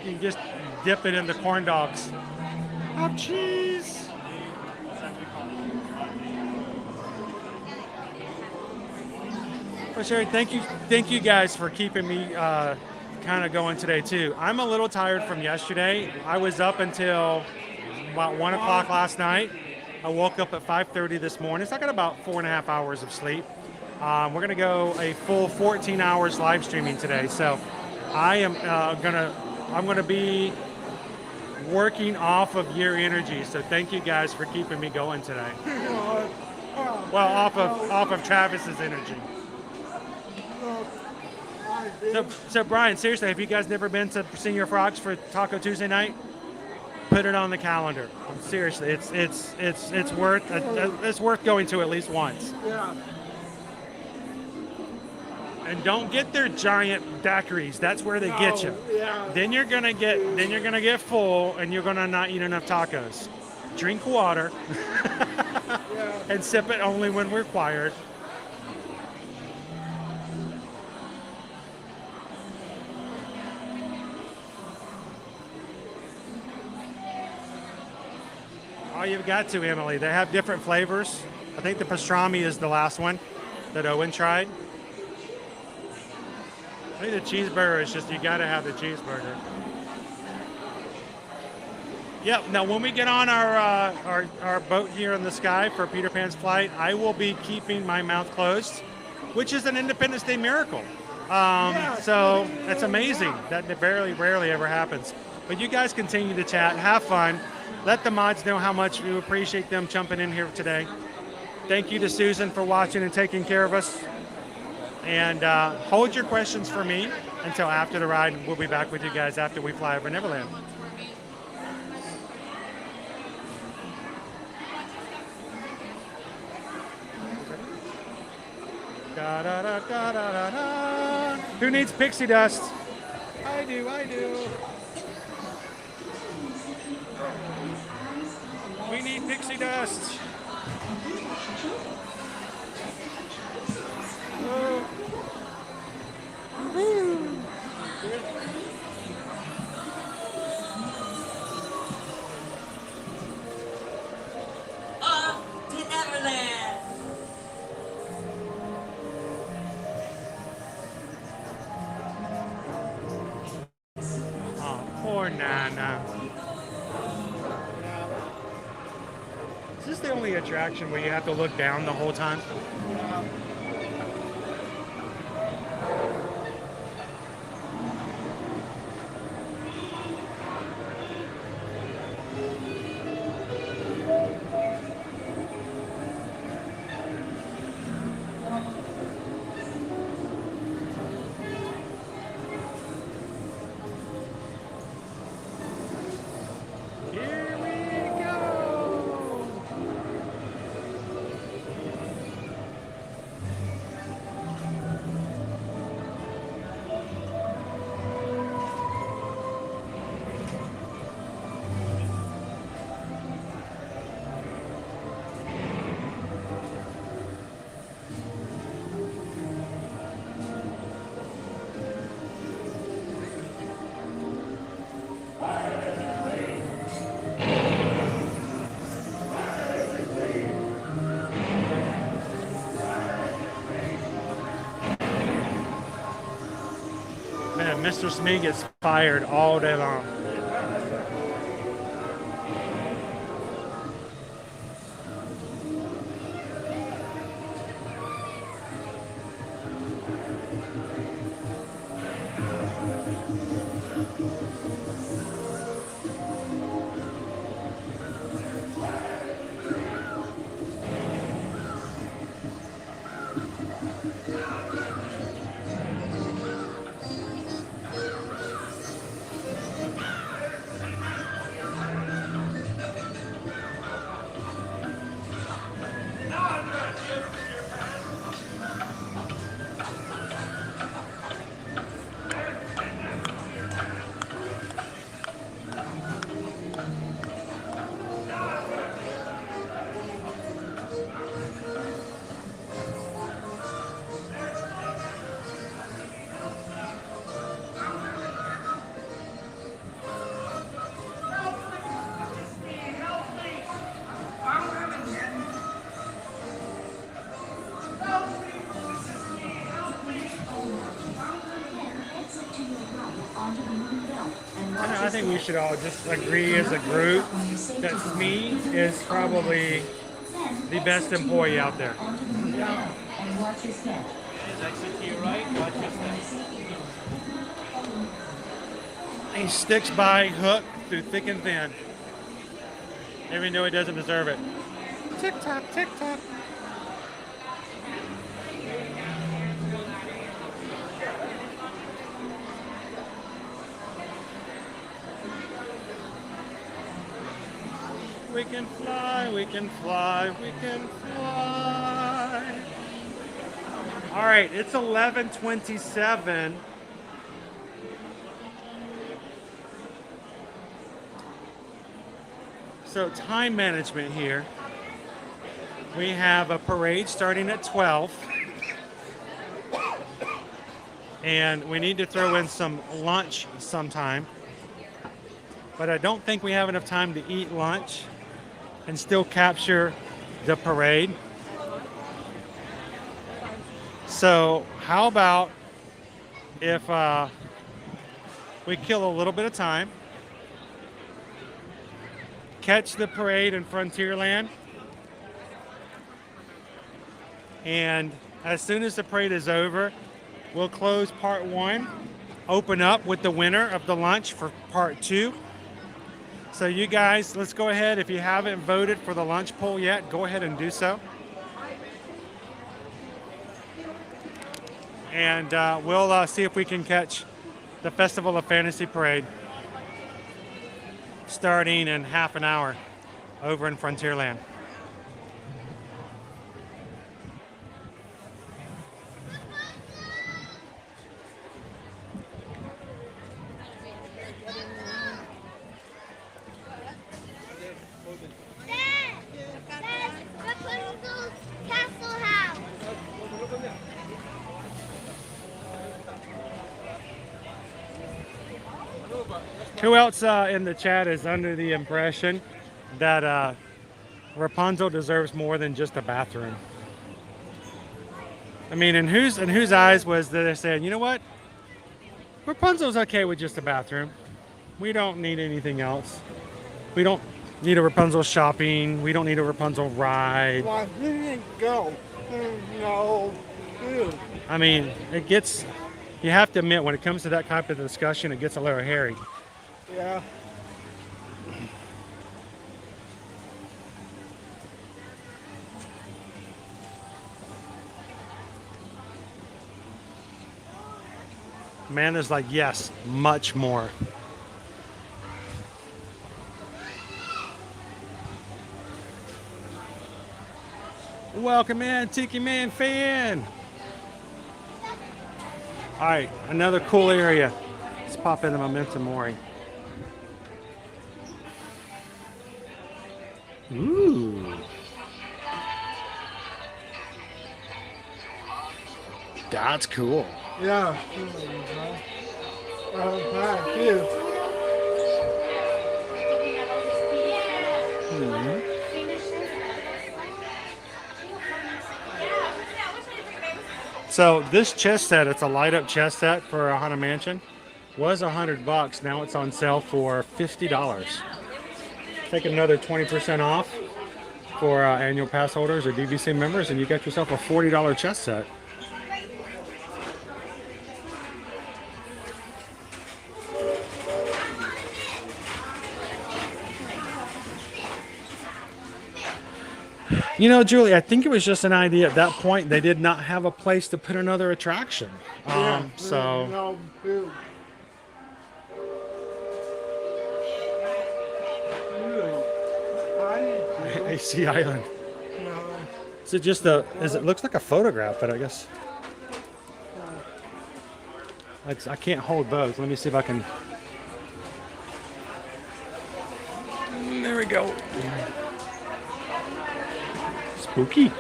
S1: You can just dip it in the corn dogs. Have cheese. Well, Sherry, thank you guys for keeping me kind of going today too. I'm a little tired from yesterday. I was up until about 1 o'clock last night. I woke up at 5:30 this morning. So I got about 4.5 hours of sleep. We're gonna go a full 14 hours live streaming today. So I'm gonna be working off of your energy. So thank you guys for keeping me going today. Well, off of Travis's energy. So Brian, seriously, have you guys never been to Senor Frogs for Taco Tuesday night? Put it on the calendar. Seriously, it's worth going to at least once.
S13: Yeah.
S1: And don't get their giant daiquiris. That's where they get you.
S13: Yeah.
S1: Then you're gonna get full, and you're gonna not eat enough tacos. Drink water, and sip it only when required. Oh, you've got to, Emily. They have different flavors. I think the pastrami is the last one that Owen tried. I think the cheeseburger is just, you got to have the cheeseburger. Yep. Now, when we get on our boat here in the sky for Peter Pan's flight, I will be keeping my mouth closed, which is an Independence Day miracle. So it's amazing. That rarely ever happens. But you guys continue to chat, have fun. Let the mods know how much we appreciate them jumping in here today. Thank you to Susan for watching and taking care of us. And hold your questions for me until after the ride. We'll be back with you guys after we fly over Neverland. Da, da, da, da, da, da, da. Who needs pixie dust? I do, I do. We need pixie dust.
S9: Off to Neverland.
S1: Oh, poor Nana. Is this the only attraction where you have to look down the whole time? Man, Mr. Smee gets fired all day long. I think we should all just agree as a group that Smee is probably the best employee out there. He sticks by hook through thick and thin, even though he doesn't deserve it. Tick tock, tick tock. We can fly, we can fly, we can fly. All right, it's 11:27. So time management here. We have a parade starting at 12. And we need to throw in some lunch sometime. But I don't think we have enough time to eat lunch and still capture the parade. So how about if we kill a little bit of time, catch the parade in Frontierland, and as soon as the parade is over, we'll close part 1, open up with the winner of the lunch for part 2. So you guys, let's go ahead. If you haven't voted for the lunch poll yet, go ahead and do so. and we'll see if we can catch the Festival of Fantasy Parade starting in half an hour over in Frontierland. Who else in the chat is under the impression that Rapunzel deserves more than just a bathroom? I mean, in whose eyes was that they're saying, you know what? Rapunzel's okay with just a bathroom. We don't need anything else. We don't need a Rapunzel shopping. We don't need a Rapunzel ride.
S13: Why didn't go? No.
S1: I mean, it gets, you have to admit, when it comes to that type of discussion, it gets a little hairy.
S13: Yeah.
S1: Amanda's like, yes, much more. Welcome in, Tiki Man fan. All right, another cool area. Let's pop into Momentum Mori. Ooh. That's cool.
S13: Yeah. Thank you.
S1: So this chess set, it's a light up chess set for a Haunted Mansion, was $100. Now it's on sale for $50. Take another 20% off for annual pass holders or DVC members, and you get yourself a $40 chess set. You know, Julie, I think it was just an idea at that point. They did not have a place to put another attraction. So. AC Island. Is it just a? It looks like a photograph, but I guess I can't hold both. Let me see if I can. There we go. Spooky.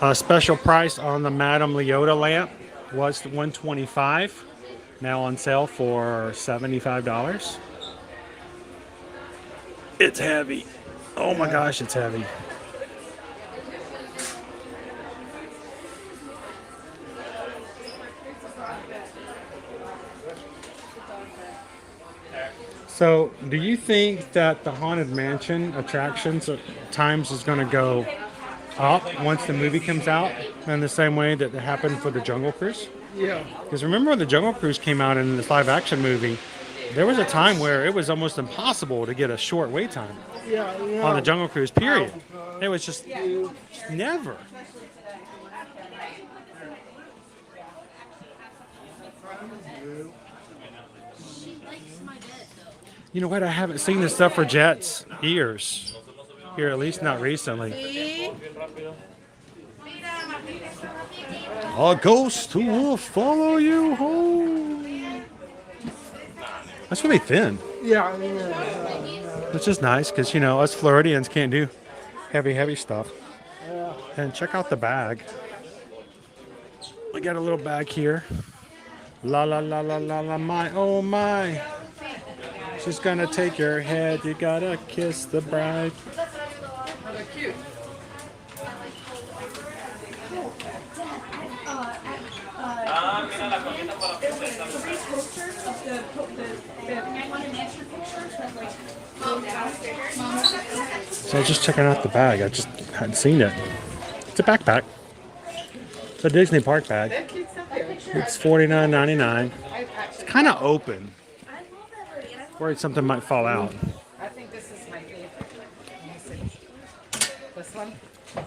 S1: A special price on the Madame Leota lamp was $125. Now on sale for $75. It's heavy. Oh my gosh, it's heavy. So, do you think that the Haunted Mansion attractions times is going to go up once the movie comes out in the same way that it happened for the Jungle Cruise?
S13: Yeah.
S1: Because remember when the Jungle Cruise came out in this live action movie, there was a time where it was almost impossible to get a short wait time on the Jungle Cruise, period. It was just never. You know what? I haven't seen this stuff for Jet's ears here, at least not recently. A ghost who will follow you home. That's really thin.
S13: Yeah.
S1: Which is nice because, you know, us Floridians can't do heavy stuff.
S13: Yeah.
S1: And check out the bag. We got a little bag here. La la la la la la, my oh my. She's gonna take your head. You gotta kiss the bride.
S3: They're cute.
S1: So I was just checking out the bag. I just hadn't seen it. It's a backpack. It's a Disney Park bag. It's $49.99. It's kind of open. Worried something might fall out.
S3: I think this is my favorite. This one?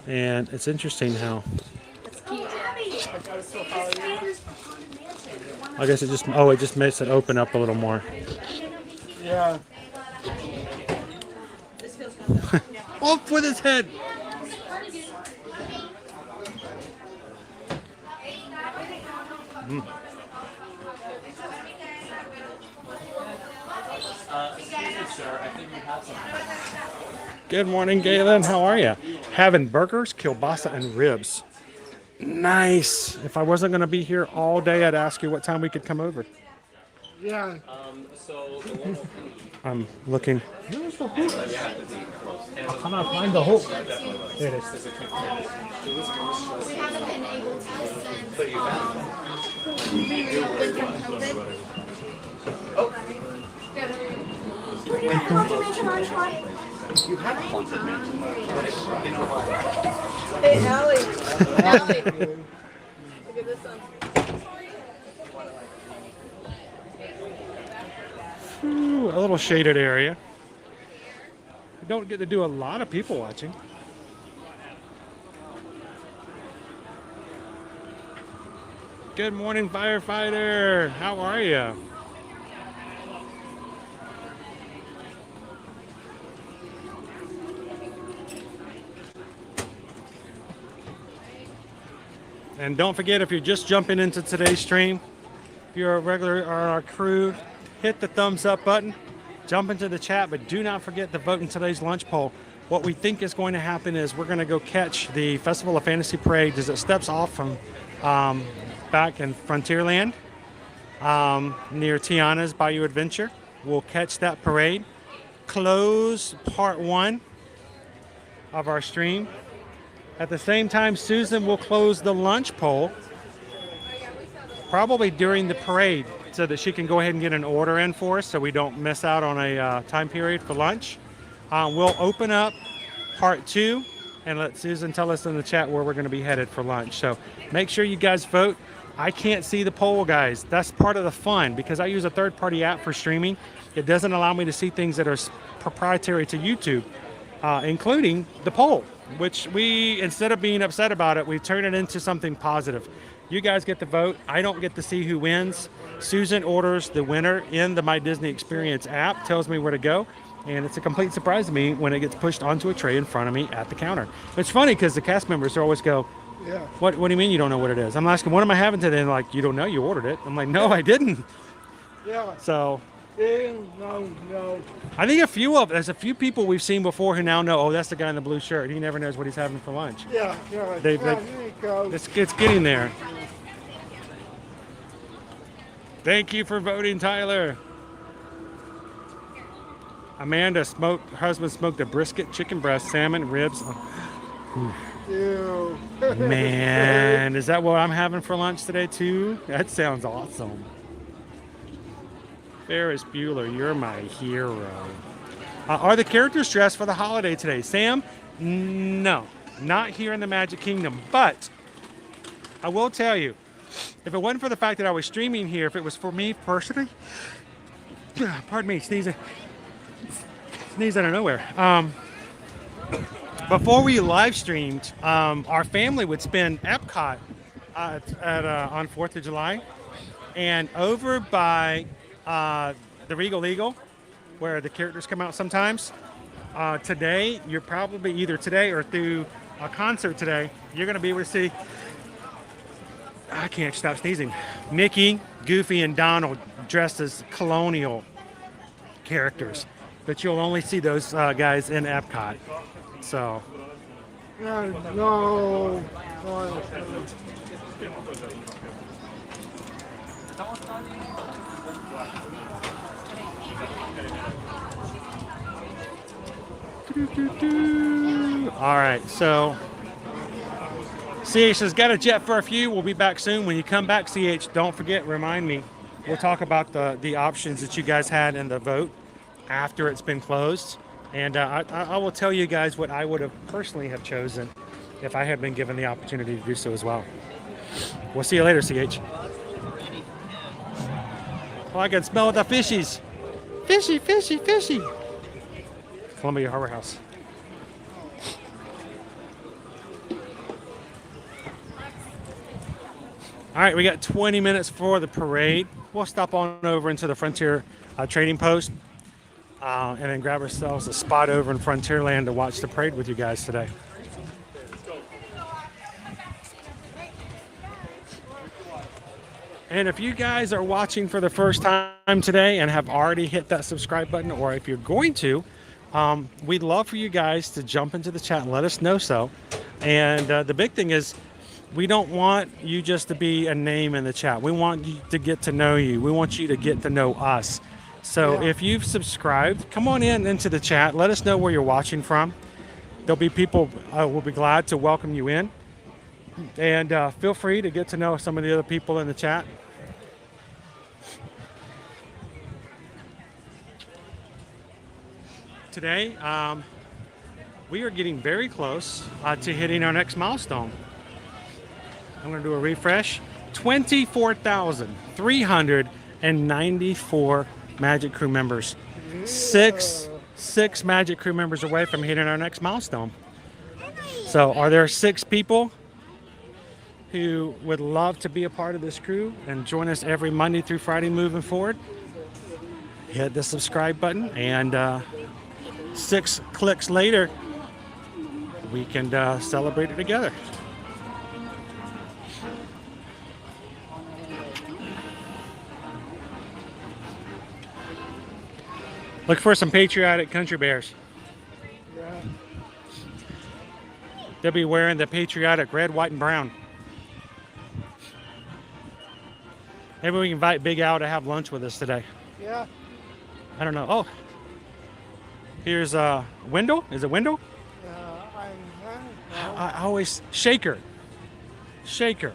S1: And it's interesting how, I guess it just makes it open up a little more.
S13: Yeah.
S1: Off with his head. Good morning, Galen. How are you? Having burgers, kielbasa, and ribs. Nice. If I wasn't going to be here all day, I'd ask you what time we could come over.
S13: Yeah.
S1: I'm looking.
S13: Where's the hook? I cannot find the hook. There it is.
S16: We haven't been able to since from COVID. Do you have a haunted mansion on Troy?
S11: You have a haunted mansion.
S3: Hey, Allie. Allie. Look at this one.
S1: Ooh, a little shaded area. I don't get to do a lot of people watching. Good morning, firefighter. How are you? And don't forget, if you're just jumping into today's stream, if you're a regular or our crew, hit the thumbs up button, jump into the chat, but do not forget to vote in today's lunch poll. What we think is going to happen is we're going to go catch the Festival of Fantasy Parade as it steps off from back in Frontierland near Tiana's Bayou Adventure. We'll catch that parade, close part 1 of our stream. At the same time, Susan will close the lunch poll probably during the parade so that she can go ahead and get an order in for us so we don't miss out on a time period for lunch. We'll open up part 2 and let Susan tell us in the chat where we're going to be headed for lunch. So make sure you guys vote. I can't see the poll, guys. That's part of the fun because I use a third-party app for streaming. It doesn't allow me to see things that are proprietary to YouTube, including the poll, which we, instead of being upset about it, we turn it into something positive. You guys get to vote. I don't get to see who wins. Susan orders the winner in the My Disney Experience app, tells me where to go, and it's a complete surprise to me when it gets pushed onto a tray in front of me at the counter. It's funny because the cast members always go,
S13: yeah.
S1: What do you mean you don't know what it is? I'm asking, what am I having today? And like, you don't know, you ordered it. I'm like, no, I didn't.
S13: Yeah.
S1: So
S13: No.
S1: I think there's a few people we've seen before who now know, oh, that's the guy in the blue shirt. He never knows what he's having for lunch.
S13: Yeah.
S1: Here
S13: you go.
S1: It's getting there. Thank you for voting, Tyler. Amanda her husband smoked a brisket, chicken breast, salmon, ribs.
S13: Ew.
S1: Man, is that what I'm having for lunch today too? That sounds awesome. Ferris Bueller, you're my hero. Are the characters dressed for the holiday today? Sam? No, not here in the Magic Kingdom, but I will tell you, if it wasn't for the fact that I was streaming here, if it was for me personally, pardon me, sneeze out of nowhere. Before we live streamed, our family would spend Epcot on 4th of July, and over by the Regal Eagle, where the characters come out sometimes. Today, you're probably either today or through a concert today, you're going to be able to see, I can't stop sneezing, Mickey, Goofy, and Donald dressed as colonial characters. But you'll only see those guys in Epcot. So.
S13: No.
S1: All right, so CH has got a jet for a few. We'll be back soon. When you come back, CH, don't forget, remind me. We'll talk about the options that you guys had in the vote after it's been closed. And I will tell you guys what I would have personally have chosen if I had been given the opportunity to do so as well. We'll see you later, CH. Oh, I can smell the fishies. Fishy, fishy, fishy. Columbia Harbor House. All right, we got 20 minutes for the parade. We'll stop on over into the Frontier trading post and then grab ourselves a spot over in Frontierland to watch the parade with you guys today. And if you guys are watching for the first time today and have already hit that subscribe button, or if you're going to, we'd love for you guys to jump into the chat and let us know so. And the big thing is, we don't want you just to be a name in the chat. We want you to get to know you. We want you to get to know us. So if you've subscribed, come on into the chat. Let us know where you're watching from. There'll be people we'll be glad to welcome you in. And feel free to get to know some of the other people in the chat. Today, we are getting very close to hitting our next milestone. I'm going to do a refresh. 24,394 Magic Crew members. Six Magic Crew members away from hitting our next milestone. So are there 6 people who would love to be a part of this crew and join us every Monday through Friday moving forward? Hit the subscribe button, and 6 clicks later, we can celebrate it together. Look for some patriotic country bears. They'll be wearing the patriotic red, white, and brown. Maybe we can invite Big Al to have lunch with us today.
S13: Yeah.
S1: I don't know. Oh, here's Wendell. Is it Wendell? I always Shaker. Shaker.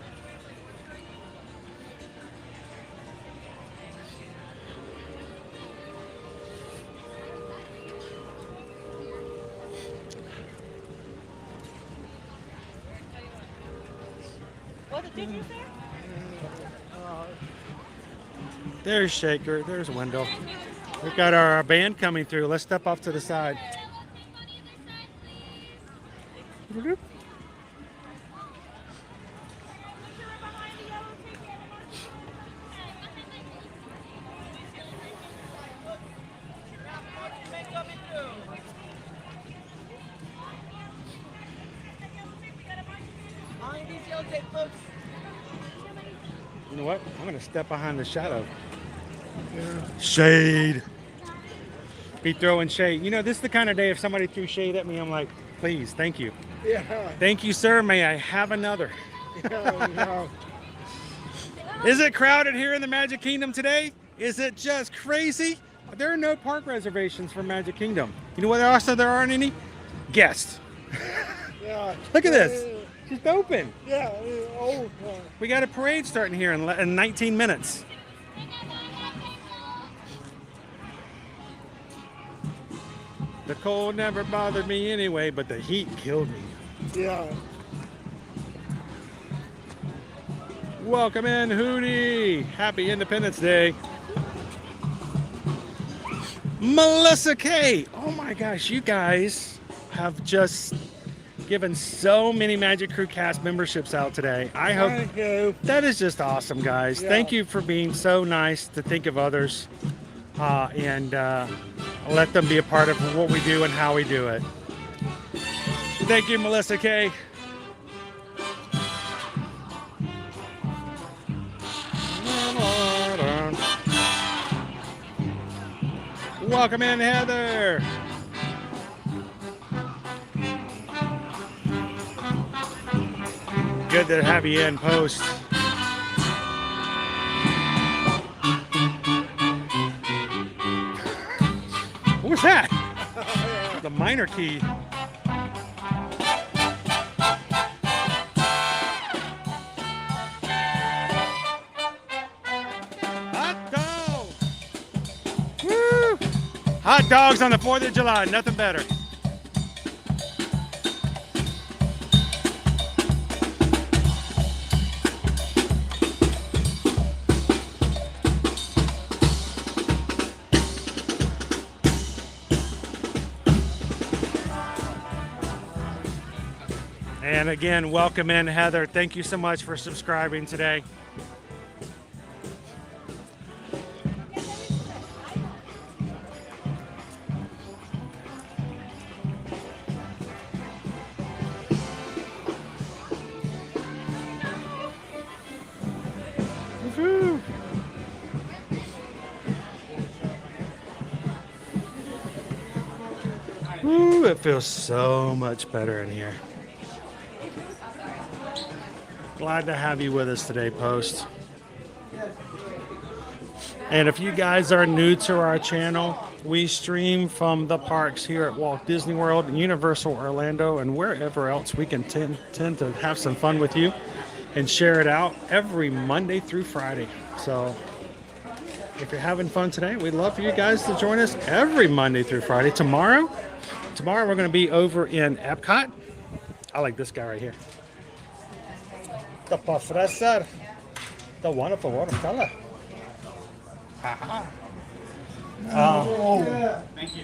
S1: There's Shaker. There's Wendell. We've got our band coming through. Let's step off to the side. You know what? I'm going to step behind the shadow. Shade. Be throwing shade. You know, this is the kind of day if somebody threw shade at me, I'm like, please, thank you.
S13: Yeah.
S1: Thank you, sir. May I have another?
S13: Yeah.
S1: Is it crowded here in the Magic Kingdom today? Is it just crazy? There are no park reservations for Magic Kingdom. You know what else there aren't any? Guests.
S13: Yeah.
S1: Look at this. Just open.
S13: Yeah. Oh.
S1: We got a parade starting here in 19 minutes. The cold never bothered me anyway, but the heat killed me.
S13: Yeah.
S1: Welcome in, Hootie. Happy Independence Day. Melissa K. Oh my gosh, you guys have just given so many Magic Crew cast memberships out today. I hope
S13: Thank you.
S1: That is just awesome, guys.
S13: Yeah.
S1: Thank you for being so nice to think of others and let them be a part of what we do and how we do it. Thank you, Melissa K. Welcome in, Heather. Good to have you in, Post. What was that? The minor key. Hot dog. Woo! Hot dogs on the 4th of July, nothing better. And again, welcome in, Heather. Thank you so much for subscribing today. it feels so much better in here. Glad to have you with us today, Post. And if you guys are new to our channel, we stream from the parks here at Walt Disney World and Universal Orlando and wherever else we can tend to have some fun with you and share it out every Monday through Friday. So if you're having fun today, we'd love for you guys to join us every Monday through Friday. Tomorrow we're going to be over in Epcot. I like this guy right here. The Professor, the Wonderful World of Color.
S14: Thank you.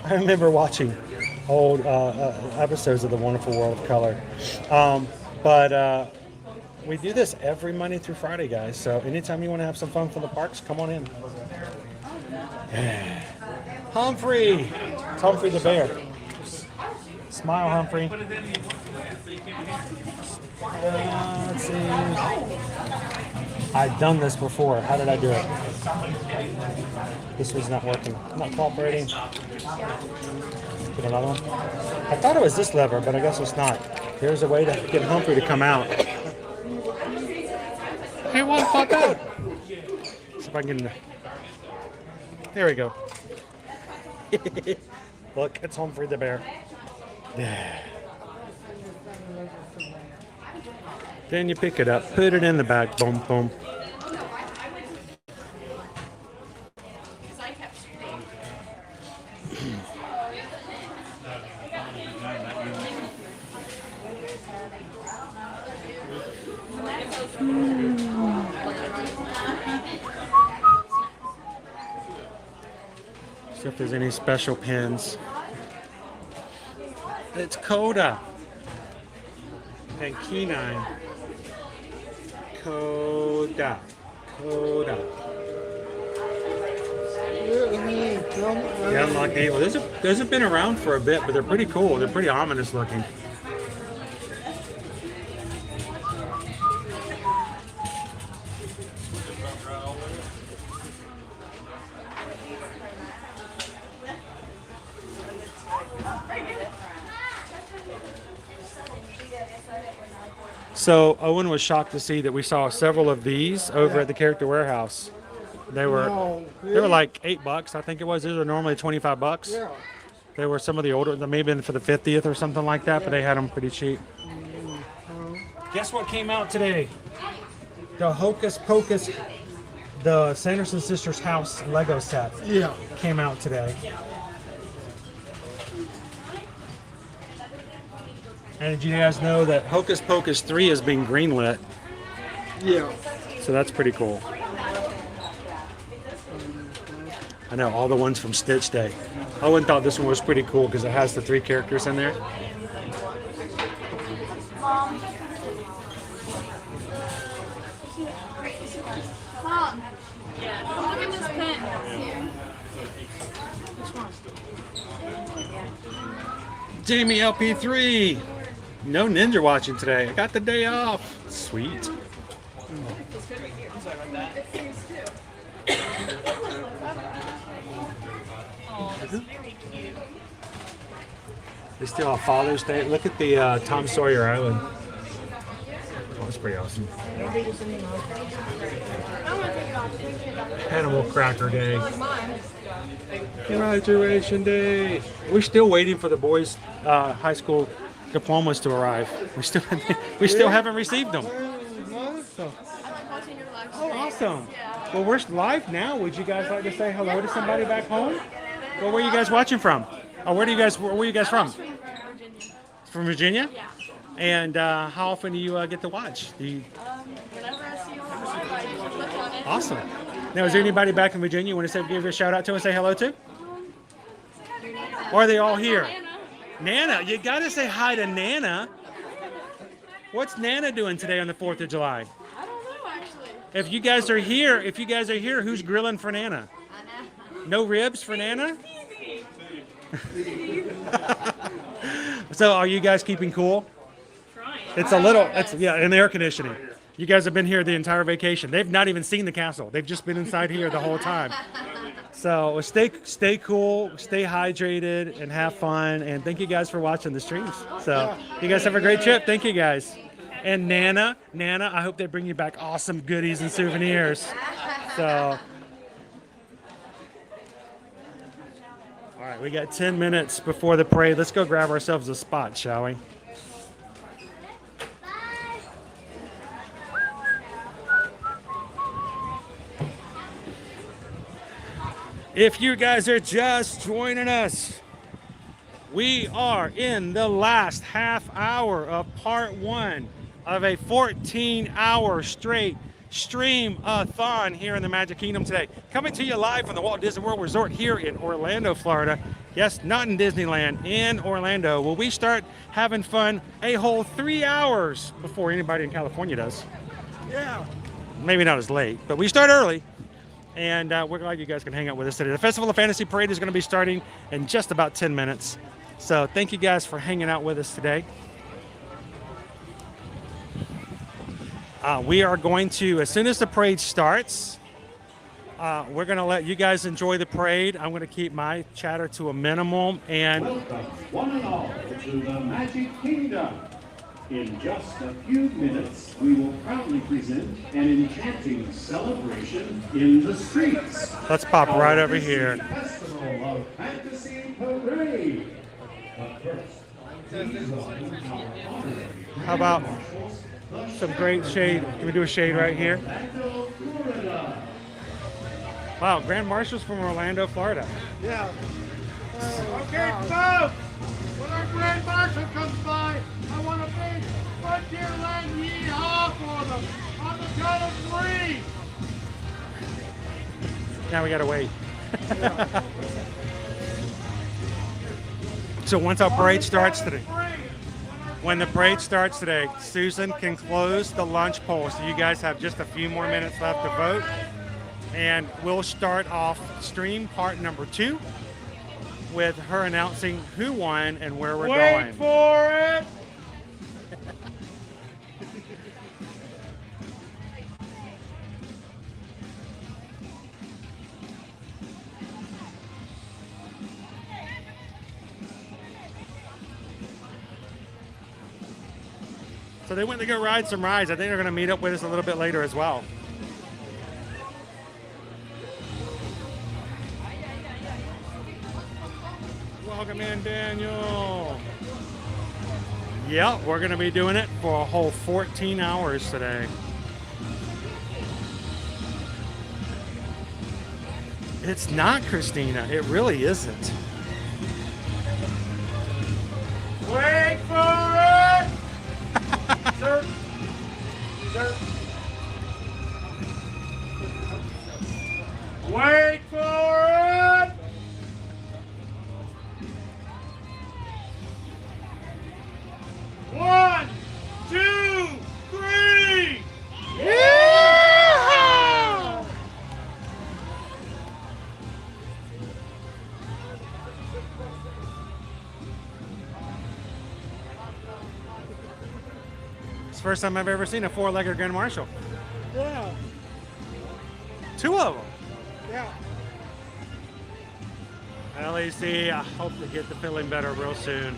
S1: I remember watching old episodes of The Wonderful World of Color. But we do this every Monday through Friday, guys. So anytime you want to have some fun for the parks, come on in. Humphrey! It's Humphrey the bear. Smile, Humphrey. Let's see. I've done this before. How did I do it? This was not working. Not cooperating. Get another one. I thought it was this lever, but I guess it's not. Here's a way to get Humphrey to come out. Hey, what? Pop out. See if I can. There we go. Look, it's Humphrey the bear. Then you pick it up, put it in the bag, boom, boom. See if there's any special pins. It's Coda and Kenine. Coda. Yeah, unlock 8. Well, those have been around for a bit, but they're pretty cool. They're pretty ominous looking. So Owen was shocked to see that we saw several of these over at the Character Warehouse. They were like $8, I think it was. These are normally $25.
S13: Yeah.
S1: They were some of the older, they may have been for the 50th or something like that, but they had them pretty cheap. Guess what came out today? The Hocus Pocus, the Sanderson Sisters house Lego set came out today. And did you guys know that Hocus Pocus 3 is being greenlit?
S13: Yeah.
S1: So that's pretty cool. I know, all the ones from Stitch Day. Owen thought this one was pretty cool because it has the 3 characters in there.
S15: Mom, look at this pen.
S1: Jamie LP3. No ninja watching today. I got the day off. Sweet. They still have Father's Day. Look at the Tom Sawyer Island. Oh, that's pretty awesome. Animal Cracker Day. Graduation Day. We're still waiting for the boys' high school diplomas to arrive. We still haven't received them. Oh, awesome. Well, we're live now. Would you guys like to say hello to somebody back home? Well, where are you guys watching from? Oh, where are you guys from? From Virginia?
S15: Yeah.
S1: And how often do you get to watch?
S15: Whenever I see you on live, I click on it.
S1: Awesome. Now, is there anybody back in Virginia you want to give a shout out to and say hello to? Or are they all here? Nana, you got to say hi to Nana. What's Nana doing today on the 4th of July?
S15: I don't know, actually.
S1: If you guys are here, who's grilling for Nana? No ribs for Nana? So are you guys keeping cool? It's a little, in the air conditioning. You guys have been here the entire vacation. They've not even seen the castle. They've just been inside here the whole time.
S18: So stay cool, stay hydrated, and have fun. And thank you guys for watching the streams. So you guys have a great trip. Thank you guys. And Nana, I hope they bring you back awesome goodies and souvenirs. So, all right, we got 10 minutes before the parade. Let's go grab ourselves a spot, shall we? If you guys are just joining us, we are in the last half hour of part 1 of a 14-hour straight stream-a-thon here in the Magic Kingdom today. Coming to you live from the Walt Disney World Resort here in Orlando, Florida. Yes, not in Disneyland, in Orlando. Will we start having fun a whole 3 hours before anybody in California does? Yeah. Maybe not as late, but we start early. And we're glad you guys can hang out with us today. The Festival of Fantasy Parade is going to be starting in just about 10 minutes. So thank you guys for hanging out with us today. We are going to, as soon as the parade starts, we're going to let you guys enjoy the parade. I'm going to keep my chatter to a minimum. And
S19: welcome, one and all, to the Magic Kingdom. In just a few minutes, we will proudly present an enchanting celebration in the streets.
S18: Let's pop right over here.
S19: Festival of Fantasy Parade. But first,
S18: how about some great shade? Can we do a shade right here? Wow, Grand Marshals from Orlando, Florida.
S8: Yeah. Okay, folks, when our Grand Marshal comes by, I want a big Frontierland yeehaw for them on the count of 3.
S18: Now we gotta wait. So once our parade starts today, when the parade starts today, Susan can close the lunch poll. So you guys have just a few more minutes left to vote. And we'll start off stream part number 2 with her announcing who won and where we're going.
S8: Wait for it!
S18: So they went to go ride some rides. I think they're going to meet up with us a little bit later as well. Welcome in, Daniel. Yeah, we're going to be doing it for a whole 14 hours today. It's not, Christina. It really isn't.
S8: Wait for it! Sir. Sir. Wait for it! One, two, three! Yeah!
S18: It's the first time I've ever seen a 4-legged Grand Marshal.
S8: Yeah.
S18: 2 of them.
S8: Yeah.
S18: LAC, I hope to get the feeling better real soon.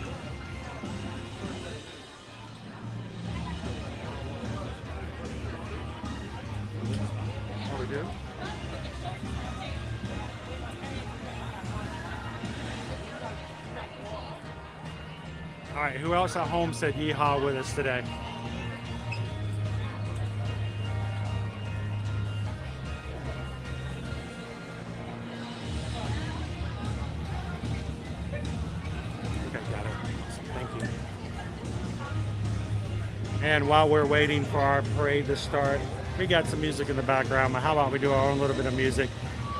S18: What we do? All right, who else at home said yeehaw with us today? And while we're waiting for our parade to start, we got some music in the background. How about we do our own little bit of music?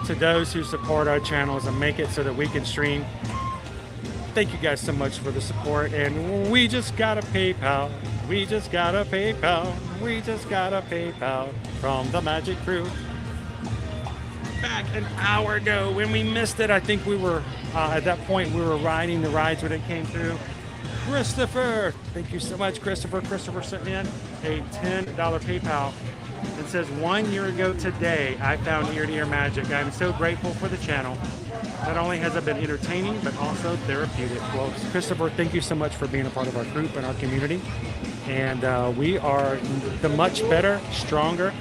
S18: To those who support our channels and make it so that we can stream, thank you guys so much for the support. And we just got a PayPal. We just got a PayPal. We just got a PayPal from the Magic Crew. Back an hour ago when we missed it, I think we were, at that point, we were riding the rides when it came through. Christopher. Thank you so much, Christopher. Christopher sent in a $10 PayPal. It says, 1 year ago today, I found ear-to-ear magic. I'm so grateful for the channel. Not only has it been entertaining, but also therapeutic. Well, Christopher, thank you so much for being a part of our group and our community. And we are the much better, stronger,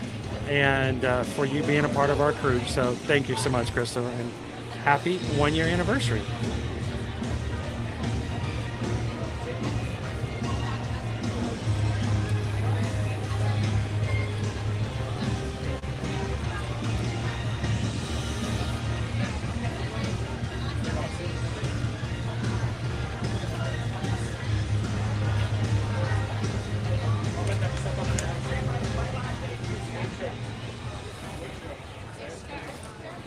S18: and for you being a part of our crew. So thank you so much, Christopher, and happy 1 year anniversary.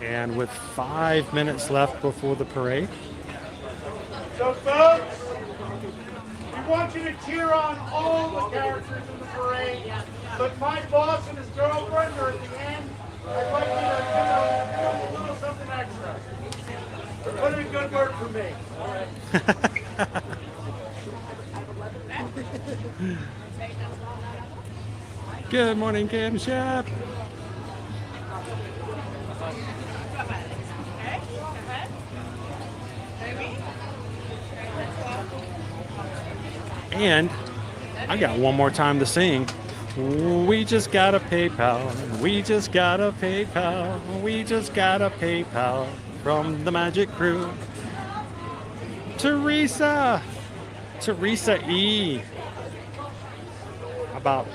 S18: And with 5 minutes left before the parade.
S8: So folks, we want you to cheer on all the characters in the parade, but my boss and his girlfriend are at the end. I'd like you to give them a little something extra. Put in a good word for me.
S18: Good morning, Cam Shep. And I got one more time to sing. We just got a PayPal. We just got a PayPal. We just got a PayPal from the Magic Crew. Teresa E. About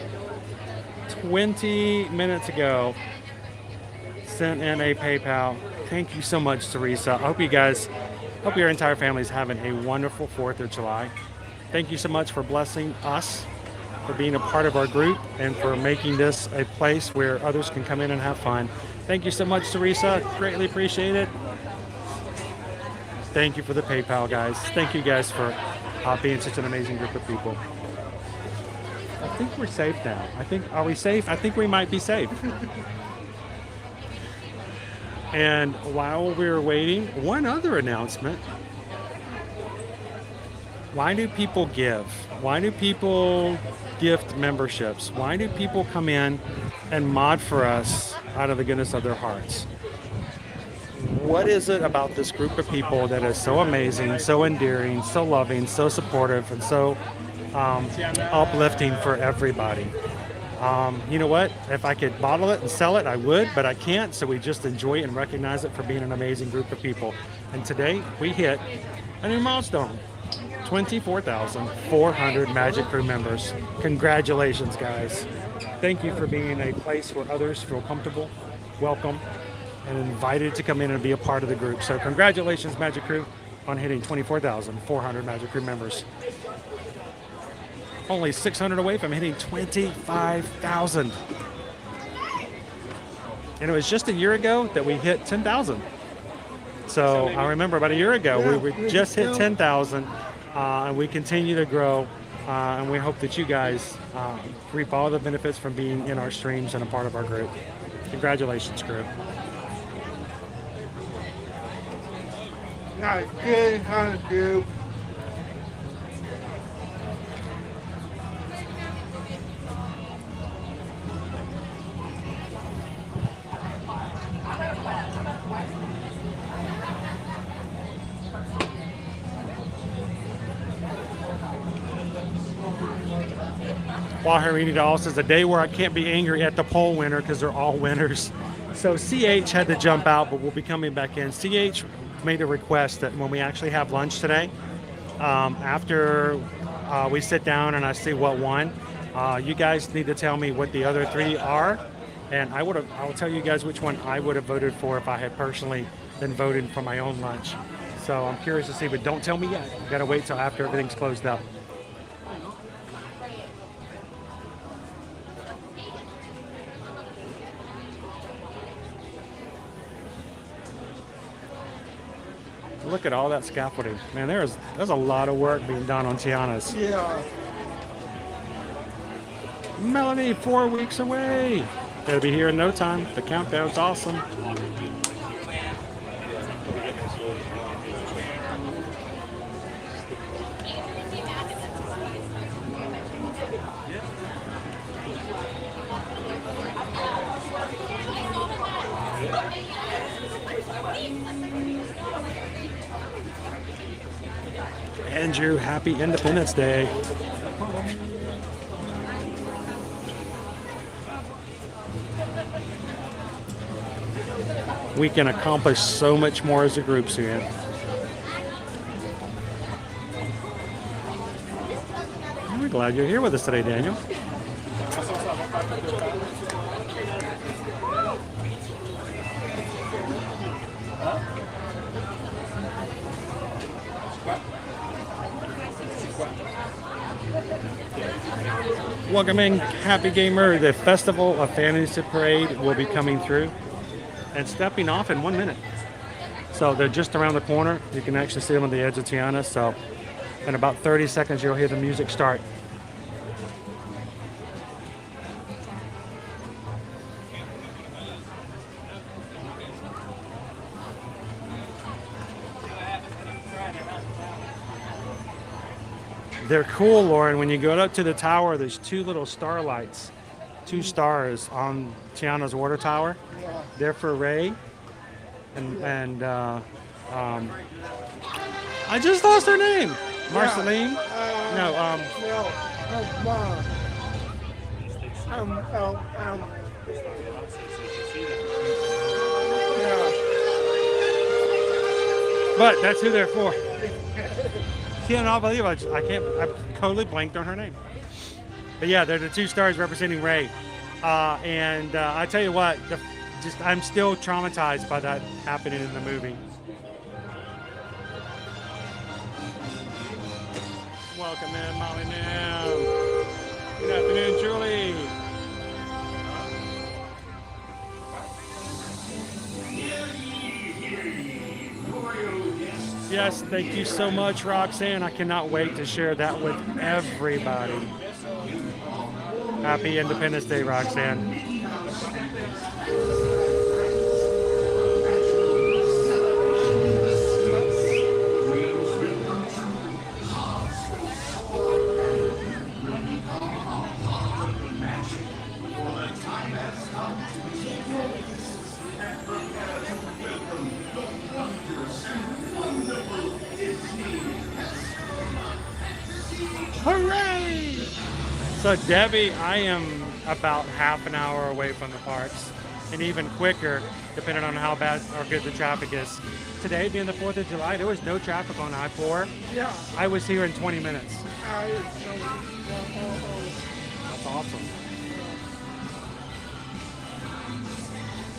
S18: 20 minutes ago, sent in a PayPal. Thank you so much, Teresa. I hope your entire family is having a wonderful 4th of July. Thank you so much for blessing us, for being a part of our group, and for making this a place where others can come in and have fun. Thank you so much, Teresa. Greatly appreciate it. Thank you for the PayPal, guys. Thank you guys for being such an amazing group of people. I think we're safe now. Are we safe? I think we might be safe. And while we were waiting, one other announcement. Why do people give? Why do people gift memberships? Why do people come in and mod for us out of the goodness of their hearts? What is it about this group of people that is so amazing, so endearing, so loving, so supportive, and so uplifting for everybody? You know what? If I could bottle it and sell it, I would, but I can't, so we just enjoy it and recognize it for being an amazing group of people. And today, we hit a new milestone. 24,400 Magic Crew members. Congratulations, guys. Thank you for being a place where others feel comfortable, welcome, and invited to come in and be a part of the group. So congratulations, Magic Crew, on hitting 24,400 Magic Crew members. Only 600 away from hitting 25,000. And it was just a year ago that we hit 10,000. So I remember about a year ago, we just hit 10,000. And we continue to grow, and we hope that you guys reap all the benefits from being in our streams and a part of our group. Congratulations, crew.
S8: Not good, how to do.
S18: Waharini Doll says, a day where I can't be angry at the poll winner because they're all winners. So CH had to jump out, but we'll be coming back in. CH made a request that when we actually have lunch today, after we sit down and I see what won, you guys need to tell me what the other 3 are, and I will tell you guys which one I would have voted for if I had personally been voting for my own lunch. So I'm curious to see, but don't tell me yet. You gotta wait till after everything's closed up. Look at all that scaffolding. Man, there's a lot of work being done on Tiana's.
S8: Yeah.
S18: Melanie, 4 weeks away. It'll be here in no time. The countdown's awesome. Andrew, happy Independence Day. We can accomplish so much more as a group, Suzanne. We're glad you're here with us today, Daniel. Welcoming Happy Gamer. The Festival of Fantasy Parade will be coming through and stepping off in 1 minute. So they're just around the corner. You can actually see them on the edge of Tiana. So in about 30 seconds, you'll hear the music start. They're cool, Lauren. When you go up to the tower, there's two little starlights, 2 stars on Tiana's water tower. They're for Ray. And I just lost her name. Marceline? But that's who they're for. Cannot believe I totally blanked on her name. But yeah, they're the 2 stars representing Ray. I tell you what, I'm still traumatized by that happening in the movie. Welcome in, Molly Nam. Good afternoon, Julie. Yes, thank you so much, Roxanne. I cannot wait to share that with everybody. Happy Independence Day, Roxanne. Hooray! So Debbie, I am about half an hour away from the parks, and even quicker, depending on how bad or good the traffic is. Today, being the 4th of July, there was no traffic on I-4.
S8: Yeah.
S18: I was here in 20 minutes. That's awesome.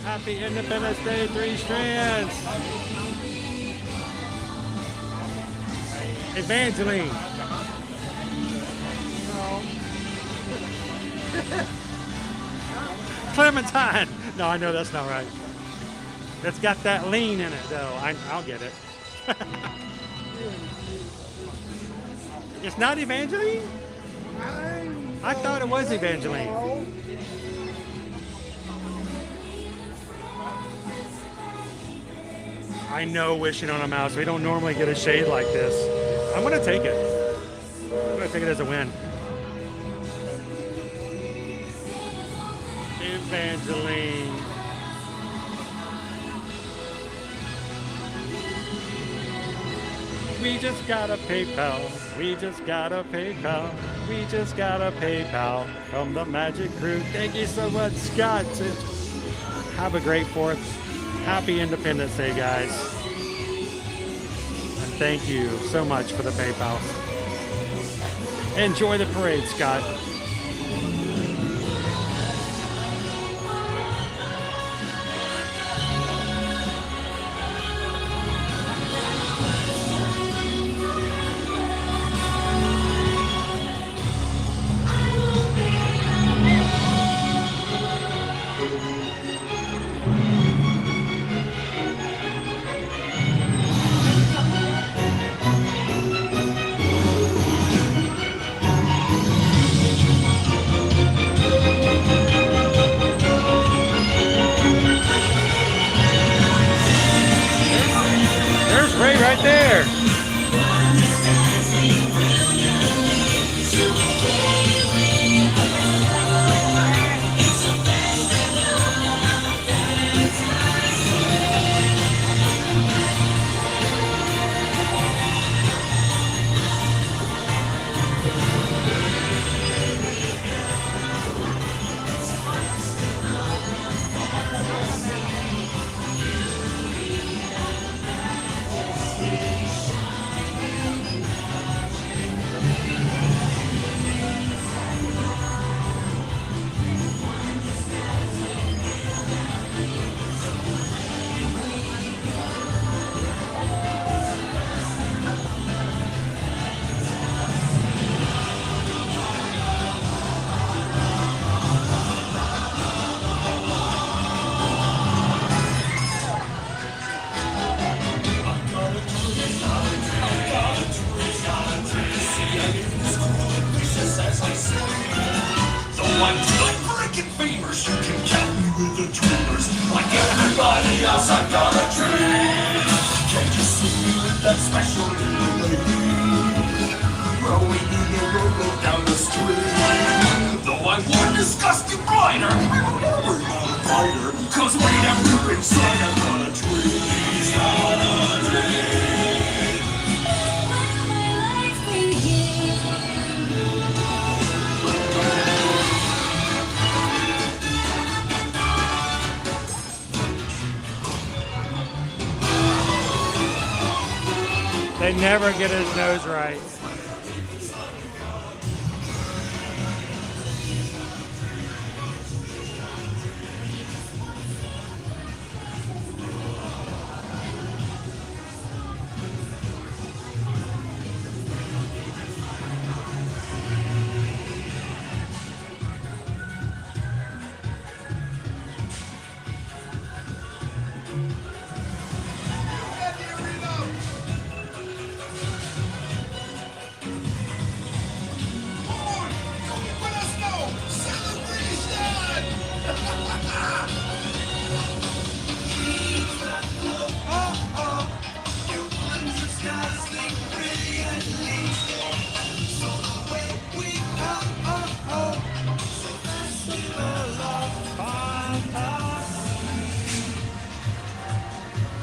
S18: Happy Independence Day, 3 Strands. Evangeline. Clementine. No, I know that's not right. That's got that lean in it, though. I'll get it. It's not Evangeline? I thought it was Evangeline. I know wishing on a mouse. We don't normally get a shade like this. I'm going to take it. I'm going to take it as a win. Evangeline. We just got a PayPal. We just got a PayPal. We just got a PayPal from the Magic Crew. Thank you so much, Scott. Have a great 4th. Happy Independence Day, guys. And thank you so much for the PayPal. Enjoy the parade, Scott.
S12: First you can count me with the dreamers. Like everybody else, I've got a dream. Can't you see me with that special little lady? Rowing in a rowboat down the stream. Though I would discuss the rider, I'm never not a fighter. Cause way down deep inside, I've got a dream. He's got a dream.
S18: They never get his nose right.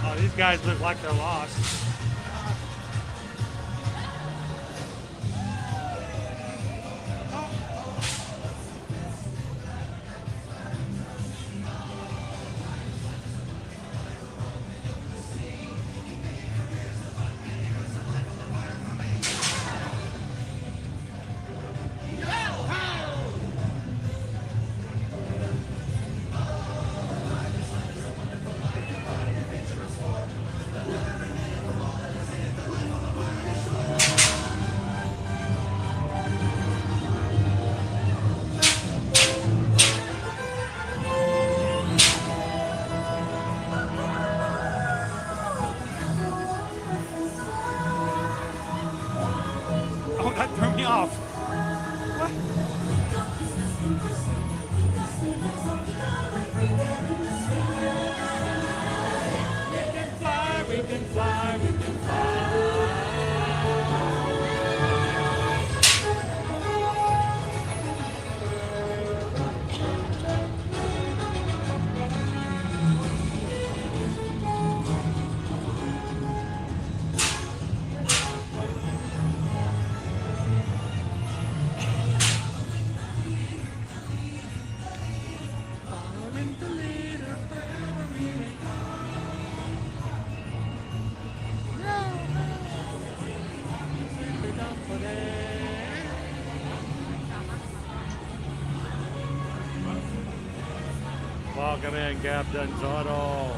S18: Oh, these guys look like they're lost. Off. What? We can fly, we can fly, we can fly. Welcome in, Captain Tuttle.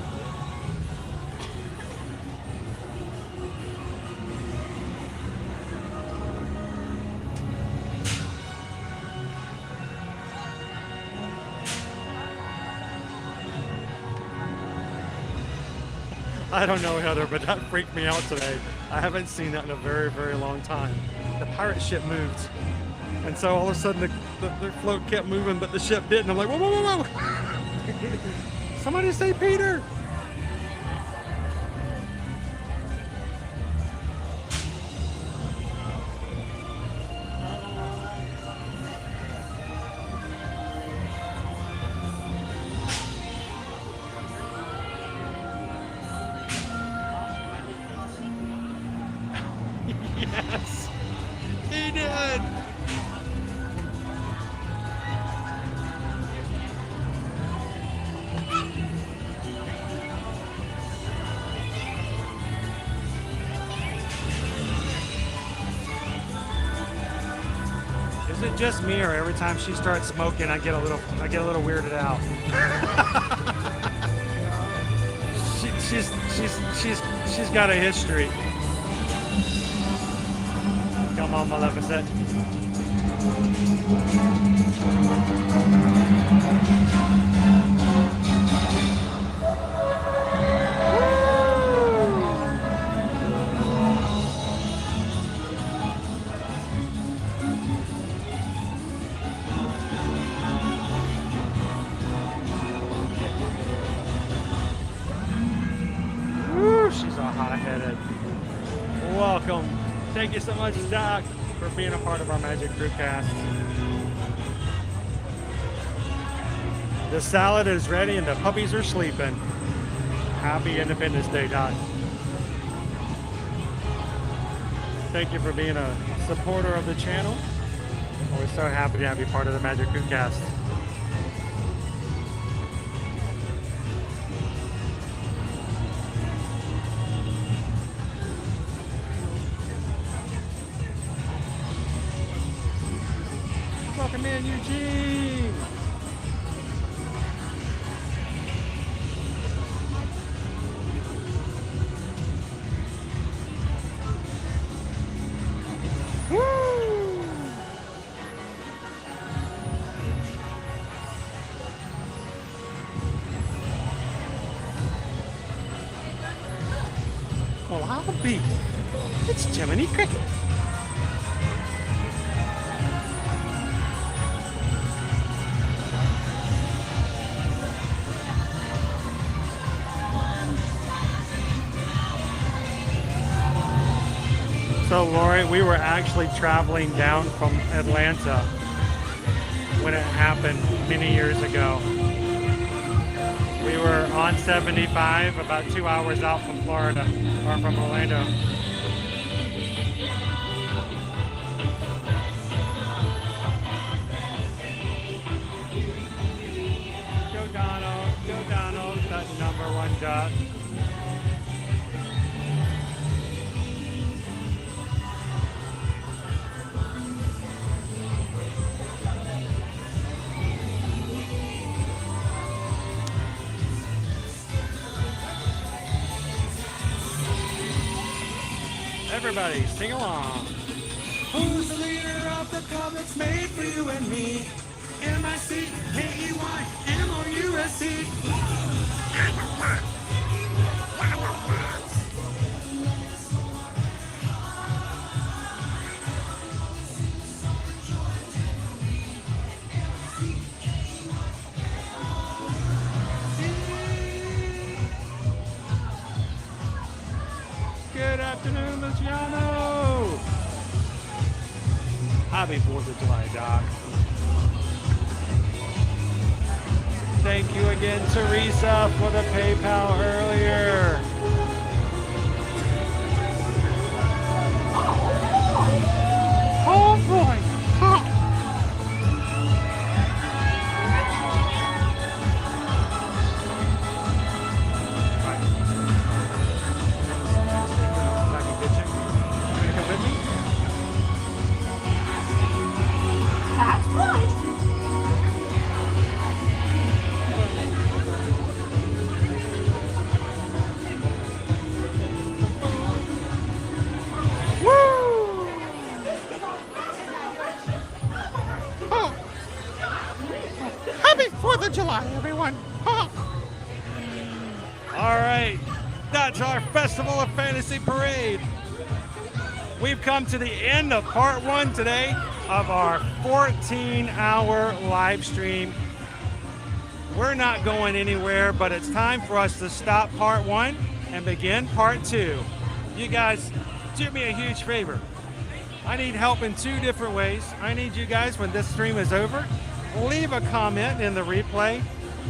S18: I don't know, Heather, but that freaked me out today. I haven't seen that in a very, very long time. The pirate ship moved. And so all of a sudden the float kept moving, but the ship didn't. I'm like, whoa, whoa, whoa, whoa. Somebody say Peter. Yes, he did. Is it just me, or every time she starts smoking, I get a little weirded out? She's got a history. Come on, Maleficent. Welcome. Thank you so much, Doc, for being a part of our Magic Crew cast. The salad is ready and the puppies are sleeping. Happy Independence Day, Doc. Thank you for being a supporter of the channel. We're so happy to have you part of the Magic Crew cast. Welcome in, Eugene. Well, I'll be. It's Jiminy Cricket. So, Lori, we were actually traveling down from Atlanta when it happened many years ago. We were on 75, about 2 hours out from Florida, or from Orlando. Go Donald, that #1 duck. Everybody, sing along. Who's the leader of the club that's made for you and me? M-I-C-K-E-Y-M-O-U-S-E. Good afternoon, Luciano. Happy 4th of July, Doc. Thank you again, Teresa, for the PayPal earlier. Oh boy.
S16: That's right.
S18: Happy 4th of July, everyone. All right, that's our Festival of Fantasy Parade. We've come to the end of part 1 today of our 14-hour live stream. We're not going anywhere, but it's time for us to stop part 1 and begin part 2. You guys, do me a huge favor. I need help in 2 different ways. I need you guys, when this stream is over, leave a comment in the replay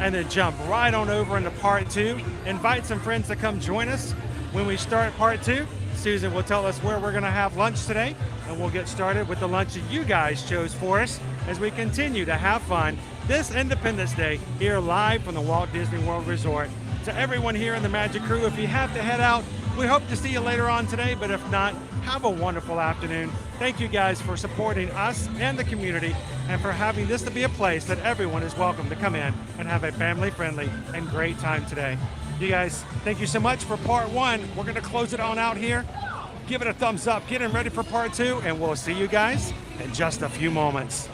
S18: and then jump right on over into part 2. Invite some friends to come join us when we start part 2. Susan will tell us where we're going to have lunch today, and we'll get started with the lunch that you guys chose for us as we continue to have fun this Independence Day here live from the Walt Disney World Resort. To everyone here in the Magic Crew, if you have to head out, we hope to see you later on today, but if not, have a wonderful afternoon. Thank you guys for supporting us and the community, and for having this to be a place that everyone is welcome to come in and have a family-friendly and great time today. You guys, thank you so much for part 1. We're going to close it on out here. Give it a thumbs up, getting ready for part 2, and we'll see you guys in just a few moments.